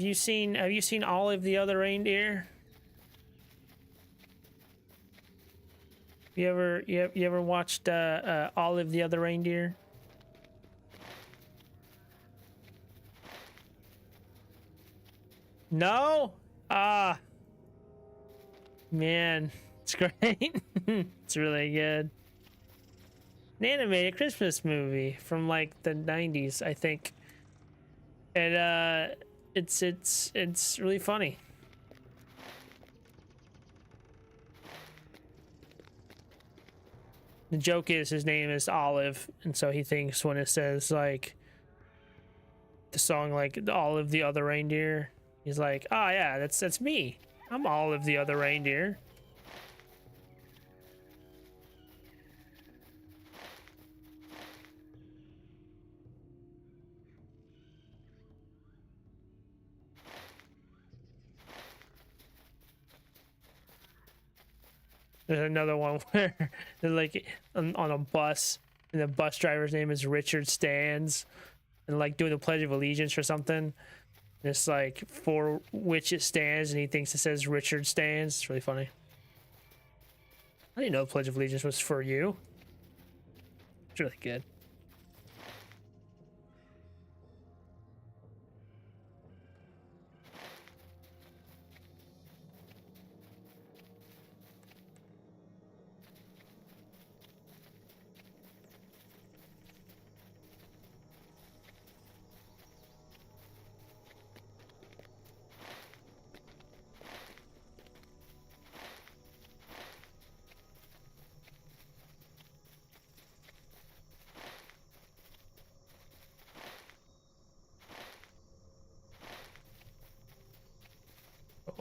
you seen Olive the Other Reindeer? You ever watched Olive the Other Reindeer? No? Ah. Man, it's great. It's really good. An animated Christmas movie from like the 90s, I think. And it's really funny. The joke is his name is Olive, and so he thinks when it says like the song like Olive the Other Reindeer, he's like, oh yeah, that's me. I'm Olive the Other Reindeer. There's another one where they're like on a bus, and the bus driver's name is Richard Stans, and like doing the Pledge of Allegiance or something. And it's like for which it stands, and he thinks it says Richard Stans. It's really funny. I didn't know the Pledge of Allegiance was for you. It's really good.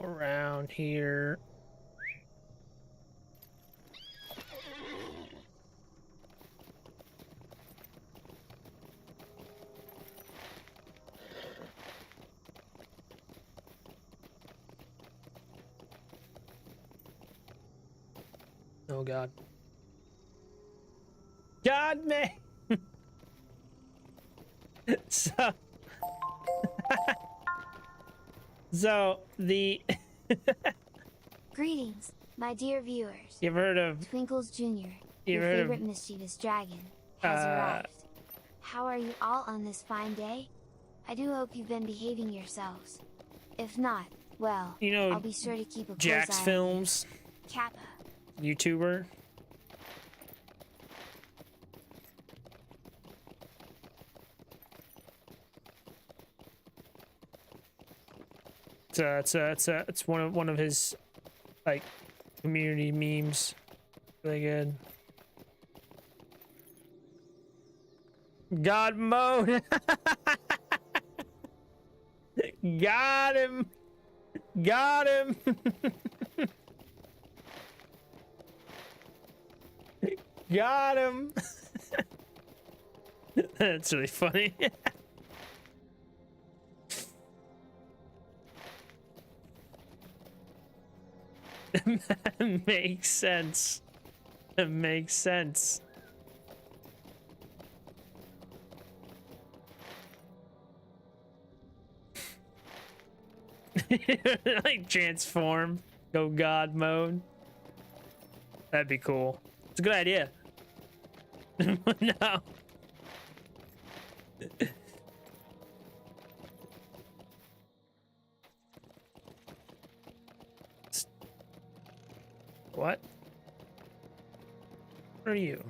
Around here. Oh God. God man. So so the Greetings, my dear viewers. you ever heard of Twinkles Jr., You your ever heard of- favorite mischievous dragon, has arrived. How are you all on this fine day? I do hope you've been behaving yourselves. If not, well, You know I'll be sure to keep a close Jack's eye on Films, you. Kappa. YouTuber? It's one of his like community memes. Really good. God mode. Got him. Got him. Got him. That's really funny. Makes sense. It makes sense. Like transform, go God mode. That'd be cool. It's a good idea. No. What? What are you?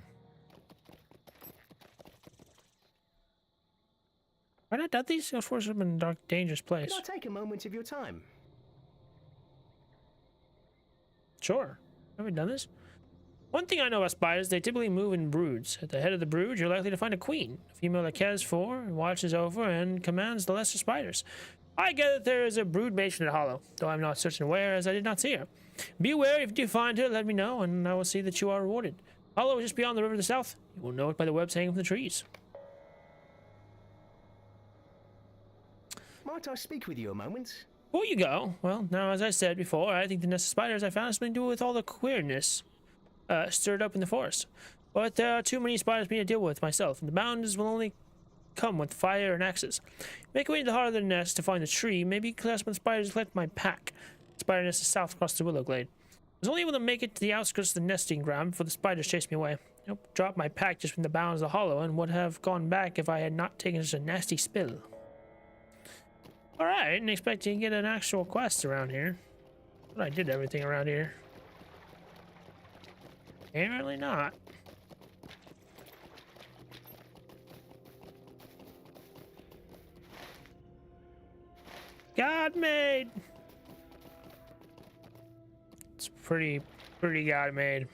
Why not done these? Of course, I'm in a dark, dangerous place. Can I take a moment of your time? Sure. Have we done this? One thing I know about spiders, they typically move in broods. At the head of the brood, you're likely to find a queen, a female that cares for and watches over and commands the lesser spiders. I gather that there is a brood matron at Hollow, though I'm not certain where, as I did not see her. Beware, if you do find her, let me know, and I will see that you are rewarded. Hollow is just beyond the river to the south. You will know it by the webs hanging from the trees. Might I speak with you a moment? Before you go, well, now, as I said before, I think the nest of spiders I found has something to do with all the queerness stirred up in the forest. But there are too many spiders for me to deal with myself, and the bounds will only come with fire and axes. Make your way to the heart of the nest to find the tree. Maybe class with spiders to collect my pack. The spider nest is south across the willow glade. I was only able to make it to the outskirts of the nesting ground before the spiders chased me away. I dropped my pack just from the bounds of the hollow and would have gone back if I had not taken such a nasty spill. Alright, didn't expect you to get an actual quest around here. But I did everything around here. Apparently not. God made! It's pretty God made.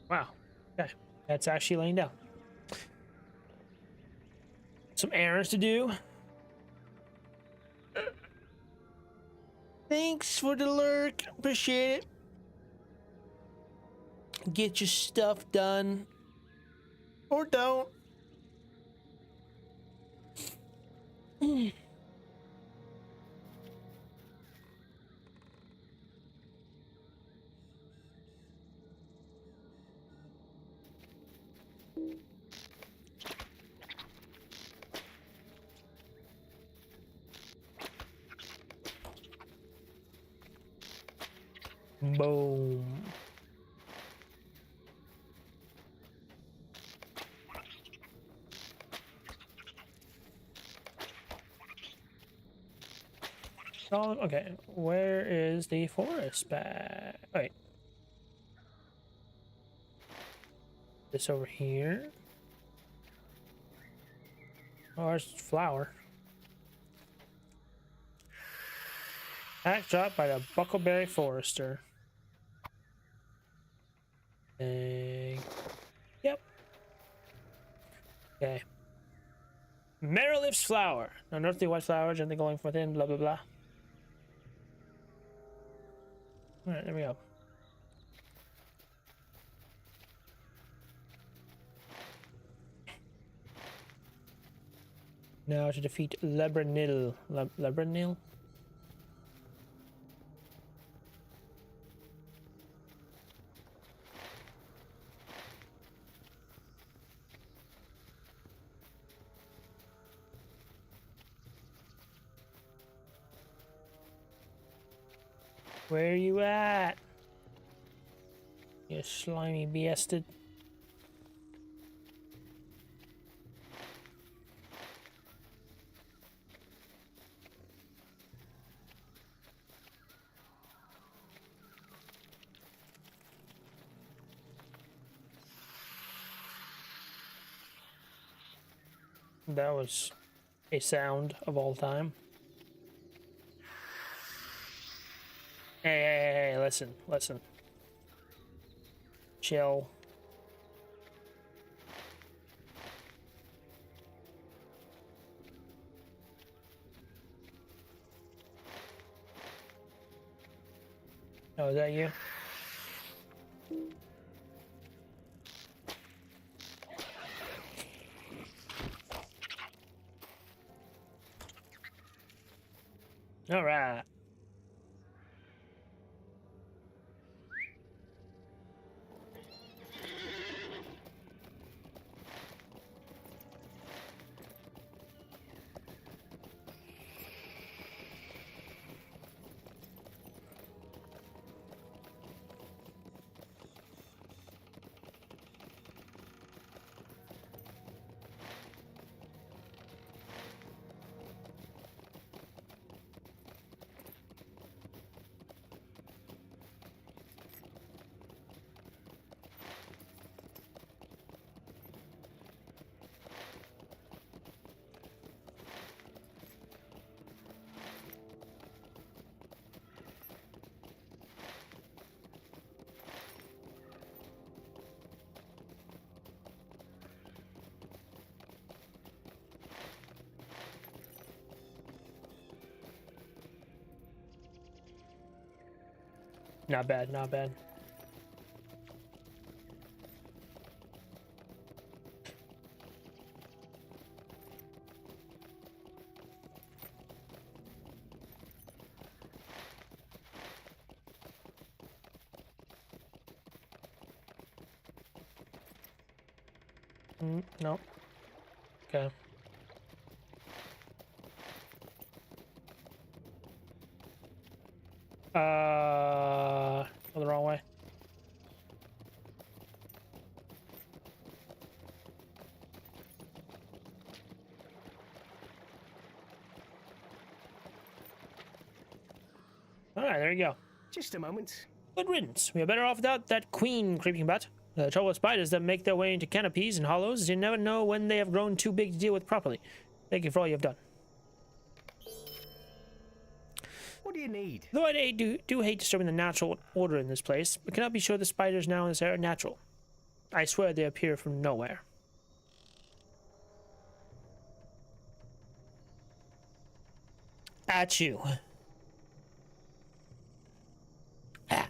Wow. Okay. That's actually laying down. Some errands to do. Thanks for the lurk. Appreciate it. Get your stuff done. Or don't. Boom. Oh, okay, where is the forest bag? Wait. This over here. Oh, there's flower. Pack dropped by the Buckleberry Forester. Yep. Okay. Merrilift's flower. An earthly white flower, gently going within, blah blah blah. Alright, there we go. Now to defeat Lebranil. Lebranil? Where you at? You slimy bastard. That was a sound of all time. Hey, listen, listen. Chill. Oh, is that you? All right. Not bad, not bad. No. Okay. The wrong way. All right, there you go. Just a moment. Good riddance. We are better off without that queen creeping about. The trouble with spiders that make their way into canopies and hollows is you never know when they have grown too big to deal with properly. Thank you for all you have done. What do you need? Though I do hate disturbing the natural order in this place, but cannot be sure the spiders now in this area are natural. I swear they appear from nowhere. At you. Ah.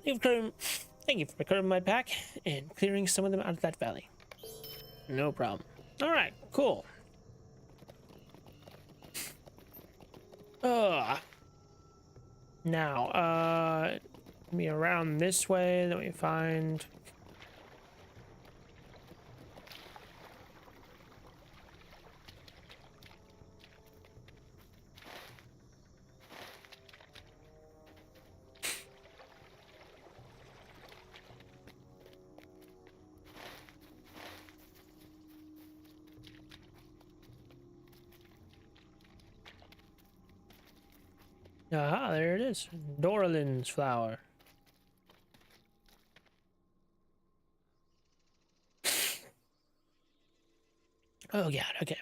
Thank you for recovering my pack and clearing some of them out of that valley. No problem. Alright, cool. Now, me around this way, then we find... Aha, there it is. Doralin's flower. Oh god, okay.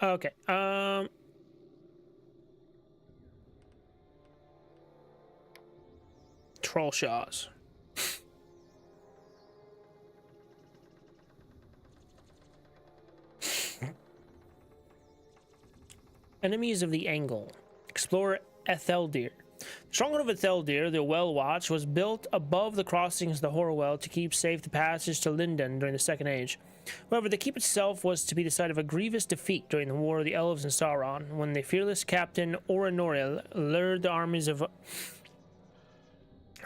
Okay, troll shaws. Enemies of the Angle. Explore Etheldir. The stronghold of Etheldir, the Well Watch, was built above the crossings of the Horwell to keep safe the passage to Linden during the Second Age. However, the keep itself was to be the site of a grievous defeat during the War of the Elves and Sauron, when the fearless captain Orenoriel lured the armies of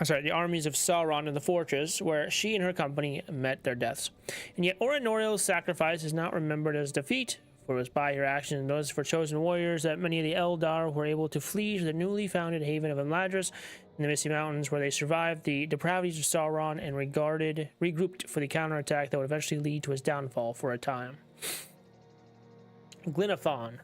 Sauron in the fortress, where she and her company met their deaths. And yet Orenoriel's sacrifice is not remembered as defeat, for it was by her actions and those for chosen warriors that many of the Eldar were able to flee to the newly founded haven of Imladris in the Misty Mountains, where they survived the depravities of Sauron and regrouped for the counterattack that would eventually lead to his downfall for a time. Glynathon.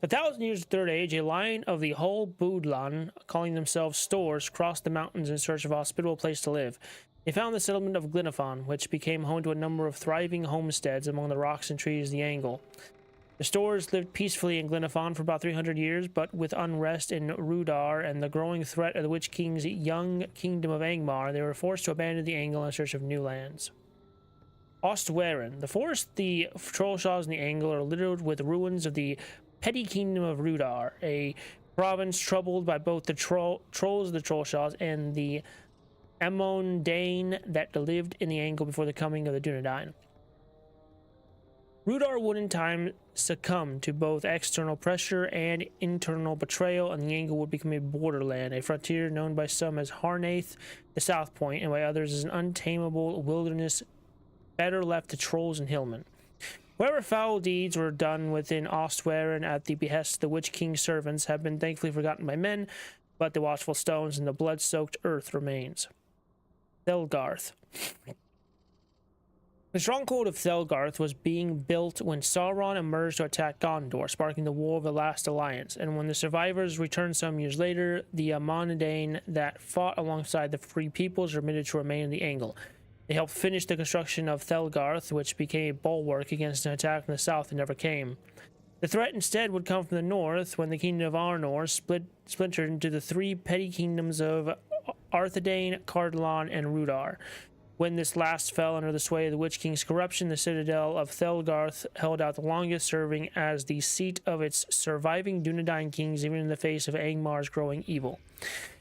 For 1,000 years of the Third Age, a line of the whole Budlan, calling themselves Stores, crossed the mountains in search of a hospitable place to live. They found the settlement of Glynathon, which became home to a number of thriving homesteads among the rocks and trees of the Angle. The Stores lived peacefully in Glynathon for about 300 years, but with unrest in Rudar and the growing threat of the Witch King's young kingdom of Angmar, they were forced to abandon the Angle in search of new lands. Ostwaren. The forest, the Trollshaws, and the Angle are littered with ruins of the petty kingdom of Rudar, a province troubled by both the trolls of the Trollshaws and the Amon-Dain that lived in the Angle before the coming of the Dunedain. Rudar would in time succumb to both external pressure and internal betrayal, and the Angle would become a borderland, a frontier known by some as Harnaith, the South Point, and by others as an untamable wilderness better left to trolls and hillmen. Wherever foul deeds were done within Ostwaren at the behest of the Witch King's servants have been thankfully forgotten by men, but the watchful stones and the blood-soaked earth remains. Thelgarth. The stronghold of Thelgarth was being built when Sauron emerged to attack Gondor, sparking the War of the Last Alliance, and when the survivors returned some years later, the Amon-Dain that fought alongside the Free Peoples were permitted to remain in the Angle. They helped finish the construction of Thelgarth, which became a bulwark against an attack from the south that never came. The threat instead would come from the north, when the kingdom of Arnor splintered into the three petty kingdoms of Arthedain, Cardolan, and Rudar. When this last fell under the sway of the Witch King's corruption, the citadel of Thelgarth held out the longest, serving as the seat of its surviving Dunedain kings, even in the face of Angmar's growing evil.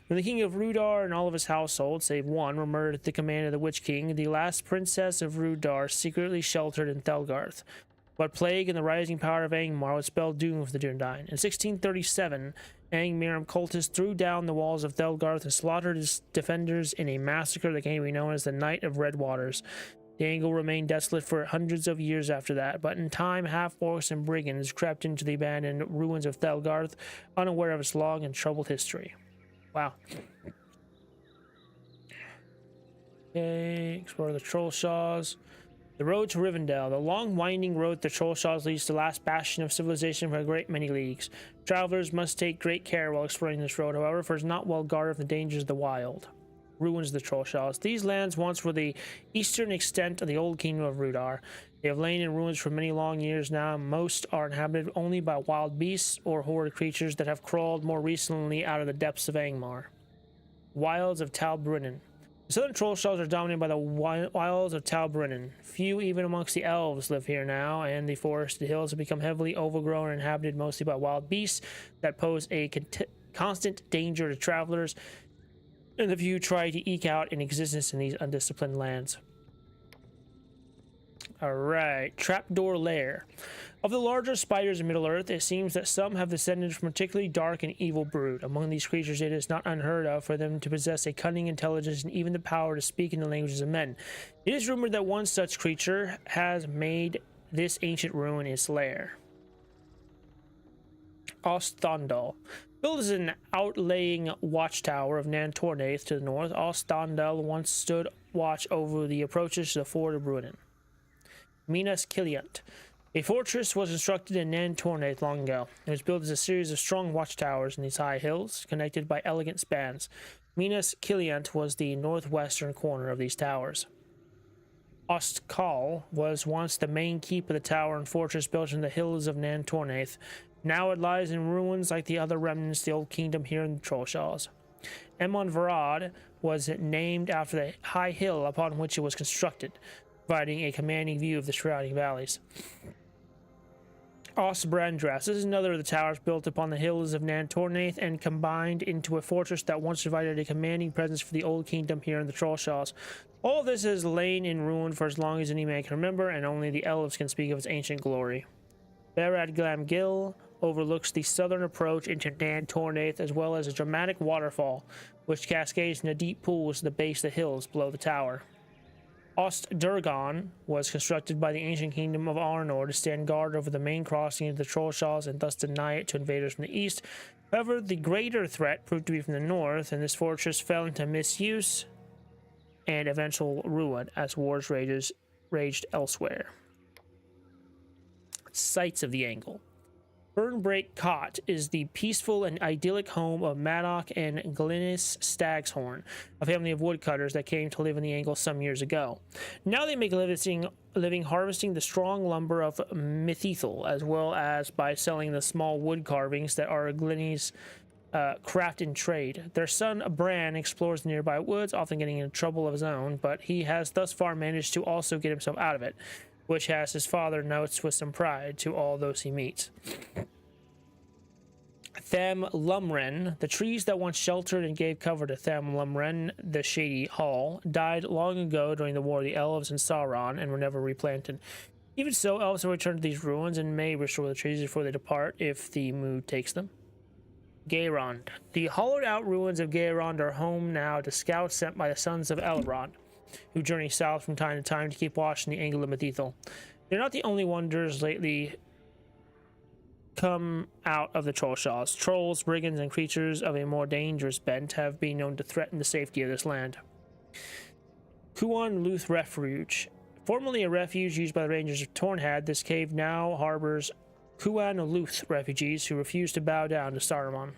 When the king of Rudar and all of his household, save one, were murdered at the command of the Witch King, the last princess of Rudar secretly sheltered in Thelgarth. But plague and the rising power of Angmar would spell doom for the Dunedain. In 1637, Angmar cultists threw down the walls of Thelgarth and slaughtered his defenders in a massacre that came to be known as the Night of Red Waters. The Angle remained desolate for hundreds of years after that, but in time, half-orcs and brigands crept into the abandoned ruins of Thelgarth, unaware of its long and troubled history. Wow. Okay, explore the Trollshaws. The road to Rivendell. The long, winding road to the Trollshaws leads to the last bastion of civilization for a great many leagues. Travelers must take great care while exploring this road, however, for it is not well guarded from the dangers of the wild. Ruins of the Trollshaws. These lands once were the eastern extent of the old kingdom of Rudar. They have lain in ruins for many long years now. Most are inhabited only by wild beasts or horrid creatures that have crawled more recently out of the depths of Angmar. Wilds of Tal Brynnin. The southern Trollshaws are dominated by the wilds of Tal Brynnin. Few even amongst the elves live here now, and the forested hills have become heavily overgrown and inhabited mostly by wild beasts that pose a constant danger to travelers, and the few try to eke out an existence in these undisciplined lands. Alright, Trapdoor Lair. Of the larger spiders in Middle-earth, it seems that some have descended from a particularly dark and evil brood. Among these creatures, it is not unheard of for them to possess a cunning intelligence and even the power to speak in the languages of men. It is rumored that one such creature has made this ancient ruin its lair. Osthandal. Built as an outlying watchtower of Nan Tornath to the north, Osthandal once stood watch over the approaches to the ford of Brunnen. Minas Kiliant. A fortress was constructed in Nan Tornath long ago. It was built as a series of strong watchtowers in these high hills, connected by elegant spans. Minas Kiliant was the northwestern corner of these towers. Ostkal was once the main keep of the tower and fortress built in the hills of Nan Tornath. Now it lies in ruins like the other remnants of the old kingdom here in the Trollshaws. Emon Varad was named after the high hill upon which it was constructed, providing a commanding view of the surrounding valleys. Ostbrandras. This is another of the towers built upon the hills of Nan Tornath and combined into a fortress that once provided a commanding presence for the old kingdom here in the Trollshaws. All of this has lain in ruin for as long as any man can remember, and only the elves can speak of its ancient glory. Barad Glamgil overlooks the southern approach into Nan Tornath, as well as a dramatic waterfall, which cascades into deep pools at the base of the hills below the tower. Ostdurgon was constructed by the ancient kingdom of Arnor to stand guard over the main crossing into the Trollshaws and thus deny it to invaders from the east. However, the greater threat proved to be from the north, and this fortress fell into misuse and eventual ruin as wars raged elsewhere. Sites of the Angle. Burnbreak Cot is the peaceful and idyllic home of Madoc and Glynis Stagshorn, a family of woodcutters that came to live in the Angle some years ago. Now they make a living harvesting the strong lumber of Mithethel, as well as by selling the small wood carvings that are Glynis' craft and trade. Their son Bran explores the nearby woods, often getting into trouble of his own, but he has thus far managed to also get himself out of it, which, as his father notes with some pride to all those he meets. Tham Lumren. The trees that once sheltered and gave cover to Tham Lumren, the Shady Hall, died long ago during the War of the Elves and Sauron and were never replanted. Even so, elves have returned to these ruins and may restore the trees before they depart if the mood takes them. Gaerond. The hollowed-out ruins of Gaerond are home now to scouts sent by the sons of Elrond, who journey south from time to time to keep watch in the Angle of Mithethel. They're not the only wonders lately come out of the Trollshaws. Trolls, brigands, and creatures of a more dangerous bent have been known to threaten the safety of this land. Kuan Luth Refuge. Formerly a refuge used by the Rangers of Tornhad, this cave now harbors Kuan Luth refugees who refuse to bow down to Saruman.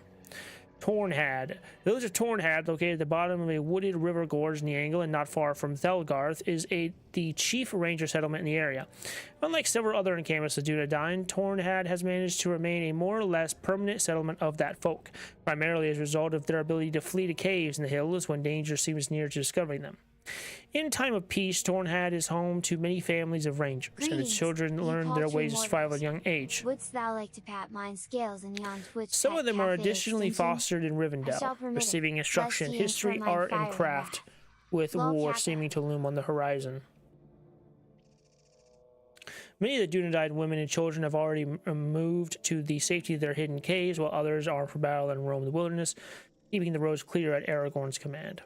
Tornhad. The village of Tornhad, located at the bottom of a wooded river gorge in the Angle and not far from Thelgarth, is the chief ranger settlement in the area. Unlike several other encampments of Dunedain, Tornhad has managed to remain a more or less permanent settlement of that folk, primarily as a result of their ability to flee to caves in the hills when danger seems near to discovering them. In time of peace, Tornhad is home to many families of rangers, and its Greetings, children ye learn their paltry ways to survive at a mortals. young age. Wouldst thou like to pat mine scales in yon Twitch Some pet of them are cafe additionally extension? fostered in I Rivendell, shall permit it, receiving instruction in lest ye history, incur mine art, and fiery craft, wrath. with Lol war Kappa. seeming to loom on the horizon. Many of the Dunedain women and children have already moved to the safety of their hidden caves, while others are for battle and roam the wilderness, keeping the roads clear at Aragorn's command.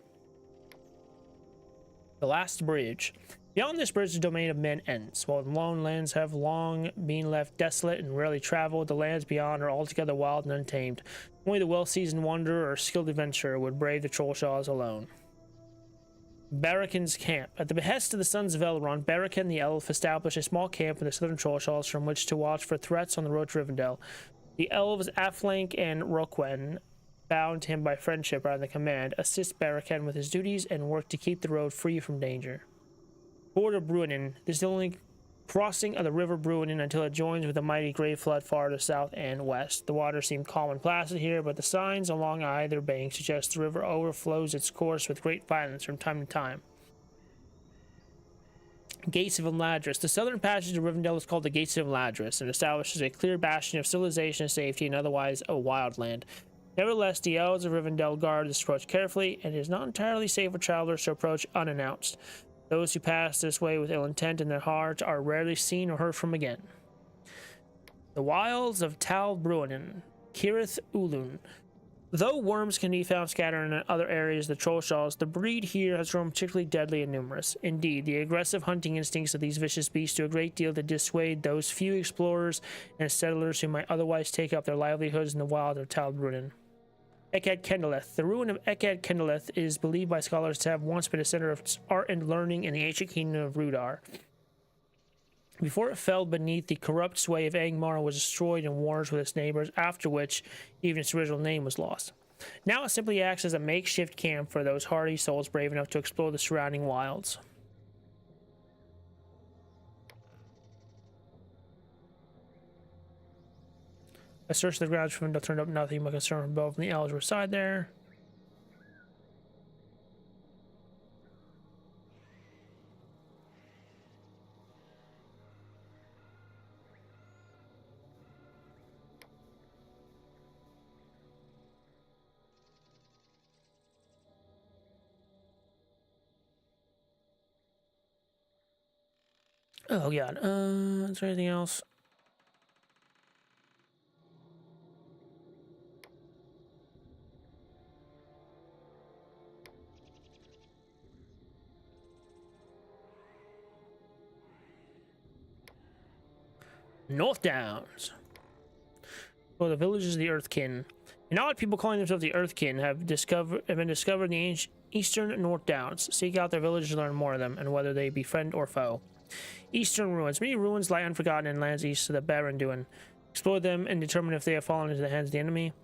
The last bridge. Beyond this bridge, the domain of men ends. While the lone lands have long been left desolate and rarely traveled, the lands beyond are altogether wild and untamed. Only the well-seasoned wanderer or skilled adventurer would brave the Trollshaws alone. Barakan's camp. At the behest of the sons of Elrond, Barakan the elf established a small camp in the southern Trollshaws from which to watch for threats on the road to Rivendell. The elves Aflank and Roquen, bound to him by friendship rather than command, assist Barakan with his duties and work to keep the road free from danger. Ford of Bruinen. This is the only crossing of the river Bruinen until it joins with the mighty Grey Flood far to the south and west. The waters seem calm and placid here, but the signs along either bank suggest the river overflows its course with great violence from time to time. Gates of Imladris. The southern passage of Rivendell is called the Gates of Imladris and establishes a clear bastion of civilization and safety and otherwise a wild land. Nevertheless, the elves of Rivendell guard this approach carefully, and it is not entirely safe for travelers to approach unannounced. Those who pass this way with ill intent in their hearts are rarely seen or heard from again. The Wilds of Tal Bruinen, Cirith Uluin. Though worms can be found scattered in other areas of the Trollshaws, the breed here has grown particularly deadly and numerous. Indeed, the aggressive hunting instincts of these vicious beasts do a great deal to dissuade those few explorers and settlers who might otherwise take up their livelihoods in the wilds of Tal Bruinen. Ekad Kendaleth. The ruin of Ekad Kendaleth is believed by scholars to have once been a center of art and learning in the ancient kingdom of Rudar. Before it fell beneath the corrupt sway of Angmar and was destroyed in wars with its neighbors, after which even its original name was lost. Now it simply acts as a makeshift camp for those hardy souls brave enough to explore the surrounding wilds. I searched the grounds for window, turned up nothing but concern from both from the elves reside there. Oh god, is there anything else? North Downs. Well, the villages of the Earthkin. An odd people calling themselves the Earthkin have been discovered in the eastern North Downs. Seek out their villages to learn more of them and whether they be friend or foe. Eastern ruins. Many ruins lie unforgotten in lands east of the Baranduin. Explore them and determine if they have fallen into the hands of the enemy.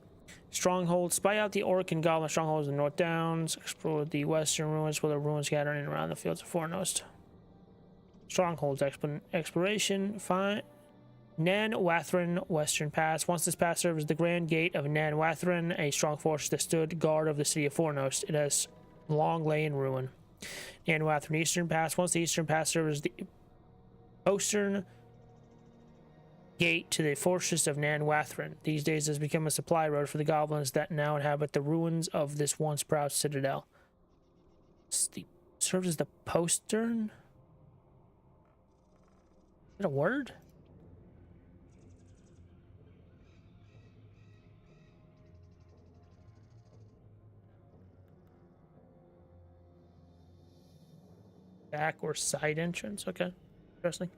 Strongholds. Spy out the Orc and Goblin strongholds in the North Downs. Explore the western ruins where the ruins gather in and around the fields of Fornost. Strongholds exploration. Find Nan Wathrin Western Pass. Once this pass served as the Grand Gate of Nan Wathrin, a strong fortress that stood guard of the city of Fornost. It has long lay in ruin. Nan Wathrin Eastern Pass. Once the Eastern Pass served as the Ostern Gate to the fortress of Nan Wathrin. These days has become a supply road for the goblins that now inhabit the ruins of this once proud citadel. Serves as the postern? Is that a word? Back or side entrance. Okay, interesting.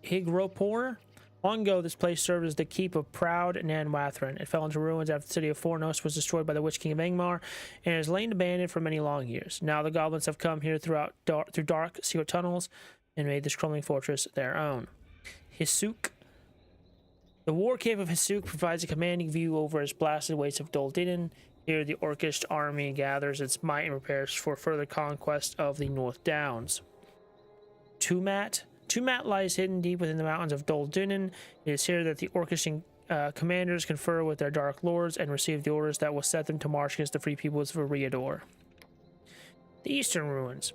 Higropor. Long ago, this place served as the keep of proud Nan Wathrin. It fell into ruins after the city of Fornost was destroyed by the Witch King of Angmar, and has lain abandoned for many long years. Now the goblins have come here through dark, secret tunnels, and made this crumbling fortress their own. Hisuk. The war camp of Hisuk provides a commanding view over its blasted wastes of Dol Dinin. Here, the Orcish army gathers its might and prepares for further conquest of the North Downs. Tumat. Tumat lies hidden deep within the mountains of Dol Dinin. It is here that the Orcish commanders confer with their dark lords and receive the orders that will set them to march against the free peoples of Eriador. The Eastern Ruins.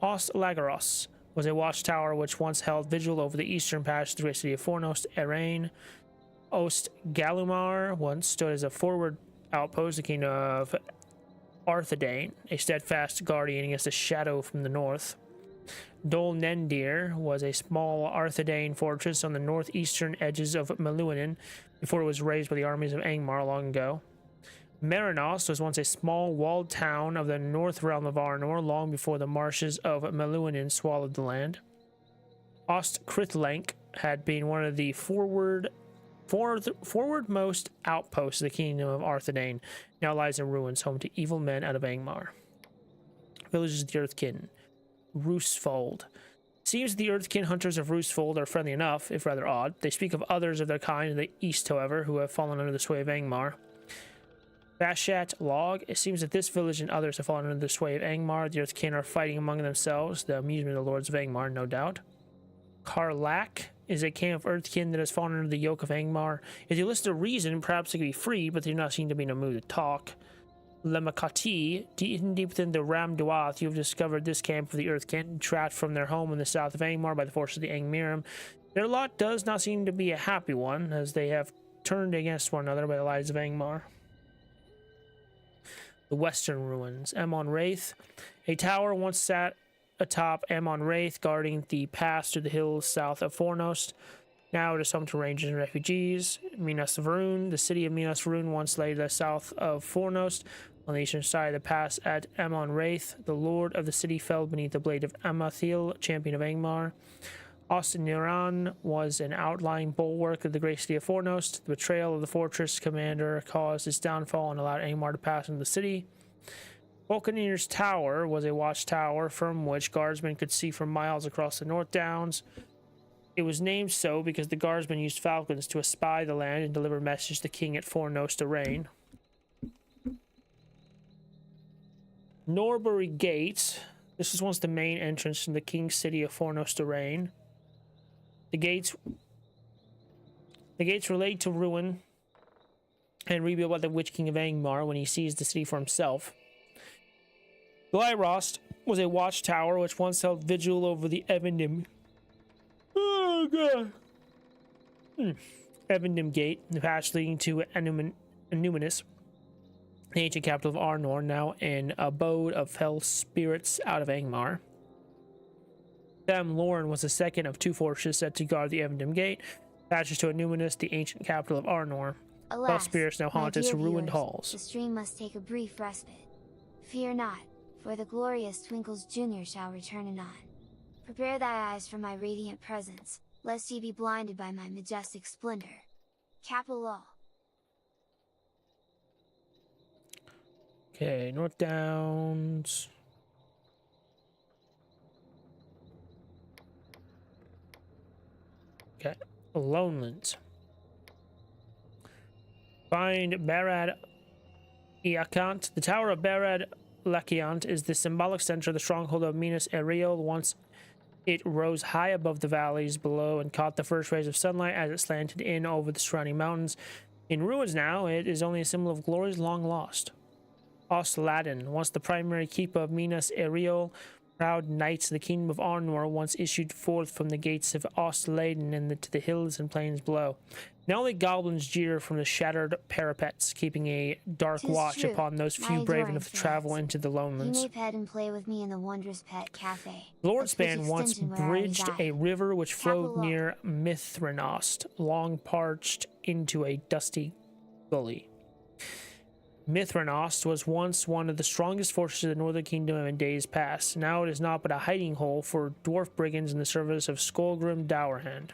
Ost Lagaros was a watchtower which once held vigil over the eastern passage of the great city of Fornost, Erain. Ost Galumar once stood as a forward outpost, the kingdom of Arthedain, a steadfast guardian against a shadow from the north. Dol Nendir was a small Arthedain fortress on the northeastern edges of Meluinen before it was razed by the armies of Angmar long ago. Marinos was once a small walled town of the north realm of Arnor long before the marshes of Meluinen swallowed the land. Ost Krithlank had been one of the forwardmost outposts of the kingdom of Arthedain, now lies in ruins, home to evil men out of Angmar. Villages of the Earthkin. Roosfold. Seems the Earthkin hunters of Roosfold are friendly enough, if rather odd. They speak of others of their kind in the east, however, who have fallen under the sway of Angmar. Bashat Log. It seems that this village and others have fallen under the sway of Angmar. The Earthkin are fighting among themselves, the amusement of the lords of Angmar, no doubt. Karlak is a camp of Earthkin that has fallen under the yoke of Angmar. If you list a reason, perhaps it could be free, but they do not seem to be in a mood to talk. Lemakati, deep within the Ramduath, you have discovered this camp of the Earthkin, trapped from their home in the south of Angmar by the forces of the Angmirim. Their lot does not seem to be a happy one, as they have turned against one another by the lies of Angmar. The Western Ruins. Amon Wraith. A tower once sat atop Amon Wraith, guarding the pass to the hills south of Fornost. Now it is home to rangers and refugees. Minas Varun. The city of Minas Varun once lay to the south of Fornost, on the eastern side of the pass at Amon Wraith. The lord of the city fell beneath the blade of Amathil, champion of Angmar. Ostiniran was an outlying bulwark of the great city of Fornost. The betrayal of the fortress commander caused its downfall and allowed Angmar to pass into the city. Volkanir's Tower was a watchtower from which guardsmen could see for miles across the North Downs. It was named so because the guardsmen used falcons to espy the land and deliver messages to the king at Fornost Erain. Norbury Gate. This was once the main entrance to the king's city of Fornost Erain. The gates were laid to ruin and rebuilt by the Witch King of Angmar when he seized the city for himself. Glyrost was a watchtower which once held vigil over the Evendim. Oh god. Evendim Gate, the path leading to Anuminus, the ancient capital of Arnor, now an abode of fell spirits out of Angmar. Them Lorn was the second of two fortresses set to guard the Evendim Gate, passages to Anuminus, the ancient capital of Arnor. Alas, Fell spirits now haunt its ruined viewers, halls. the stream must take a brief respite. Fear not, for the glorious Twinkles Jr. shall return anon. Prepare thy eyes for my radiant presence, lest ye be blinded by my majestic splendor. Capital. Okay, North Downs. Okay, Lonelands. Find Barad Iakant. The Tower of Barad Lakiant is the symbolic center of the stronghold of Minas Ariel. Once it rose high above the valleys below and caught the first rays of sunlight as it slanted in over the surrounding mountains. In ruins now, it is only a symbol of glories long lost. Ostladden, once the primary keep of Minas Ariel, proud knights of the kingdom of Arnor once issued forth from the gates of Ostladen and to the hills and plains below. Now only goblins jeer from the shattered parapets, keeping a dark 'Tis watch true, upon those my few brave adoring enough to travel friends. into the You Lonelands. may pet and play with me in the wondrous pet cafe. Lordspan once bridged a river which flowed Capital. near Mithranost, long parched into a dusty gully. Mithranost was once one of the strongest fortresses of the Northern Kingdom in days past. Now it is not but a hiding hole for dwarf brigands in the service of Skullgrim Dourhand.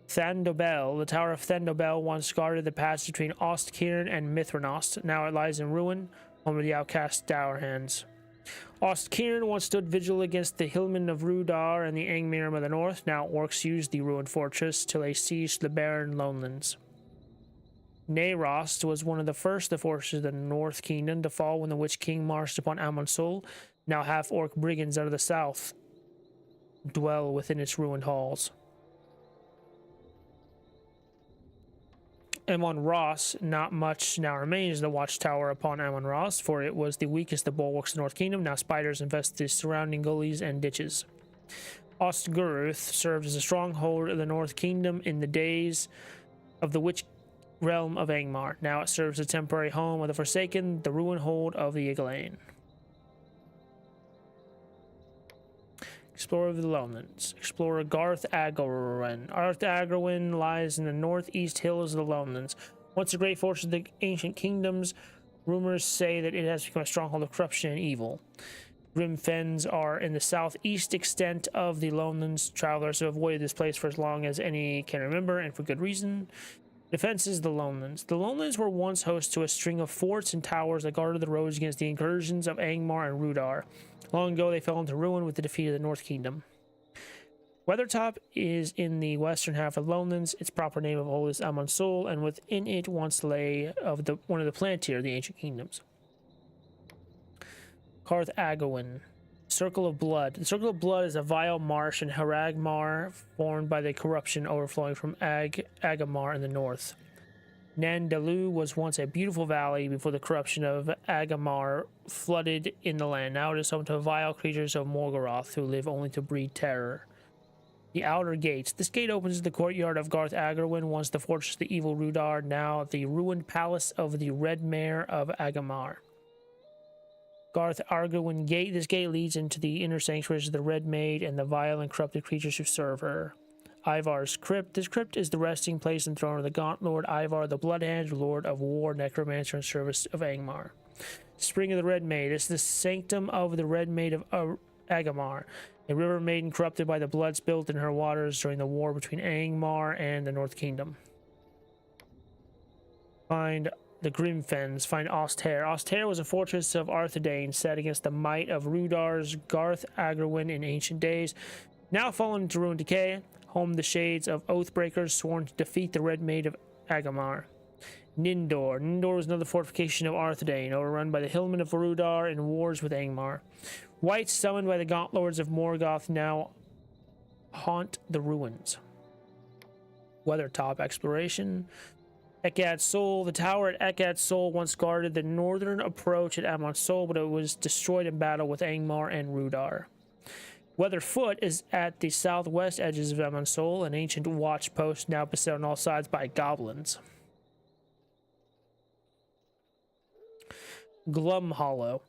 Thandobel. The Tower of Thandobel once guarded the passage between Ostcairn and Mithranost. Now it lies in ruin, home of the outcast Dourhands. Ostcairn once stood vigil against the Hillmen of Rudar and the Angmirim of the north. Now orcs used the ruined fortress till they sieged the barren Lonelands. Neyrost was one of the first of the forces of the North Kingdom to fall when the Witch King marched upon Amonsul. Now half-orc brigands out of the south dwell within its ruined halls. Amon Ross, not much now remains of the watchtower upon Amon Ross, for it was the weakest of bulwarks of the North Kingdom. Now spiders infest the surrounding gullies and ditches. Ostguruth served as a stronghold of the North Kingdom in the days of the witch realm of Angmar. Now it serves as a temporary home of the Forsaken, the ruin hold of the Iglain. Explorer of the Lowlands. Explorer Garth Agorwin. Garth Agorwin lies in the northeast hills of the Lowlands. Once a great fortress of the ancient kingdoms, rumors say that it has become a stronghold of corruption and evil. Grim fens are in the southeast extent of the Lowlands. Travelers have avoided this place for as long as any can remember, and for good reason. Defenses of the Lowlands. The Lowlands were once host to a string of forts and towers that guarded the roads against the incursions of Angmar and Rudar. Long ago, they fell into ruin with the defeat of the North Kingdom. Weathertop is in the western half of the Lowlands, its proper name of old is Amon Sol, and within it once lay one of the Plantier of the ancient kingdoms. Garth Agowin. Circle of Blood. The Circle of Blood is a vile marsh in Haragmar formed by the corruption overflowing from Agamar in the north. Nandalu was once a beautiful valley before the corruption of Agamar flooded in the land. Now it is home to vile creatures of Morgoroth who live only to breed terror. The Outer Gates. This gate opens to the courtyard of Garth Agorwin, once the fortress of the evil Rudar, now the ruined palace of the Red Mare of Agamar. Garth Agorwin Gate. This gate leads into the inner sanctuaries of the Red Maid and the vile and corrupted creatures who serve her. Ivar's Crypt. This crypt is the resting place and throne of the Gaunt Lord Ivar, the Bloodhand, Lord of War, Necromancer, and Service of Angmar. Spring of the Red Maid. This is the sanctum of the Red Maid of Agamar, a river maiden corrupted by the blood spilt in her waters during the war between Angmar and the North Kingdom. Find the Grimfens. Find Osthair. Osthair was a fortress of Arthedain set against the might of Rudar's Garth Agorwin in ancient days. Now fallen into ruin decay, home the shades of Oathbreakers sworn to defeat the Red Maid of Agamar. Nindor. Nindor was another fortification of Arthedain, overrun by the Hillmen of Rudar in wars with Angmar. Wights summoned by the Gaunt Lords of Morgoth now haunt the ruins. Weathertop exploration. Ekad Sol. The tower at Ekad Sol once guarded the northern approach at Amon Sol, but it was destroyed in battle with Angmar and Rudar. Weatherfoot is at the southwest edges of Amon Sol, an ancient watch post now beset on all sides by goblins. Glum Hollow.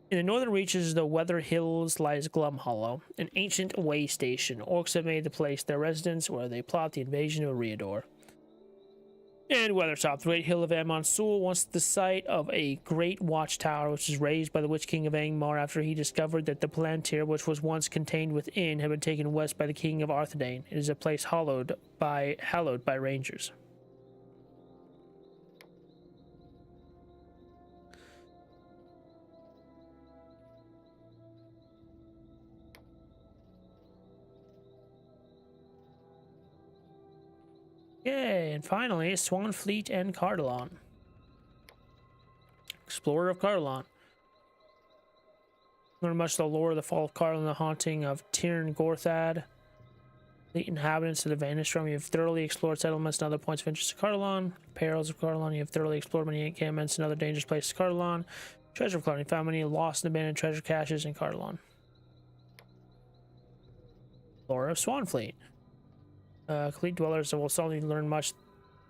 In the northern reaches of the Weather Hills lies Glum Hollow, an ancient way station. Orcs have made the place their residence where they plot the invasion of Eriador. And Weathertop, the great hill of Amon Sol, once the site of a great watchtower which was raised by the Witch King of Angmar after he discovered that the Plantier, which was once contained within, had been taken west by the King of Arthedain. It is a place hallowed by rangers. Yay, and finally, Swanfleet and Cardalon. Explorer of Cardalon. Learn much of the lore of the fall of Cardalon, the haunting of Tirn Gorthad. The inhabitants of the Vanished Realm. You have thoroughly explored settlements and other points of interest to Cardalon. Perils of Cardalon. You have thoroughly explored many encampments and other dangerous places to Cardalon. Treasure of Cardalon. You found many lost and abandoned treasure caches in Cardalon. Lore of Swanfleet. Complete dwellers will suddenly learn much.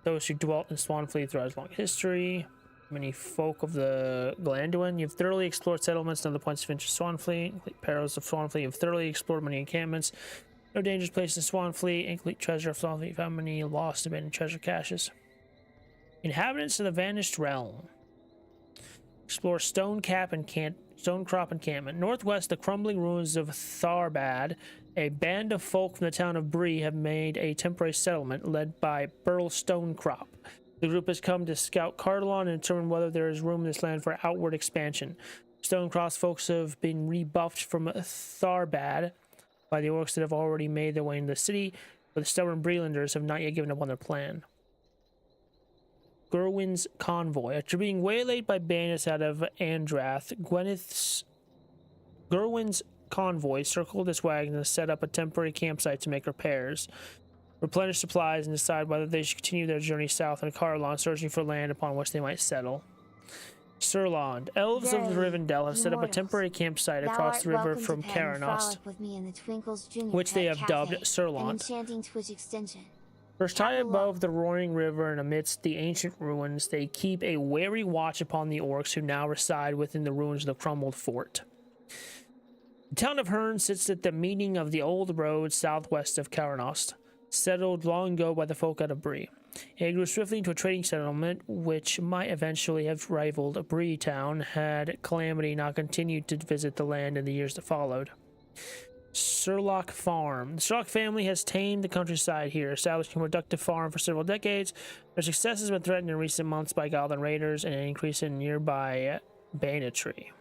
Those who dwelt in Swanfleet throughout its long history. Many folk of the Glanduin. You've thoroughly explored settlements and other points of interest in Swanfleet. Complete perils of Swanfleet. You've thoroughly explored many encampments. No dangerous places in Swanfleet. Incomplete treasure of Swanfleet. You found many lost and abandoned treasure caches. Inhabitants of the Vanished Realm. Explore Stonecrop encampment. Northwest, the crumbling ruins of Tharbad. A band of folk from the town of Bree have made a temporary settlement led by Burl Stonecrop. The group has come to scout Cardalon and determine whether there is room in this land for outward expansion. Stonecrop's folks have been rebuffed from Tharbad by the orcs that have already made their way into the city, but the stubborn Breelanders have not yet given up on their plan. Gerwin's convoy. After being waylaid by bandits out of Andrath, Gerwin's convoy circled its wagon to set up a temporary campsite to make repairs. replenish supplies, and decide whether they should continue their journey south in Carlon, searching for land upon which they might settle. Surland. Elves of Rivendell have set up a temporary campsite across the river from Caranost, which they have dubbed Surland. Perched high above the roaring river and amidst the ancient ruins, they keep a wary watch upon the orcs who now reside within the ruins of the crumbled fort. The town of Herne sits at the meeting of the old road southwest of Caranost, settled long ago by the folk out of Bree. It grew swiftly into a trading settlement, which might eventually have rivaled Bree Town had Calamity not continued to visit the land in the years that followed. Surlock Farm. The Surlock family has tamed the countryside here, establishing a productive farm for several decades. Their success has been threatened in recent months by goblin raiders and an increase in nearby banditry.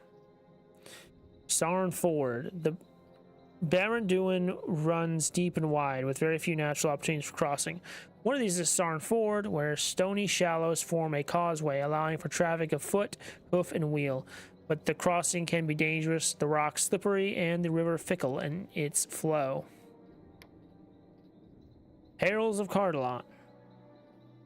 Sarn Ford. The Baranduin runs deep and wide, with very few natural opportunities for crossing. One of these is Sarn Ford, where stony shallows form a causeway, allowing for traffic of foot, hoof, and wheel. But the crossing can be dangerous, the rocks slippery, and the river fickle in its flow. Heralds of Cardalon.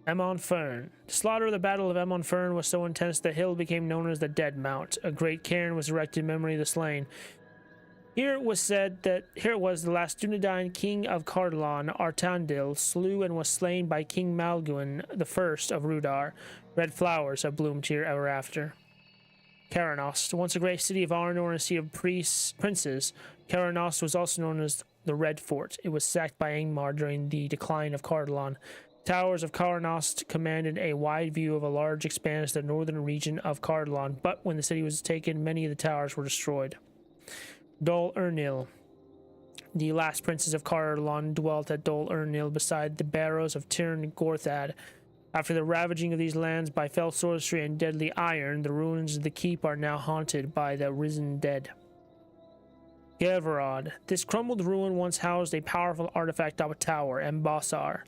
Emon Fern. The slaughter of the Battle of Emon Fern was so intense that the hill became known as the Dead Mount. A great cairn was erected in memory of the slain. Here it was the last Dunedain king of Cardalon, Artandil, slew and was slain by King Malguin I of Rudar. Red flowers have bloomed here ever after. Caranost. Once a great city of Arnor and a seat of princes, Caranost was also known as the Red Fort. It was sacked by Angmar during the decline of Cardalon. Towers of Caranost commanded a wide view of a large expanse of the northern region of Cardalon, but when the city was taken, many of the towers were destroyed. Dol Urnil. The last princes of Cardalon dwelt at Dol Urnil beside the barrows of Tirn Gorthad. After the ravaging of these lands by fell sorcery and deadly iron, the ruins of the keep are now haunted by the risen dead. Gevrod. This crumbled ruin once housed a powerful artifact of a tower, Embossar,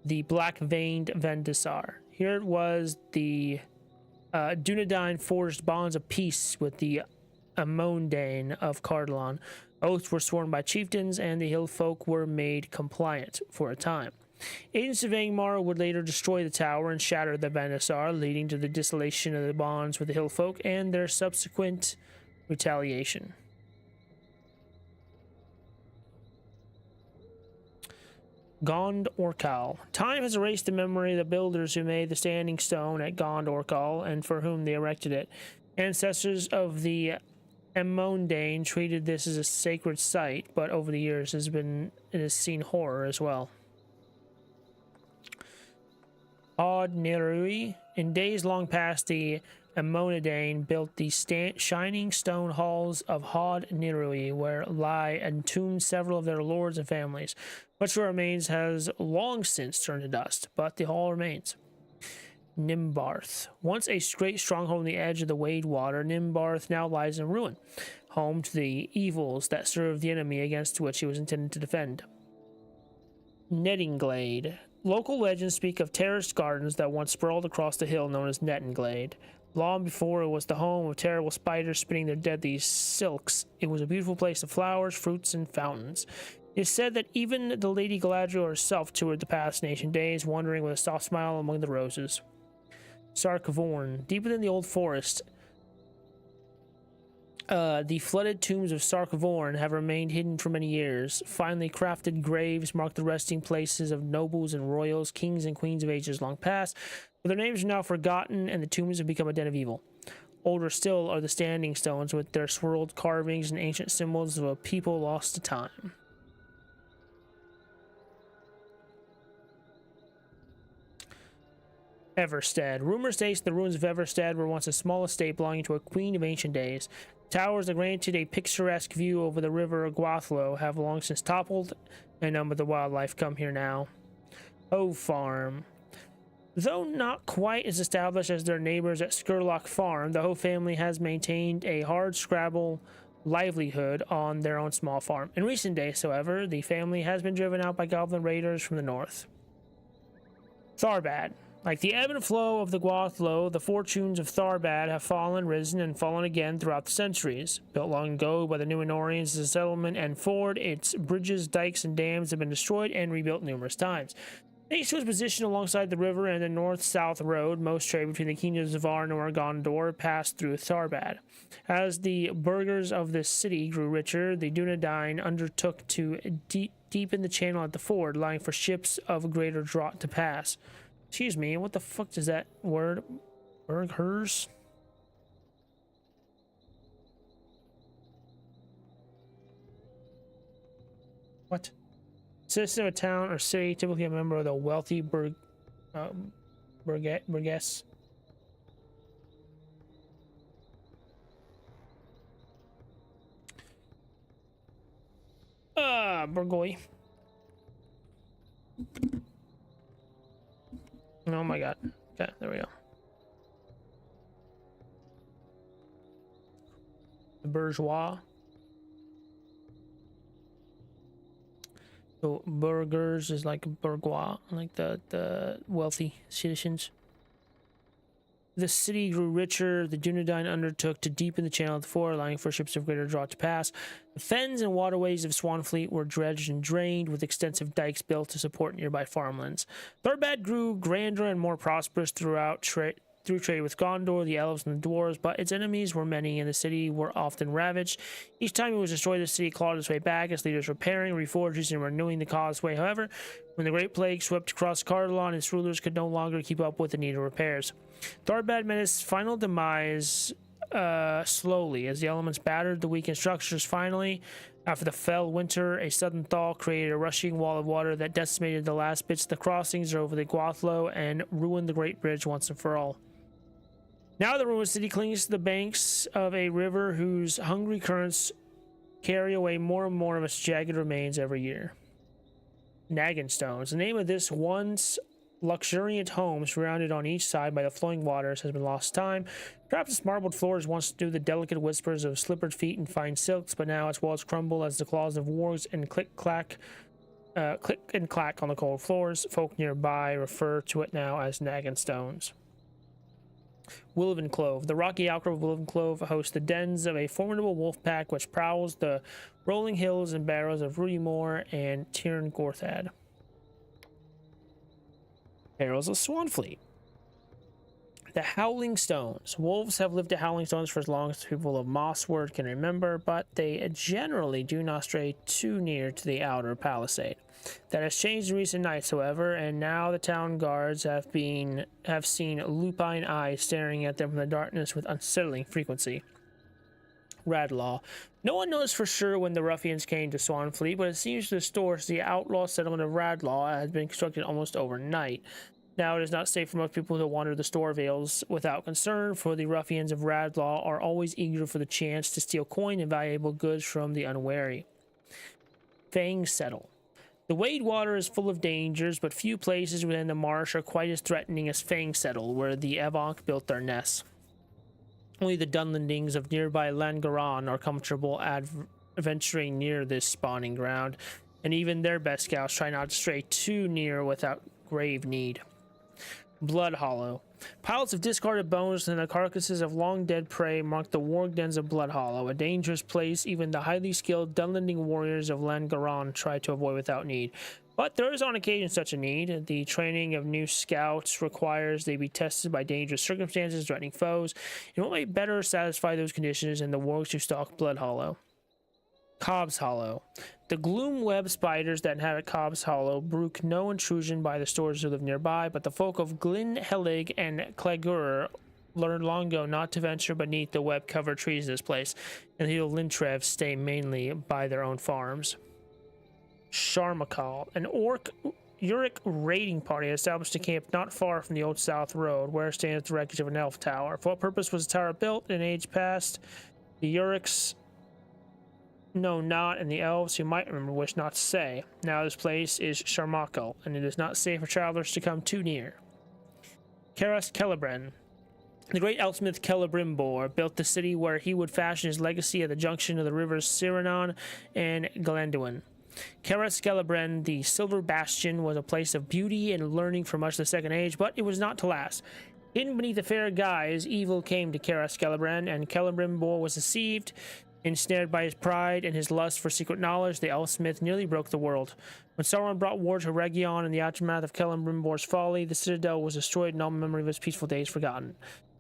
the black-veined Vendisar. Here it was the Dunedain forged bonds of peace with the Amondain of Cardalon. Oaths were sworn by chieftains, and the hill folk were made compliant for a time. Agents of Angmar would later destroy the tower and shatter the Vendisar, leading to the dissolution of the bonds with the hill folk and their subsequent retaliation. Gond Orcal. Time has erased the memory of the builders who made the standing stone at Gond Orcal and for whom they erected it. Ancestors of the Amondain treated this as a sacred site, but over the years it has seen horror as well. Hod Nirui. In days long past, the Amonadain built the shining stone halls of Hod Nirui, where lie entombed several of their lords and families. Much of what remains has long since turned to dust, but the hall remains. Nimbarth. Once a great stronghold on the edge of the Wade Water, Nimbarth now lies in ruin, home to the evils that serve the enemy against which it was intended to defend. Nettingglade. Local legends speak of terraced gardens that once sprawled across the hill known as Nettingglade. Long before it was the home of terrible spiders spinning their deadly silks, it was a beautiful place of flowers, fruits, and fountains. It is said that even the Lady Galadriel herself toured the past in ancient days, wandering with a soft smile among the roses. Sarkvorn. Deep within the old forest, the flooded tombs of Sarkvorn have remained hidden for many years. Finely crafted graves mark the resting places of nobles and royals, kings and queens of ages long past, but their names are now forgotten and the tombs have become a den of evil. Older still are the standing stones with their swirled carvings and ancient symbols of a people lost to time. Everstead. Rumor states the ruins of Everstead were once a small estate belonging to a queen of ancient days. Towers that granted a picturesque view over the river Gwathlo have long since toppled, and none but the wildlife come here now. Hove Farm. Though not quite as established as their neighbors at Skurlock Farm, the Hove family has maintained a hard-scrabble livelihood on their own small farm. In recent days, however, the family has been driven out by goblin raiders from the north. Tharbad. Like the ebb and flow of the Guathlo, the fortunes of Tharbad have fallen, risen, and fallen again throughout the centuries. Built long ago by the Numenorians as a settlement and ford, its bridges, dikes, and dams have been destroyed and rebuilt numerous times. Thanks to its position alongside the river and the north-south road, most trade between the kingdoms of Arnor and Gondor passed through Tharbad. As the burghers of this city grew richer, the Dunedain undertook to deepen the channel at the ford, allowing for ships of greater draught to pass. Excuse me, what the fuck does that word? Burghers? What? Citizen of a town or city, typically a member of the wealthy burgess. Burgoy. Oh my god. Okay, there we go. The bourgeois. So burghers is like bourgeois, like the wealthy citizens. The city grew richer. The Dunedain undertook to deepen the channel of the ford, allowing for ships of greater draught to pass. The fens and waterways of Swanfleet were dredged and drained, with extensive dikes built to support nearby farmlands. Tharbad grew grander and more prosperous through trade with Gondor, the elves, and the dwarves, but its enemies were many, and the city were often ravaged. Each time it was destroyed, the city clawed its way back, its leaders repairing, reforging, and renewing the causeway. However, when the Great Plague swept across Cardolan, its rulers could no longer keep up with the needed repairs. Tharbad met its final demise slowly, as the elements battered the weakened structures. Finally, after the fell winter, a sudden thaw created a rushing wall of water that decimated the last bits of the crossings over the Guathlo and ruined the Great Bridge once and for all. Now the ruined city clings to the banks of a river whose hungry currents carry away more and more of its jagged remains every year. Naginstones, the name of this once luxuriant home, surrounded on each side by the flowing waters, has been lost to time. Perhaps its marbled floors once knew the delicate whispers of slippered feet and fine silks, but now its walls crumble as the claws of wargs and click and clack on the cold floors. Folk nearby refer to it now as Naginstones. Wilvenclove. The rocky alcove of Wilvenclove hosts the dens of a formidable wolf pack which prowls the rolling hills and barrows of Rudymore and Tirn Gorthad. Perils of Swanfleet. The Howling Stones. Wolves have lived at Howling Stones for as long as the people of Mossword can remember, but they generally do not stray too near to the outer palisade. That has changed in recent nights, however, and now the town guards have seen lupine eyes staring at them from the darkness with unsettling frequency. Radlaw. No one knows for sure when the ruffians came to Swanfleet, but it seems to the stores the outlaw settlement of Radlaw has been constructed almost overnight. Now it is not safe for most people to wander the store vales without concern, for the ruffians of Radlaw are always eager for the chance to steal coin and valuable goods from the unwary. Fang Settle. The Wade Water is full of dangers, but few places within the marsh are quite as threatening as Fang Settle, where the Evonk built their nests. Only the Dunlendings of nearby Langaran are comfortable adventuring near this spawning ground, and even their best scouts try not to stray too near without grave need. Blood Hollow. Piles of discarded bones and the carcasses of long-dead prey mark the warg dens of Blood Hollow, a dangerous place even the highly skilled Dunlending warriors of Langaran try to avoid without need. But there is on occasion such a need. The training of new scouts requires they be tested by dangerous circumstances, threatening foes, and what may better satisfy those conditions than the wargs who stalk Blood Hollow. Cobb's Hollow. The gloom web spiders that inhabit Cobb's Hollow brook no intrusion by the stores who live nearby, but the folk of Glyn Helig and Cleggur learned long ago not to venture beneath the web-covered trees in this place, and the Lintrev stay mainly by their own farms. Sharmakal. An Uric raiding party established a camp not far from the Old South Road, where stands the wreckage of an elf tower. For what purpose was the tower built in age past? The Urics know not, and the elves who might remember wish not to say. Now this place is Sharmakal, and it is not safe for travelers to come too near. Karas Celebren. The great elfsmith Celebrimbor built the city where he would fashion his legacy at the junction of the rivers Siranon and Glenduin. Celebren, the Silver Bastion, was a place of beauty and learning for much of the Second Age, but it was not to last. Hidden beneath the fair guise, evil came to Celebren, and Celebrimbor was deceived. Ensnared by his pride and his lust for secret knowledge, the Elfsmith nearly broke the world. When Sauron brought war to Region in the aftermath of Celebrimbor's folly, the citadel was destroyed and all memory of his peaceful days forgotten.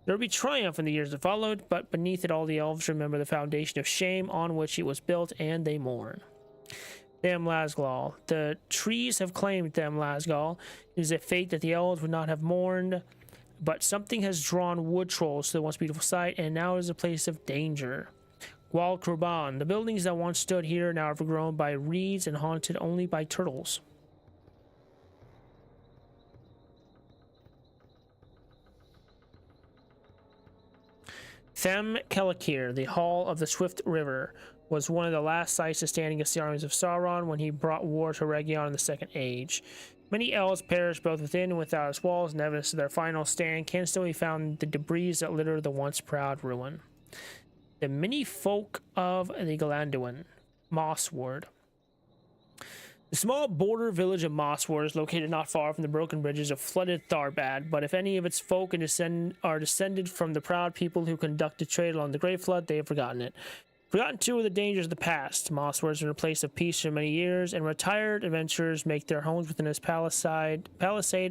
There would be triumph in the years that followed, but beneath it all the elves remember the foundation of shame on which it was built, and they mourn. Themlasgal. The trees have claimed Themlasgal. It is a fate that the elves would not have mourned, but something has drawn wood trolls to the once beautiful site, and now it is a place of danger. Gwal Kurban. The buildings that once stood here now are overgrown by reeds and haunted only by turtles. Them Kelakir, the Hall of the Swift River, was one of the last sites to stand against the armies of Sauron when he brought war to Region in the Second Age. Many elves perished both within and without its walls, and evidence of their final stand can still be found in the debris that litter the once proud ruin. The many folk of the Galanduin, Mossward. The small border village of Mossward is located not far from the broken bridges of flooded Tharbad, but if any of its folk are descended from the proud people who conducted trade along the Great Flood, they have forgotten it. Forgotten too are the dangers of the past. Mossward has been a place of peace for many years, and retired adventurers make their homes within its palisade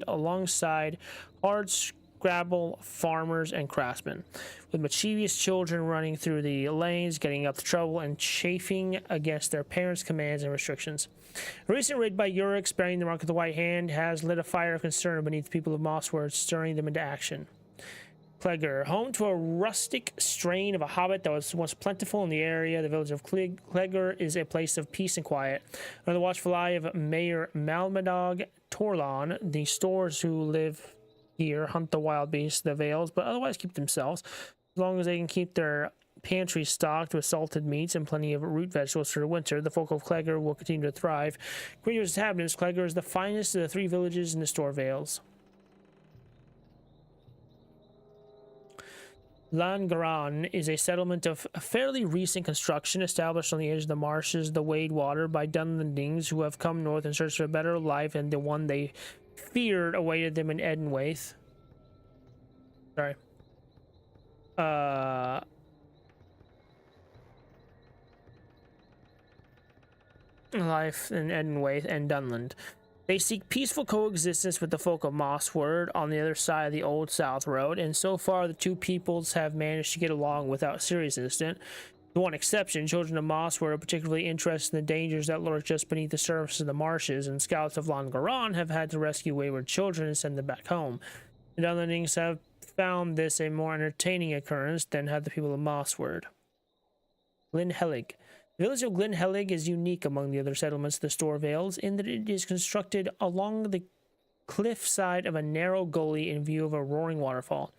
alongside hard Scrabble farmers and craftsmen, with mischievous children running through the lanes, getting up to trouble, and chafing against their parents' commands and restrictions. A recent raid by Urix, bearing the mark of the White Hand, has lit a fire of concern beneath the people of Mossward, stirring them into action. Clegger, home to a rustic strain of a hobbit that was once plentiful in the area, the village of Clegger is a place of peace and quiet. Under the watchful eye of Mayor Malmadog Torlon, the stores who live here hunt the wild beasts, the Vales, but otherwise keep themselves, as long as they can keep their pantry stocked with salted meats and plenty of root vegetables for the winter. The folk of Clegger will continue to thrive. According to its inhabitants, Clegger is the finest of the 3 villages in the Store Vales. Langaran is a settlement of fairly recent construction, established on the edge of the marshes, the Wade Water, by Dunlandings who have come north in search of a better life than the one they feared awaited them in Edenwaith. Sorry. Life in Edenwaith and Dunland. They seek peaceful coexistence with the folk of Mossward on the other side of the Old South Road, and so far the two peoples have managed to get along without serious incident. With one exception, children of Mossward are particularly interested in the dangers that lurk just beneath the surface of the marshes, and scouts of Langaran have had to rescue wayward children and send them back home. The Dunlandings have found this a more entertaining occurrence than had the people of Mossward. Glenhelig. The village of Glenhelig is unique among the other settlements of the Store Vales in that it is constructed along the cliffside of a narrow gully in view of a roaring waterfall.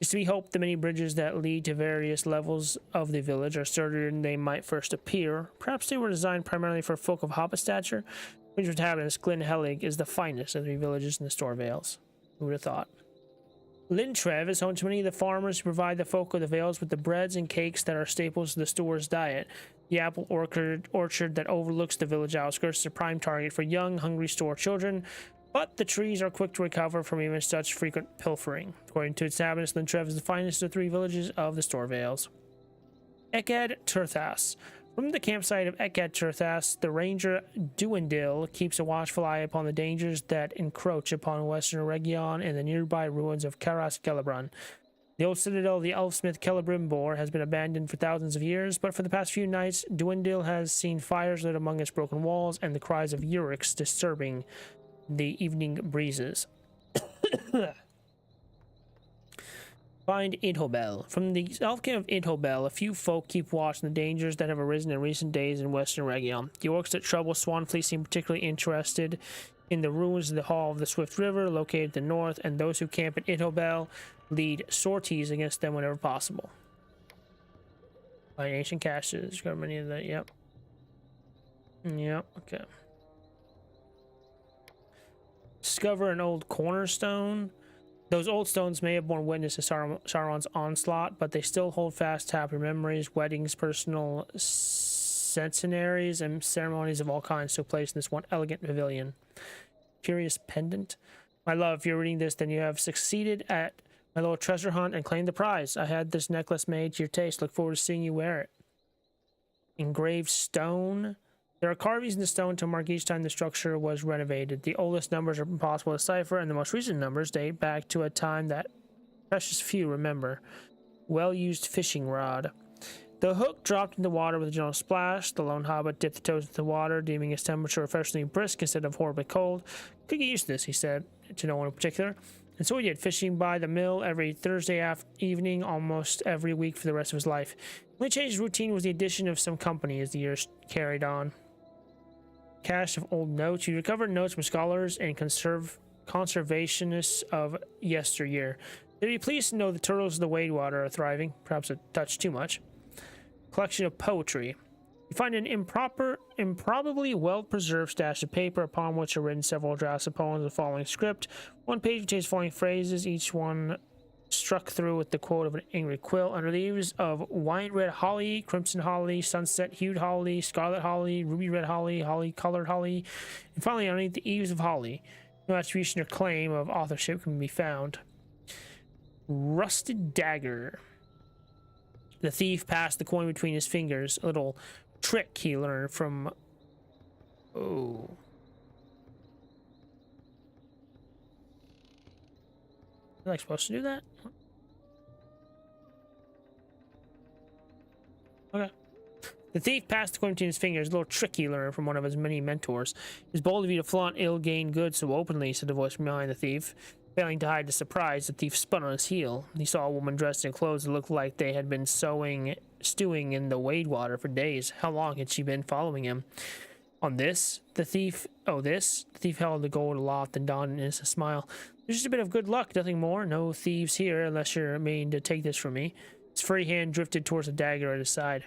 It is to be hoped the many bridges that lead to various levels of the village are sturdier than they might first appear. Perhaps they were designed primarily for folk of hobbit stature. Which inhabitants, Glenhelig is the finest of the 3 villages in the Store Vales. Who would have thought? Lintrev is home to many of the farmers who provide the folk of the Vales with the breads and cakes that are staples of the store's diet. The apple orchard that overlooks the village outskirts is a prime target for young, hungry store children, but the trees are quick to recover from even such frequent pilfering. According to its inhabitants, Lintrev is the finest of the 3 villages of the Store Vales. Ekad Turthas. From the campsite of Ekad Turthas, the ranger Duendil keeps a watchful eye upon the dangers that encroach upon western Region and the nearby ruins of Celebran. The old citadel of the Elfsmith Celebrimbor has been abandoned for thousands of years, but for the past few nights, Duendil has seen fires lit among its broken walls and the cries of Urix disturbing the evening breezes. Find Idhobel. From the South Camp of Idhobel, a few folk keep watch on the dangers that have arisen in recent days in western Region. The orcs that trouble Swanfleet seem particularly interested in the ruins of the Hall of the Swift River, located to the north, and those who camp at Idhobel lead sorties against them whenever possible. Find ancient caches. Got many of that. Yep. Yep. Okay. Discover an old cornerstone. Those old stones may have borne witness to Sauron's onslaught, but they still hold fast to happy memories, weddings, personal centenaries and ceremonies of all kinds took place in this one elegant pavilion. Curious pendant. My love, if you're reading this, then you have succeeded at my little treasure hunt and claimed the prize. I had this necklace made to your taste. Look forward to seeing you wear it. Engraved stone. There are carvings in the stone to mark each time the structure was renovated. The oldest numbers are impossible to decipher, and the most recent numbers date back to a time that precious few remember. Well-used fishing rod. The hook dropped in the water with a gentle splash. The lone hobbit dipped the toes into the water, deeming its temperature refreshingly brisk instead of horribly cold. Could get used to this, he said, to no one in particular. And so he did, fishing by the mill every Thursday evening, almost every week for the rest of his life. The only change his routine was the addition of some company as the years carried on. Cache of old notes. He recovered notes from scholars and conservationists of yesteryear. They'd be pleased to know the turtles of the Wadewater are thriving, perhaps a touch too much. Collection of poetry. You find an improbably well-preserved stash of paper upon which are written several drafts of poems of the following script. One page contains following phrases, each one struck through with the quote of an angry quill. Under the leaves of wine-red holly, crimson holly, sunset-hued holly, scarlet holly, ruby-red holly, holly-colored holly, and finally underneath the eaves of holly. No attribution or claim of authorship can be found. Rusted dagger. The thief passed the coin between his fingers. A little trick he learned from... Oh. Am I supposed to do that? Okay. The thief passed the coin between his fingers. A little trick he learned from one of his many mentors. It was bold of you to flaunt ill-gained goods so openly, said the voice from behind the thief. Failing to hide the surprise, the thief spun on his heel. He saw a woman dressed in clothes that looked like they had been stewing in the Wadewater for days. How long had she been following him? On this, the thief... Oh, this? The thief held the gold aloft and donned an innocent smile. There's just a bit of good luck, nothing more. No thieves here, unless you're meaning to take this from me. His free hand drifted towards the dagger at his side.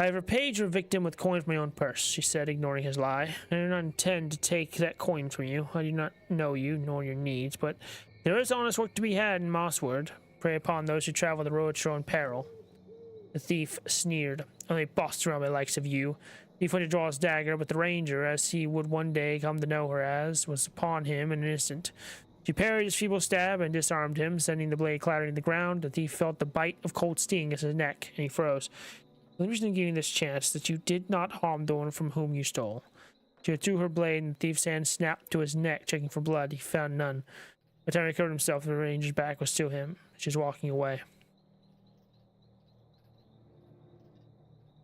I have repaid your victim with coin from my own purse, she said, ignoring his lie. I do not intend to take that coin from you. I do not know you, nor your needs, but there is honest work to be had in Mossward. Prey upon those who travel the road show in peril. The thief sneered. Only bossed around by the likes of you. He went to draw his dagger, but the ranger, as he would one day come to know her as, was upon him and innocent. She parried his feeble stab and disarmed him, sending the blade clattering to the ground. The thief felt the bite of cold sting against his neck, and he froze. The reason giving this chance that you did not harm the one from whom you stole. She withdrew her blade, and the thief's hand snapped to his neck, checking for blood. He found none. By the time he recovered himself, the ranger's back was to him. She was walking away.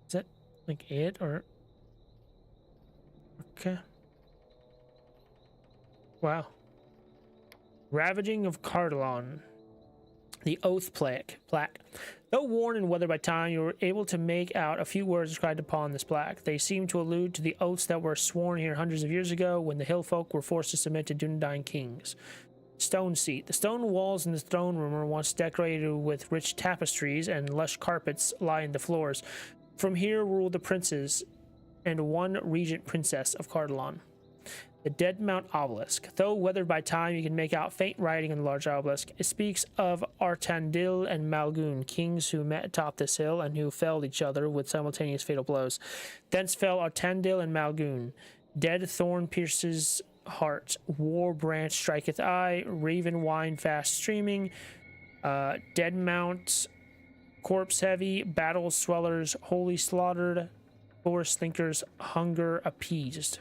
Is that like it, or... Okay. Wow. Ravaging of Cardalon. The Oath plaque. Though worn and weathered by time, you were able to make out a few words inscribed upon this plaque. They seemed to allude to the oaths that were sworn here hundreds of years ago when the hill folk were forced to submit to Dunedain kings. Stone seat. The stone walls in the throne room were once decorated with rich tapestries, and lush carpets lined the floors. From here ruled the princes and one regent princess of Cardalon. The Dead Mount Obelisk. Though weathered by time, you can make out faint writing on the large obelisk. It speaks of Artandil and Malgun, kings who met atop this hill and who felled each other with simultaneous fatal blows. Thence fell Artandil and Malgun. Dead thorn pierces heart, war branch striketh eye, raven wine fast streaming, Dead Mount, corpse heavy, battle swellers, wholly slaughtered, forest thinkers, hunger appeased.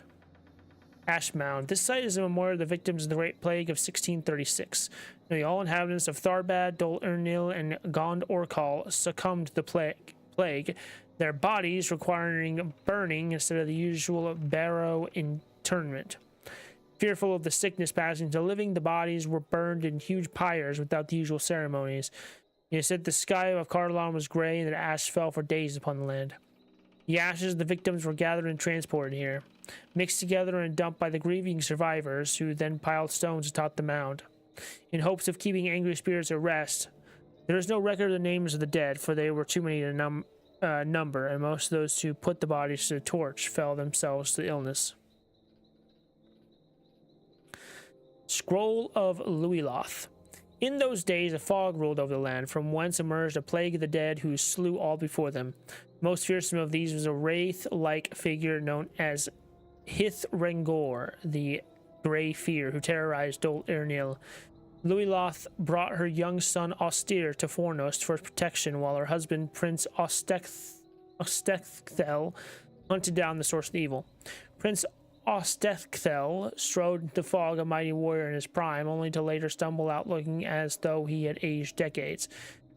Ash Mound. This site is a memorial of the victims of the Great Plague of 1636. Nearly all inhabitants of Tharbad, Dol Ernil, and Gond Orkal succumbed to the plague, their bodies requiring burning instead of the usual barrow interment. Fearful of the sickness passing to living, the bodies were burned in huge pyres without the usual ceremonies. It is said the sky of Cardalon was gray and that ash fell for days upon the land. The ashes of the victims were gathered and transported here, mixed together and dumped by the grieving survivors, who then piled stones atop the mound, in hopes of keeping angry spirits at rest. There is no record of the names of the dead, for they were too many to number, and most of those who put the bodies to the torch fell themselves to illness. Scroll of Luiloth. In those days, a fog ruled over the land, from whence emerged a plague of the dead who slew all before them. Most fearsome of these was a wraith-like figure known as Hith-Rengor, the Grey Fear, who terrorized Dol Irnil. Luiloth brought her young son Austere to Fornost for protection, while her husband, Prince Ostethel, hunted down the source of the evil. Prince Ostethel strode the fog, a mighty warrior in his prime, only to later stumble out looking as though he had aged decades.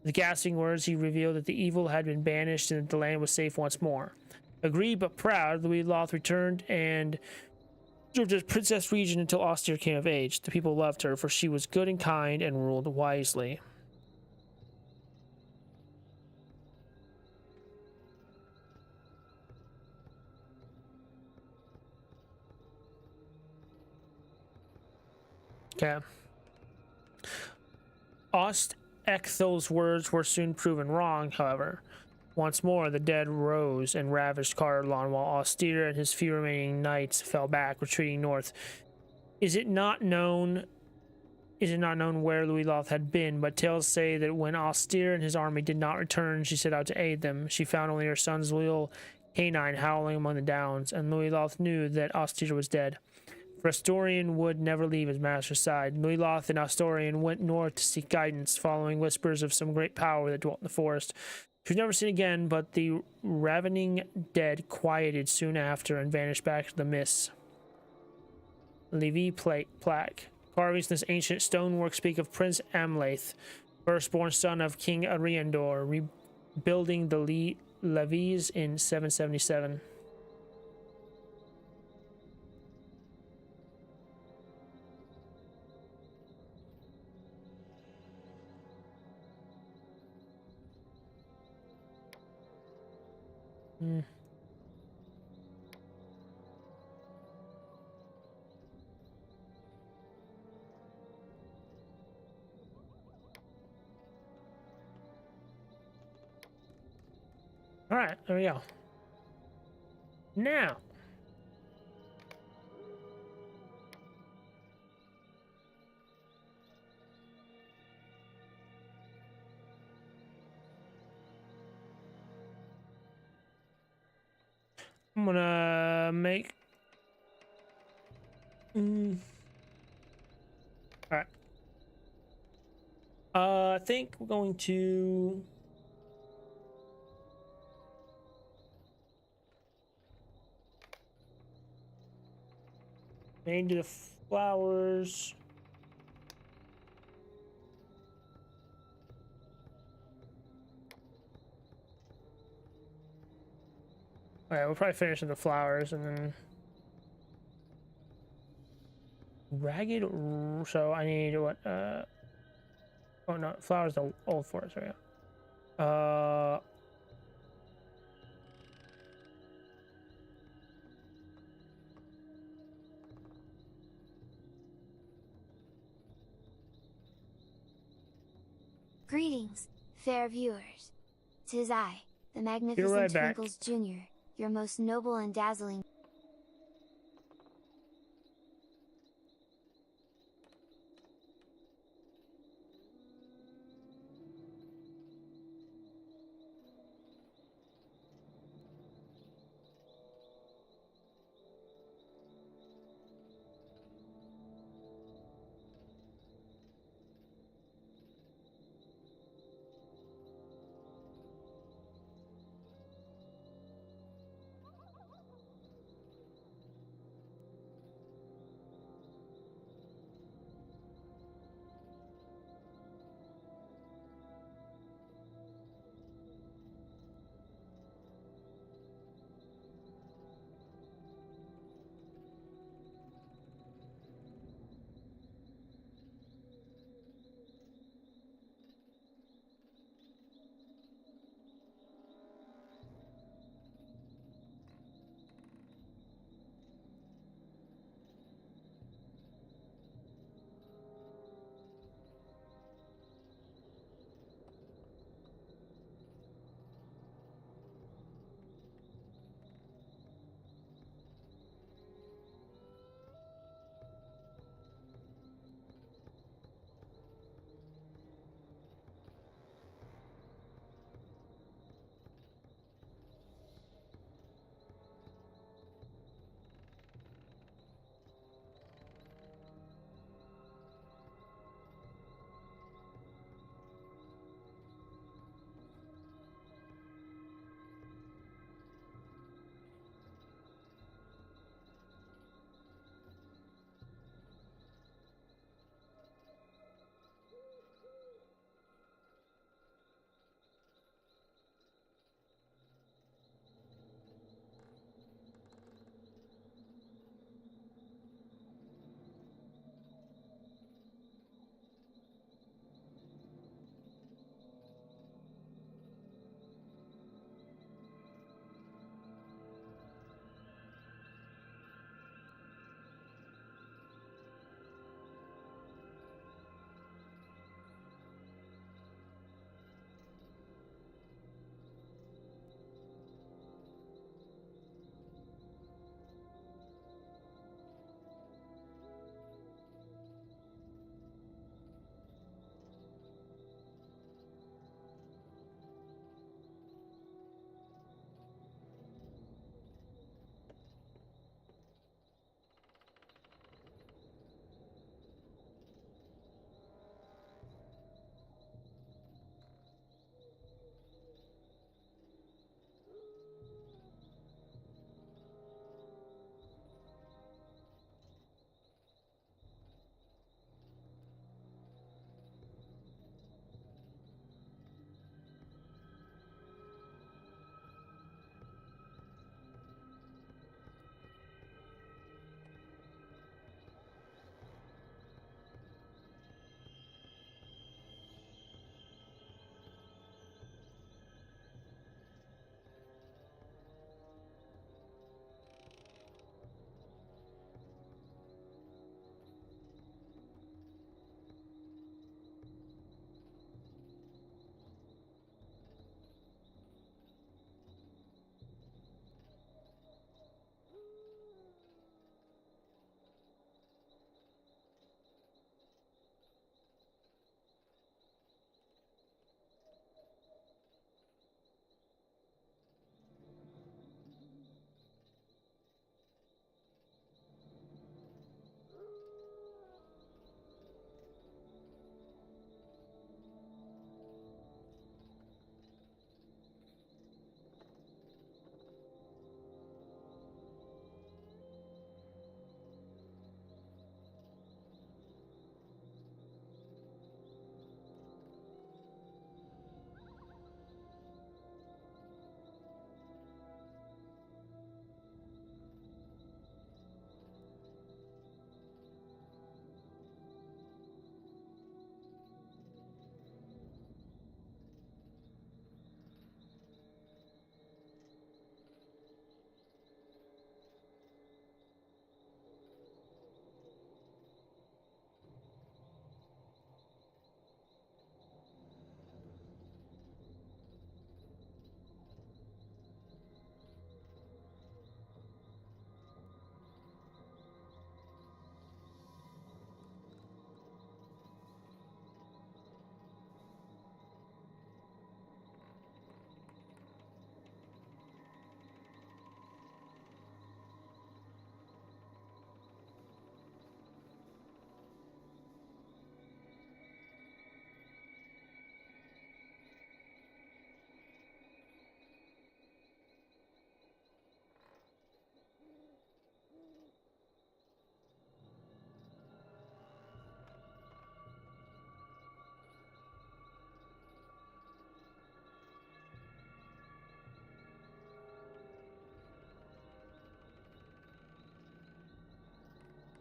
With gasping words, he revealed that the evil had been banished and that the land was safe once more. Aggrieved but proud, Luiloth returned and served as Princess Regent until Austere came of age. The people loved her, for she was good and kind and ruled wisely. Okay. Ostecthel's words were soon proven wrong, however. Once more, the dead rose and ravaged Carlon, while Austere and his few remaining knights fell back, retreating north. Is it not known where Luiloth had been, but tales say that when Austere and his army did not return, she set out to aid them. She found only her son's loyal canine howling among the downs, and Luiloth knew that Austere was dead. For Astorion would never leave his master's side. Luiloth and Astorion went north to seek guidance, following whispers of some great power that dwelt in the forest. She was never seen again, but the ravening dead quieted soon after and vanished back to the mists. Levi plaque. Carvings in this ancient stonework speak of Prince Amlath, firstborn son of King Ariandor, rebuilding the levies in 777. All right, there we go. Now, I'm gonna make. All right. I think we're going to. Into the flowers. All right, we'll probably finish with the flowers and then ragged. So I need what? Oh no, flowers. The old forest. There we go. Greetings, fair viewers. 'Tis I, the You're magnificent right back. Twinkles Jr., your most noble and dazzling.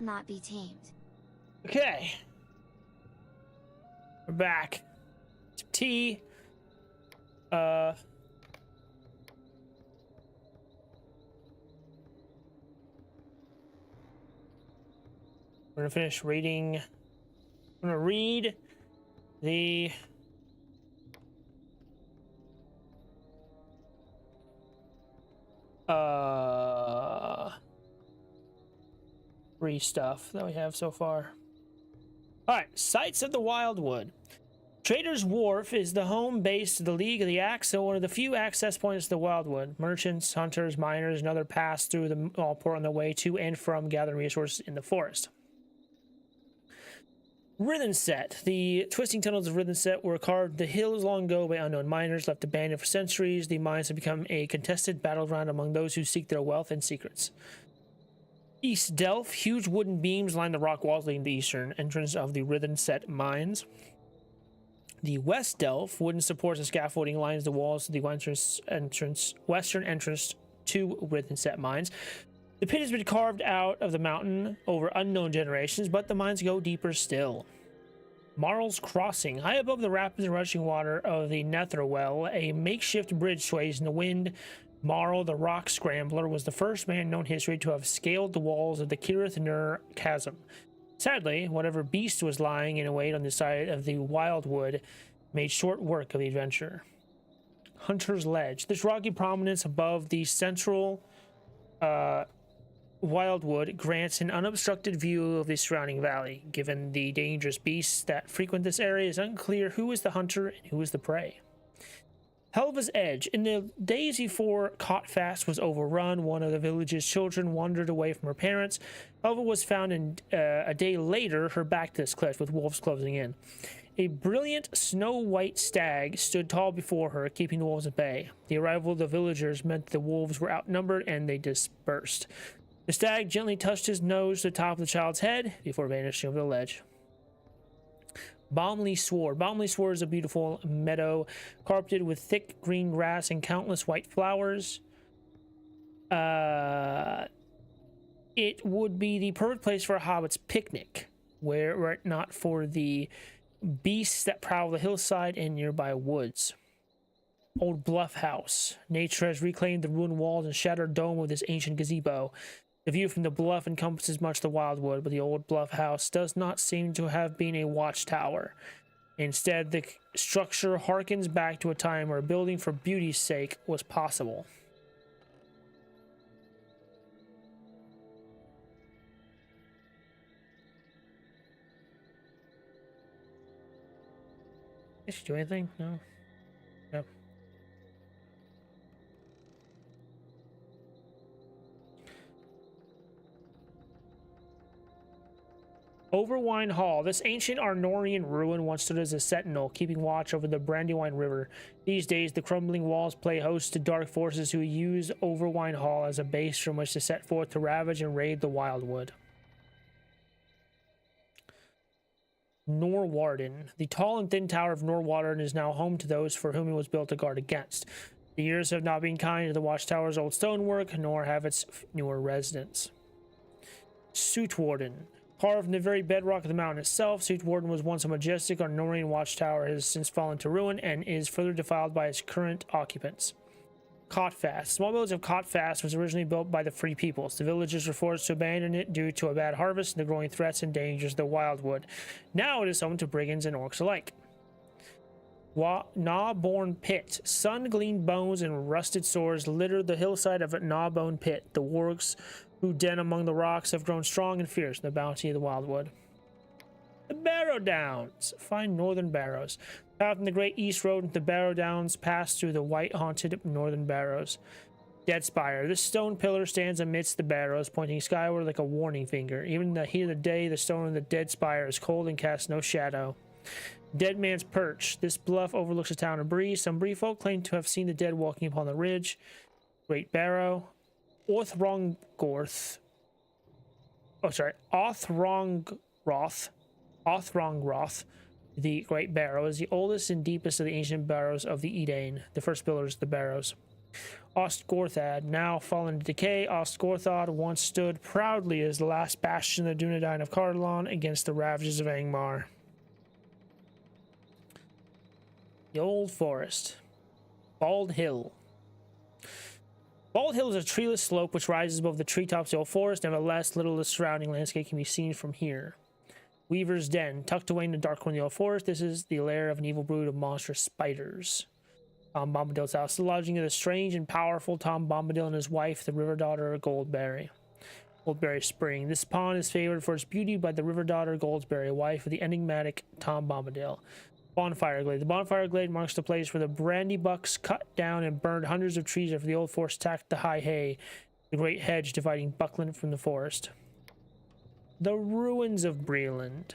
not be tamed. Okay. We're back. Some tea. We're gonna finish reading. I'm gonna read the free stuff that we have so far. All right, sites of the Wildwood. Trader's Wharf is the home base of the League of the Axe, so one of the few access points to the Wildwood. Merchants, hunters, miners, and other pass through the all port on their way to and from gathering resources in the forest. Rhythnset. The twisting tunnels of Rhythnset were carved the hills long ago by unknown miners, left abandoned for centuries. The mines have become a contested battleground among those who seek their wealth and secrets. East Delph. Huge wooden beams line the rock walls leading to the eastern entrance of the Rhythnset mines. The West Delph. Wooden supports and scaffolding lines the walls of the western entrance to Rhythnset mines. The pit has been carved out of the mountain over unknown generations, but the mines go deeper still. Marl's Crossing. High above the rapids and rushing water of the Netherwell, a makeshift bridge sways in the wind. Marl, the rock scrambler, was the first man in known history to have scaled the walls of the Kirith Nur chasm. Sadly, whatever beast was lying in wait on the side of the Wildwood made short work of the adventure. Hunter's Ledge. This rocky prominence above the central Wildwood grants an unobstructed view of the surrounding valley. Given the dangerous beasts that frequent this area, it's unclear who is the hunter and who is the prey. Helva's Edge. In the days before Cotfast was overrun, one of the village's children wandered away from her parents. Helva was found a day later, her back to this cliff, with wolves closing in. A brilliant snow-white stag stood tall before her, keeping the wolves at bay. The arrival of the villagers meant the wolves were outnumbered and they dispersed. The stag gently touched his nose to the top of the child's head before vanishing over the ledge. Balmley Sward. Balmley Sward is a beautiful meadow carpeted with thick green grass and countless white flowers. It would be the perfect place for a hobbit's picnic, were it not for the beasts that prowl the hillside and nearby woods. Old Bluff House. Nature has reclaimed the ruined walls and shattered dome of this ancient gazebo. The view from the bluff encompasses much of the Wildwood, but the old Bluff House does not seem to have been a watchtower. Instead, the structure harkens back to a time where building for beauty's sake was possible. Did she do anything? No. No. Overwine Hall. This ancient Arnorian ruin once stood as a sentinel, keeping watch over the Brandywine River. These days, the crumbling walls play host to dark forces who use Overwine Hall as a base from which to set forth to ravage and raid the Wildwood. Norwarden. The tall and thin tower of Norwarden is now home to those for whom it was built to guard against. The years have not been kind to the watchtower's old stonework, nor have its newer residents. Suitwarden. Carved in the very bedrock of the mountain itself, Suitwarden was once a majestic Arnorian watchtower. It has since fallen to ruin and is further defiled by its current occupants. Cotfast. Small village of Cotfast was originally built by the Free Peoples. The villagers were forced to abandon it due to a bad harvest and the growing threats and dangers of the Wildwood. Now it is home to brigands and orcs alike. Gnawborn Pit. Sun-gleamed bones and rusted swords litter the hillside of Gnawbone Pit. The wargs who den among the rocks have grown strong and fierce in the bounty of the Wildwood. The Barrow Downs. Fine northern barrows. Path from the Great East Road into the Barrow Downs pass through the white-haunted northern barrows. Dead Spire. This stone pillar stands amidst the barrows, pointing skyward like a warning finger. Even in the heat of the day, the stone of the Dead Spire is cold and casts no shadow. Dead Man's Perch. This bluff overlooks the town of Bree. Some Bree folk claim to have seen the dead walking upon the ridge. Great Barrow. Othrongroth. Othrongroth. The Great Barrow is the oldest and deepest of the ancient barrows of the Edain, the first builders of the barrows. Ostgorthad, now fallen to decay, Ostgorthad once stood proudly as the last bastion of the Dunedain of Cardalon against the ravages of Angmar. The Old Forest. Bald Hill. Bald Hill is a treeless slope which rises above the treetops of the Old Forest. Nevertheless, little of the surrounding landscape can be seen from here. Weaver's Den. Tucked away in the dark corner of the Old Forest, this is the lair of an evil brood of monstrous spiders. Tom Bombadil's house, the lodging of the strange and powerful Tom Bombadil and his wife, the river daughter Goldberry. Goldberry Spring. This pond is favored for its beauty by the river daughter Goldberry, wife of the enigmatic Tom Bombadil. Bonfire Glade. The Bonfire Glade marks the place where the brandy bucks cut down and burned hundreds of trees after the Old Forest attacked the High Hay, the great hedge dividing Buckland from the forest. The ruins of Bree-land.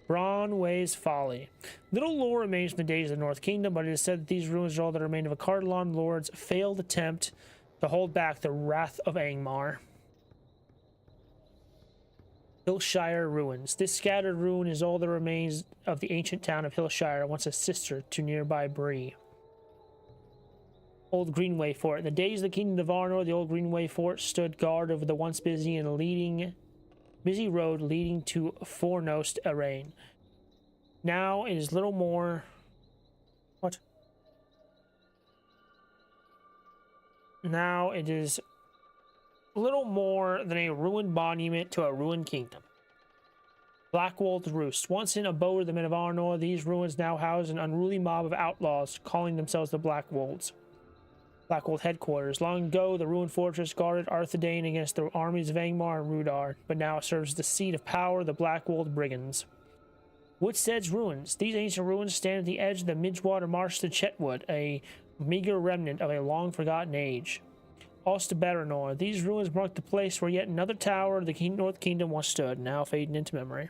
Bronway's Folly. Little lore remains from the days of the North Kingdom, but it is said that these ruins are all that remain of a Cardalon lord's failed attempt to hold back the wrath of Angmar. Hillshire Ruins. This scattered ruin is all that remains of the ancient town of Hillshire, once a sister to nearby Bree. Old Greenway Fort. In the days of the Kingdom of Arnor, the Old Greenway Fort stood guard over the once busy road leading to Fornost Arrain. Now it is little more... What? Now it is little more than a ruined monument to a ruined kingdom. Blackwold's Roost. Once an abode of the men of Arnor, these ruins now house an unruly mob of outlaws calling themselves the Blackwolds. Blackwold headquarters. Long ago, the ruined fortress guarded Arthedain against the armies of Angmar and Rudar, but now serves as the seat of power, the Blackwold Brigands. Woodstead's Ruins. These ancient ruins stand at the edge of the Midgewater Marsh to Chetwood, a meager remnant of a long-forgotten age. Ostabaranor. These ruins mark the place where yet another tower of the North Kingdom once stood, now fading into memory.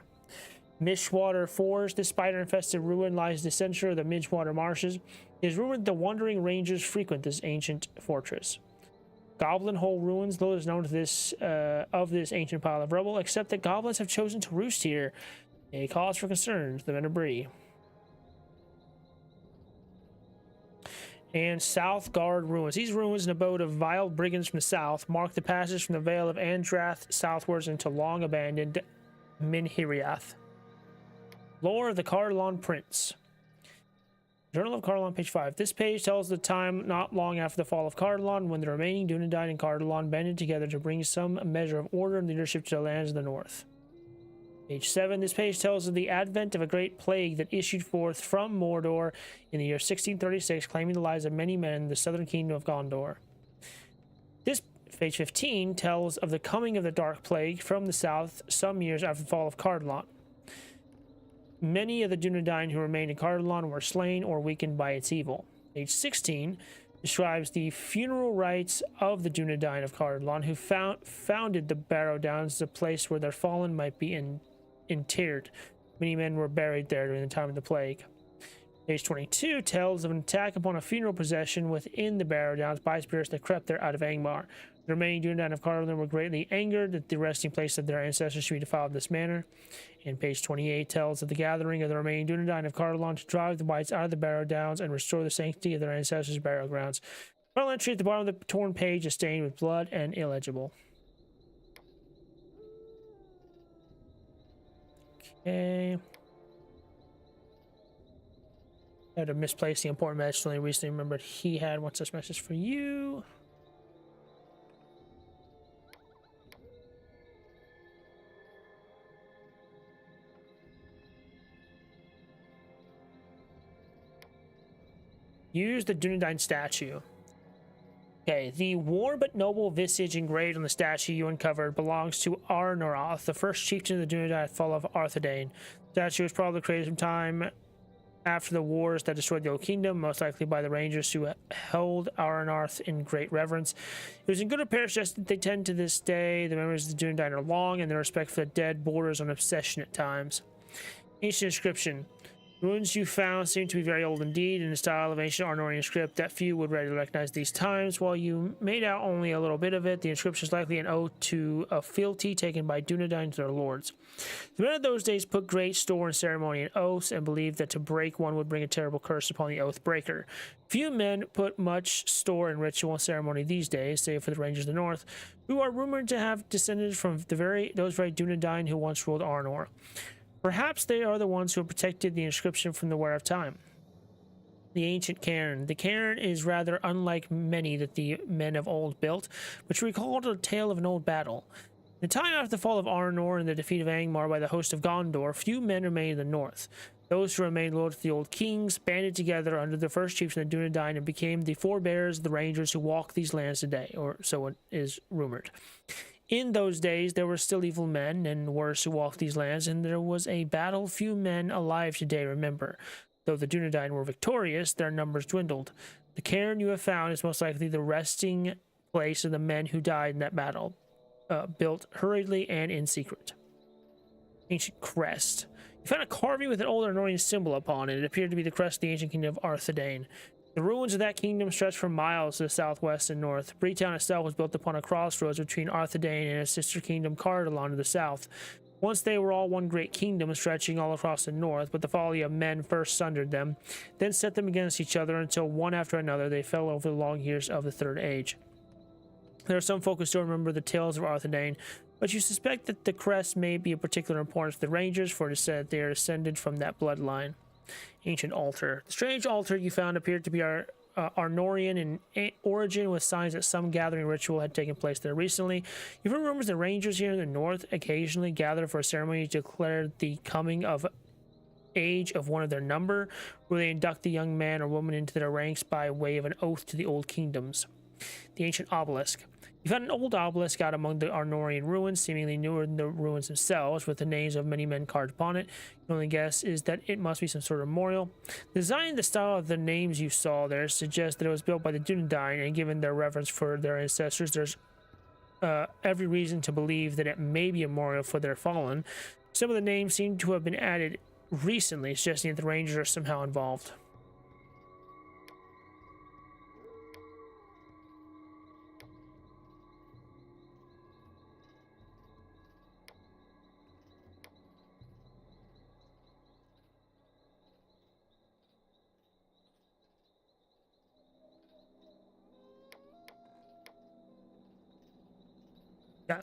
Mishwater Forge. This spider-infested ruin lies in the center of the Midgewater Marshes. It is rumored the wandering rangers frequent this ancient fortress. Goblin Hole Ruins. Little is known to this of this ancient pile of rubble, except that goblins have chosen to roost here. A cause for concern to the men of Bree. And Southgard Ruins. These ruins, an abode of vile brigands from the south, mark the passage from the Vale of Andrath southwards into long-abandoned Minhiriath. Lore of the Cardalon Prince. Journal of Cardalon, page 5. This page tells the time not long after the fall of Cardalon, when the remaining Dunedain and Cardalon banded together to bring some measure of order and leadership to the lands of the north. Page 7. This page tells of the advent of a great plague that issued forth from Mordor in the year 1636, claiming the lives of many men in the southern kingdom of Gondor. This page 15 tells of the coming of the Dark Plague from the south some years after the fall of Cardalon. Many of the Dunedain who remained in Cardalon were slain or weakened by its evil. Page 16 describes the funeral rites of the Dunedain of Cardalon, who founded the Barrow Downs as a place where their fallen might be interred. Many men were buried there during the time of the plague. Page 22 tells of an attack upon a funeral procession within the Barrow Downs by spirits that crept there out of Angmar. The remaining Dunedain of Cardalon were greatly angered that the resting place of their ancestors should be defiled in this manner. And page 28 tells of the gathering of the remaining Dunedain of Cardalon to drive the whites out of the Barrow Downs and restore the sanctity of their ancestors' burial grounds. Final entry at the bottom of the torn page is stained with blood and illegible. Okay. I had to misplace the important message. Only recently remembered he had one such message for you. Use the Dunedain statue. Okay, the warm but noble visage engraved on the statue you uncovered belongs to Arnoroth, the first chieftain of the Dunedain at the fall of Arthedain. The statue was probably created sometime after the wars that destroyed the Old Kingdom, most likely by the rangers who held Arnoroth in great reverence. It was in good repair, just that they tend to this day. The memories of the Dunedain are long, and their respect for the dead borders on obsession at times. Ancient inscription. The ruins you found seem to be very old indeed, in the style of ancient Arnorian script that few would readily recognize these times. While you made out only a little bit of it, the inscription is likely an ode to a fealty taken by Dunedain to their lords. The men of those days put great store in ceremony and oaths, and believed that to break one would bring a terrible curse upon the oath breaker. Few men put much store in ritual and ceremony these days, save for the Rangers of the North, who are rumored to have descended from those very Dunedain who once ruled Arnor. Perhaps they are the ones who have protected the inscription from the wear of time. The ancient cairn. The cairn is rather unlike many that the men of old built, which recalled a tale of an old battle. In the time after the fall of Arnor and the defeat of Angmar by the host of Gondor, few men remained in the north. Those who remained loyal to the old kings banded together under the first chiefs of the Dunedain and became the forebears of the rangers who walk these lands today, or so it is rumored. In those days, there were still evil men and worse who walked these lands, and there was a battle few men alive today remember. Though the Dunedain were victorious, their numbers dwindled. The cairn you have found is most likely the resting place of the men who died in that battle, built hurriedly and in secret. Ancient crest. You found a carving with an old Arnorian symbol upon it. It appeared to be the crest of the ancient kingdom of Arthedain. The ruins of that kingdom stretched for miles to the southwest and north. Breetown itself was built upon a crossroads between Arthedain and its sister kingdom Cardalon to the south. Once they were all one great kingdom stretching all across the north, but the folly of men first sundered them, then set them against each other until one after another they fell over the long years of the Third Age. There are some folk who still remember the tales of Arthedain, but you suspect that the crest may be of particular importance to the Rangers, for it is said they are descended from that bloodline. Ancient altar. The strange altar you found appeared to be Arnorian in origin, with signs that some gathering ritual had taken place there recently. You've heard rumors that rangers here in the north occasionally gather for a ceremony to declare the coming of age of one of their number, where they induct the young man or woman into their ranks by way of an oath to the old kingdoms. The ancient obelisk. You found an old obelisk out among the Arnorian ruins, seemingly newer than the ruins themselves, with the names of many men carved upon it. Your only guess is that it must be some sort of memorial. The design and the style of the names you saw there suggests that it was built by the Dunedain, and given their reverence for their ancestors, there's every reason to believe that it may be a memorial for their fallen. Some of the names seem to have been added recently, suggesting that the Rangers are somehow involved. Yeah.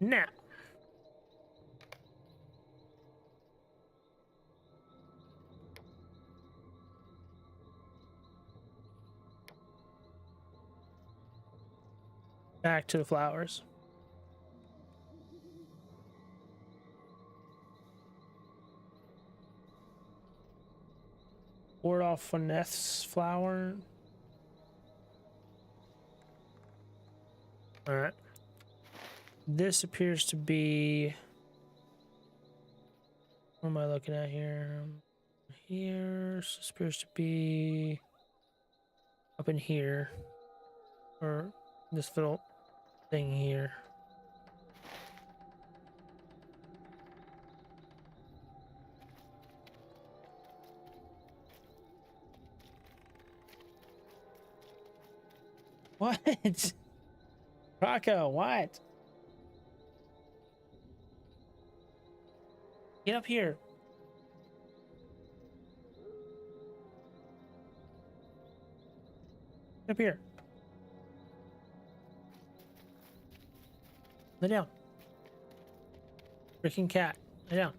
Now, back to the flowers. Ward off Fineth's flower. Alright. This appears to be... What am I looking at here? Here. This appears to be... up in here. Or this little thing here. What? Rocco, what? Get up here. Get up here. Lay down. Freaking cat. Lay down.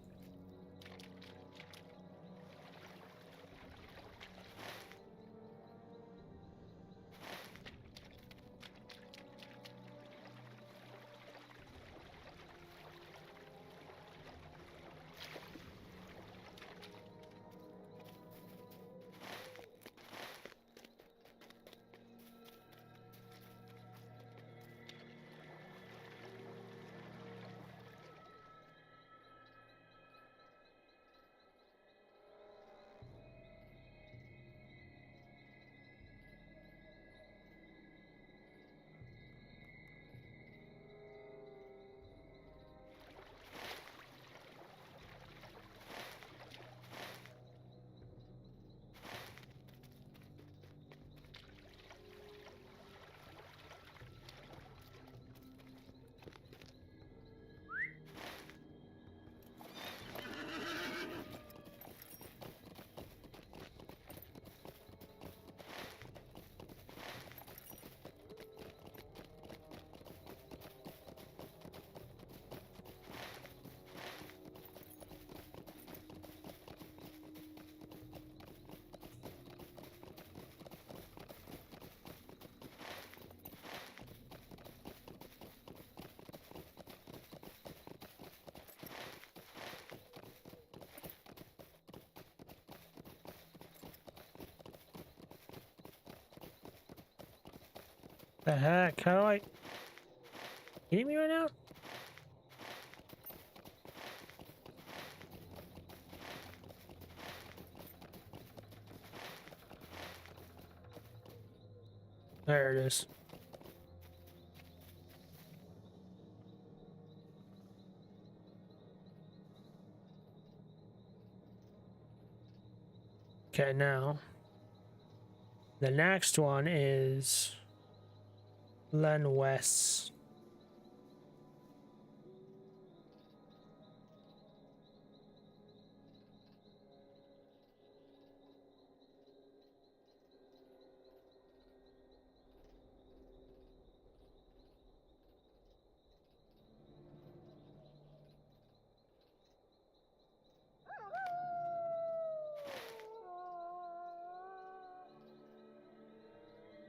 The heck? How do I... Kidding me right now? There it is. Okay, now the next one is Len West.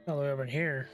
All the way over here.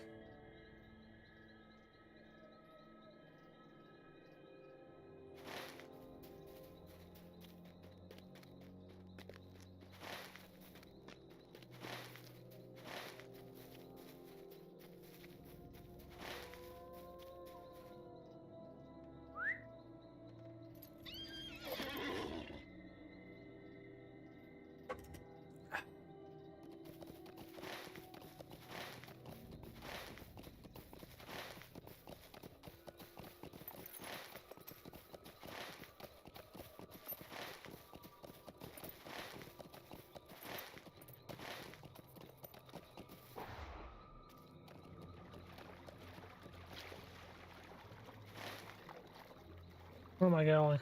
Where am I going?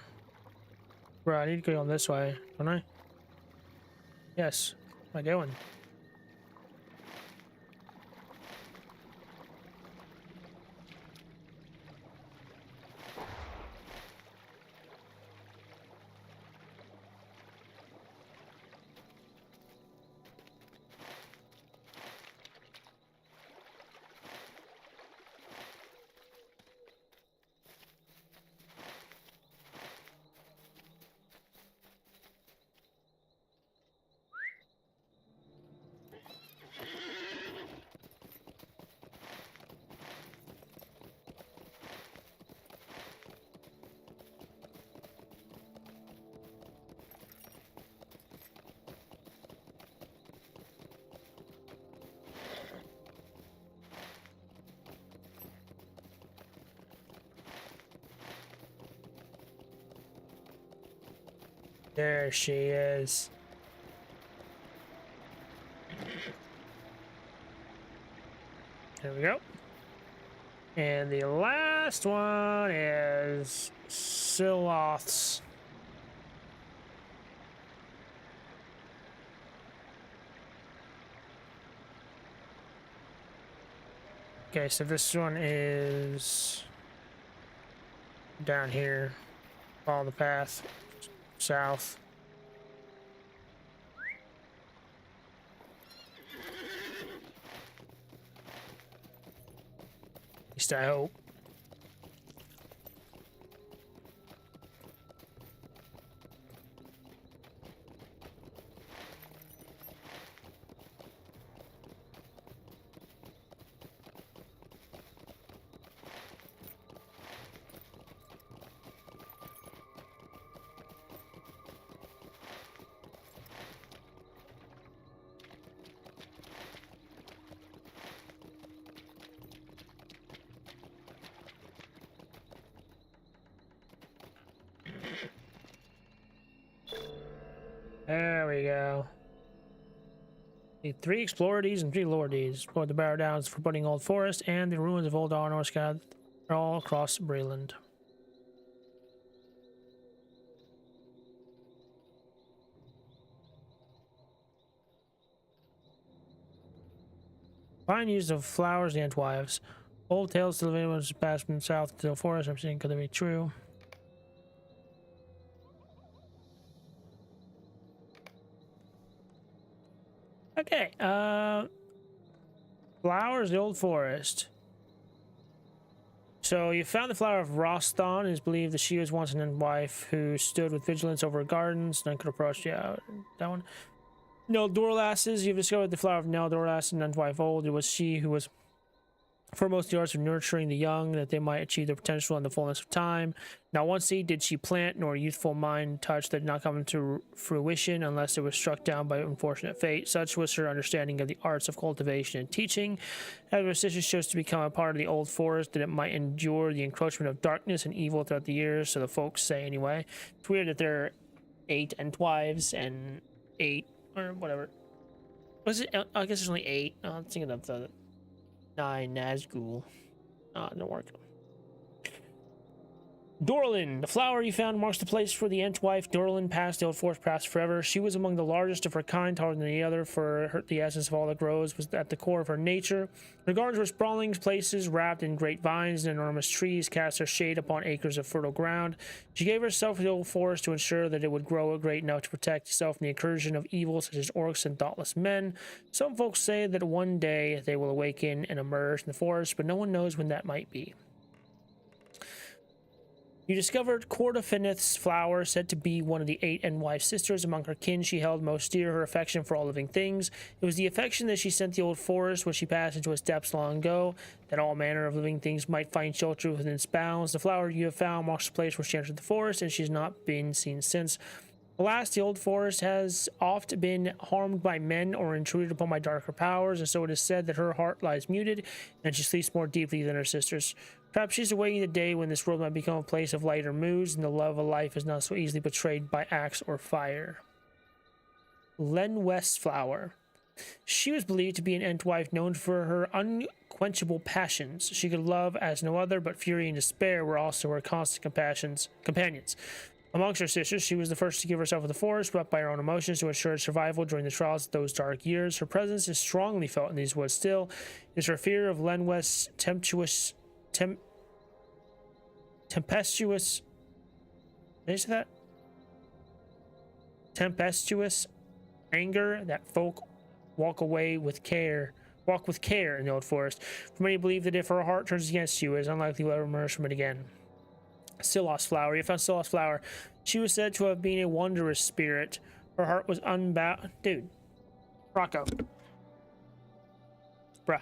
Bro, I need to go on this way, don't I? Yes. What am I doing? There she is. There we go. And the last one is Sloths. Okay, so this one is down here. Follow the path south. At least I hope. There we go. Need 3 explorities and 3 lordies. Explore the Barrow Downs, foreboding old forest, and the ruins of old Arnorscad are all across Bree-land. Fine use of flowers and wives. Old tales to the village past from south to the forest. I'm saying could they be true? Okay, flowers, the old forest. So you found the flower of Rosthon. It is believed that she was once an wife who stood with vigilance over gardens. None could approach. Yeah, that one. Nell Dorlasses. You've discovered the flower of Nell Dorlass, Nun's wife old. It was she who was foremost the arts of nurturing the young, that they might achieve their potential in the fullness of time. Not one seed did she plant, nor a youthful mind touch that did not come into fruition unless it was struck down by unfortunate fate. Such was her understanding of the arts of cultivation and teaching. As her sisters chose to become a part of the old forest, that it might endure the encroachment of darkness and evil throughout the years, so the folks say anyway. It's weird that there are 8 Entwives and 8, or whatever. Was it? I guess there's only 8. Oh, I'm thinking of the 9 Nazgul. It didn't work. Dorlin, the flower you found marks the place for the Entwife. Dorlin passed the old forest past forever. She was among the largest of her kind, taller than any other, for her, the essence of all that grows was at the core of her nature. Her gardens were sprawling places wrapped in great vines, and enormous trees cast their shade upon acres of fertile ground. She gave herself to the old forest to ensure that it would grow great enough to protect itself from the incursion of evil such as orcs and thoughtless men. Some folks say that one day they will awaken and emerge in the forest, but no one knows when that might be. You discovered Cordafinith's flower, said to be one of the 8 Entwife sisters. Among her kin, she held most dear her affection for all living things. It was the affection that she sent the old forest when she passed into its depths long ago, that all manner of living things might find shelter within its bounds. The flower you have found marks the place where she entered the forest, and she has not been seen since. Alas, the old forest has oft been harmed by men or intruded upon by darker powers, and so it is said that her heart lies muted, and she sleeps more deeply than her sisters. Perhaps she's awaiting the day when this world might become a place of lighter moods, and the love of life is not so easily betrayed by axe or fire. Len West's flower. She was believed to be an Entwife known for her unquenchable passions. She could love as no other, but fury and despair were also her constant companions. Amongst her sisters, she was the first to give herself to the forest, swept by her own emotions to ensure its survival during the trials of those dark years. Her presence is strongly felt in these woods still. It is her fear of Len West's tempestuous... Did I say that? Tempestuous anger that folk walk with care in the old forest. For many believe that if her heart turns against you, it is unlikely you will ever emerge from it again. Still lost flower. You found still lost flower. She was said to have been a wondrous spirit. Her heart was unbound. Dude. Rocco. Bruh.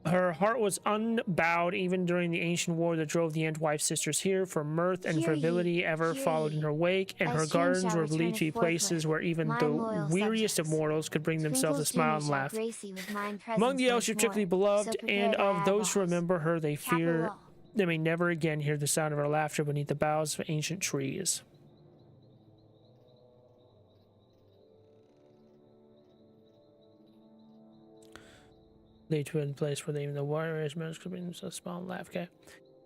Her heart was unbowed even during the ancient war that drove the Entwife sisters here, for mirth and frivolity ever followed in her wake, and her gardens were believed to be places where even the weariest of mortals could bring themselves a smile and laugh. Among the elves she particularly beloved, and of those who remember her, they fear they may never again hear the sound of her laughter beneath the boughs of ancient trees. Lead to a place where even the warriors could bring themselves a smile and laugh. Okay.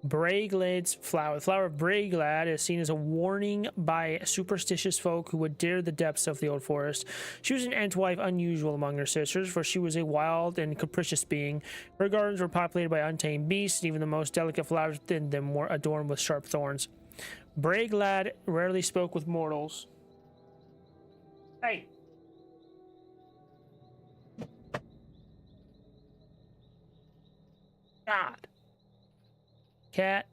Braeglad's flower. The flower of Braeglad is seen as a warning by superstitious folk who would dare the depths of the old forest. She was an Entwife unusual among her sisters, for she was a wild and capricious being. Her gardens were populated by untamed beasts, and even the most delicate flowers within them were adorned with sharp thorns. Braeglad rarely spoke with mortals. Hey! God. Cat.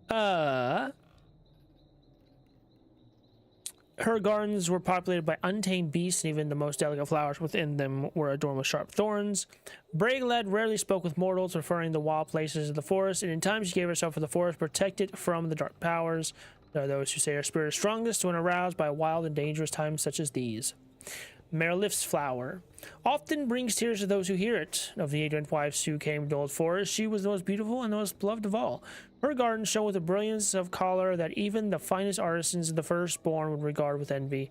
Her gardens were populated by untamed beasts, and even the most delicate flowers within them were adorned with sharp thorns. Braeglad rarely spoke with mortals, referring to the wild places of the forest, and in time she gave herself to the forest, protected from the dark powers. There are those who say her spirit is strongest when aroused by wild and dangerous times such as these. Merlif's flower often brings tears to those who hear it. Of the 8 Entwives who came to Old Forest, she was the most beautiful and the most beloved of all. Her garden shone with a brilliance of color that even the finest artisans of the firstborn would regard with envy.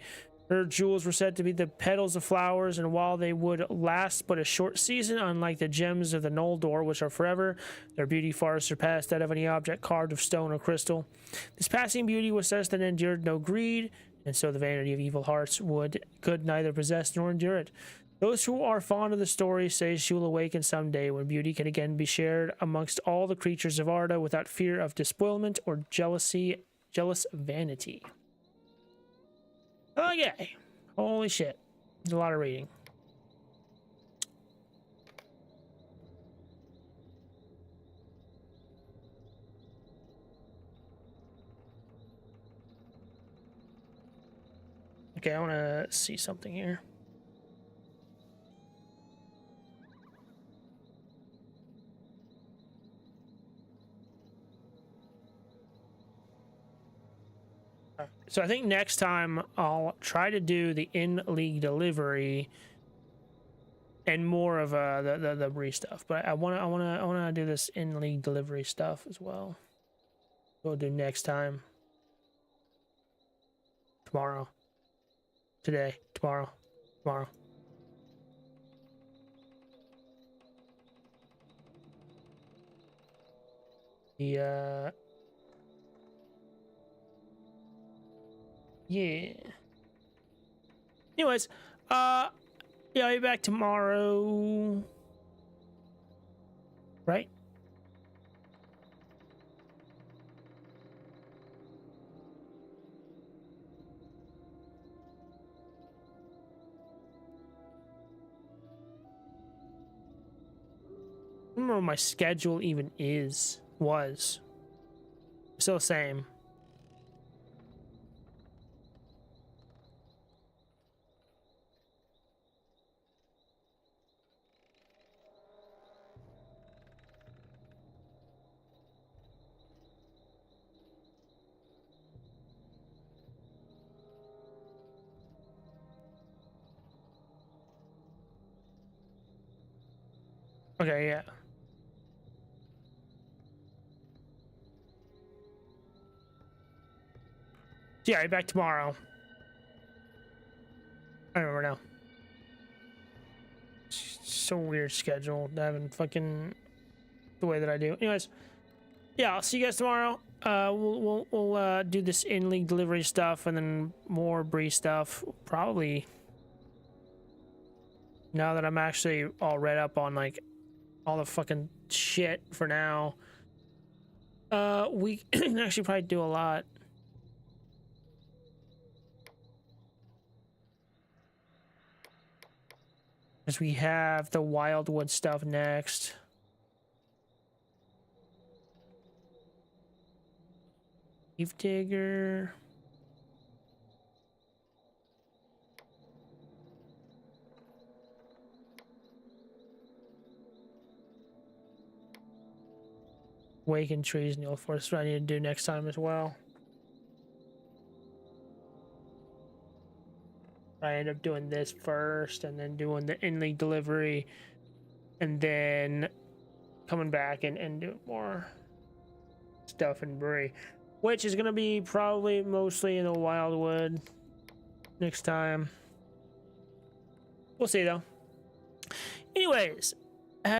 Her jewels were said to be the petals of flowers, and while they would last but a short season, unlike the gems of the Noldor, which are forever, their beauty far surpassed that of any object carved of stone or crystal. This passing beauty was such that it endured no greed, and so the vanity of evil hearts could neither possess nor endure it. Those who are fond of the story say she will awaken someday when beauty can again be shared amongst all the creatures of Arda without fear of despoilment or jealous vanity. Okay. Holy shit. There's a lot of reading. Okay, I want to see something here. So I think next time I'll try to do the in-league delivery and more of the Bree stuff, but I wanna do this in-league delivery stuff as well. We'll do next time. Tomorrow. Today. Tomorrow. Tomorrow. Yeah. Anyways, yeah, I'll be back tomorrow. Right? I don't remember what my schedule even was. Still the same. Okay, yeah. So yeah, I'll be back tomorrow. I don't remember now. It's so weird schedule having fucking the way that I do. Anyways, yeah, I'll see you guys tomorrow. We'll do this in-league delivery stuff and then more Bree stuff. Probably now that I'm actually all read up on like all the fucking shit for now. We can actually probably do a lot. As we have the Wildwood stuff next. Eve Digger. Waken trees and Forest. That's what I need to do next time as well. I end up doing this first and then doing the in-league delivery and then coming back and do more stuff in Bree, which is going to be probably mostly in the Wildwood next time. We'll see though. Anyways,